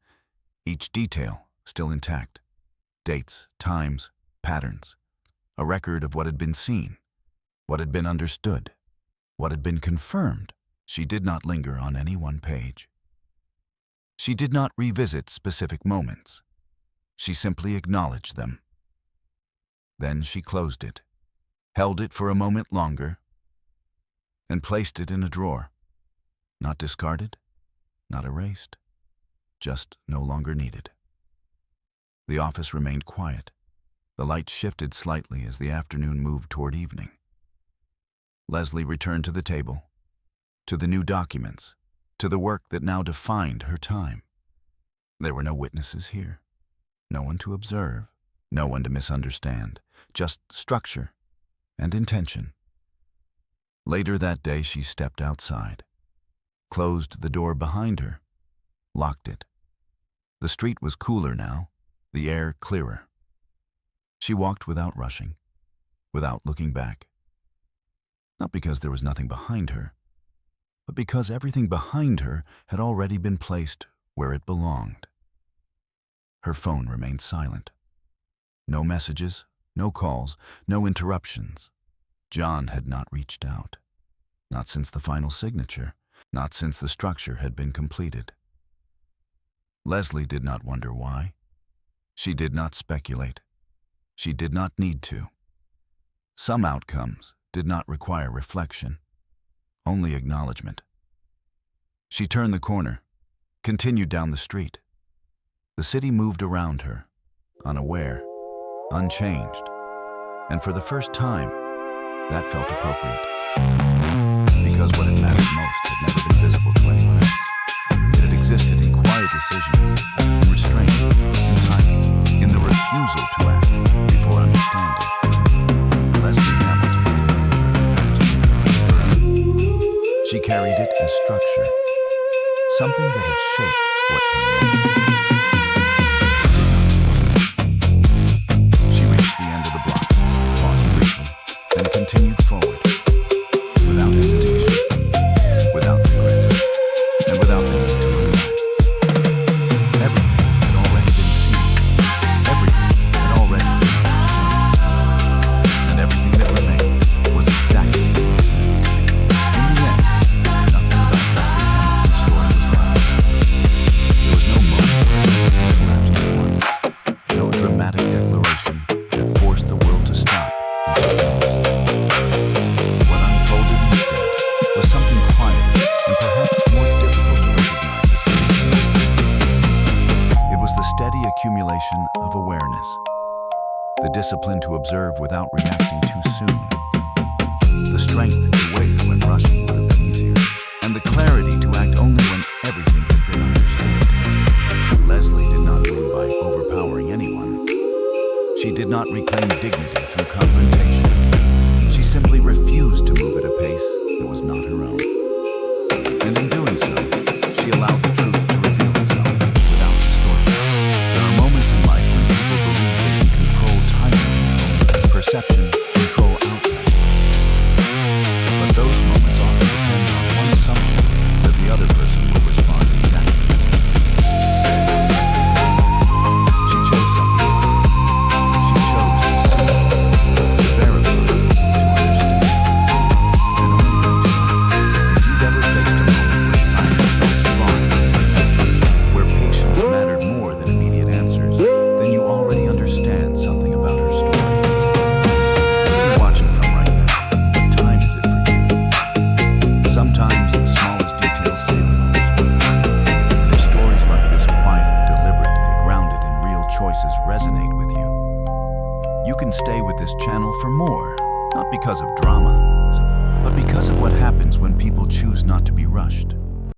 each detail still intact. Dates, times, patterns, a record of what had been seen, what had been understood, what had been confirmed. She did not linger on any one page. She did not revisit specific moments. She simply acknowledged them. Then she closed it, held it for a moment longer, and placed it in a drawer. Not discarded, not erased, just no longer needed. The office remained quiet. The light shifted slightly as the afternoon moved toward evening. Leslie returned to the table, to the new documents, to the work that now defined her time. There were no witnesses here, no one to observe, no one to misunderstand, just structure and intention. Later that day, she stepped outside, closed the door behind her, locked it. The street was cooler now, the air clearer. She walked without rushing, without looking back. Not because there was nothing behind her, but because everything behind her had already been placed where it belonged. Her phone remained silent. No messages, no calls, no interruptions. John had not reached out. Not since the final signature, not since the structure had been completed. Leslie did not wonder why. She did not speculate. She did not need to. Some outcomes did not require reflection, only acknowledgement. She turned the corner, continued down the street. The city moved around her, unaware, unchanged, and for the first time, that felt appropriate. Because what had mattered most had never been visible to anyone else. It had existed in quiet decisions, in restraint, in timing, in the refusal to act before understanding. Leslie Hamilton did not carry the past with her as a burden. She carried it as structure, something that had shaped what came next. She reached the end of the block, paused briefly, then continued forward, without hesitation, without regret, and without the need to look back. Everything had already been seen. Everything had already been understood. And everything that remained was exactly what it needed. In the end, nothing about Leslie Hamilton's story was loud. There was no moment where everything collapsed at once. No dramatic declaration that forced the world to stop and take notice. What unfolded instead was something quieter and perhaps more difficult to recognize at first. It was the steady accumulation of awareness, the discipline to observe without reacting too soon, the strength to wait when rushing would have been easier, and the clarity to act only when everything had been understood. Leslie did not win by overpowering anyone. She did not reclaim dignity through confrontation. She simply refused to move at a pace that was not her own. And in doing so, she allowed the truth to reveal itself without distortion. There are moments in life when people believe they can control timing, control perception, control outcome. But those moments often depend on one assumption resonate with you. You can stay with this channel for more, not because of drama, but because of what happens when people choose not to be rushed.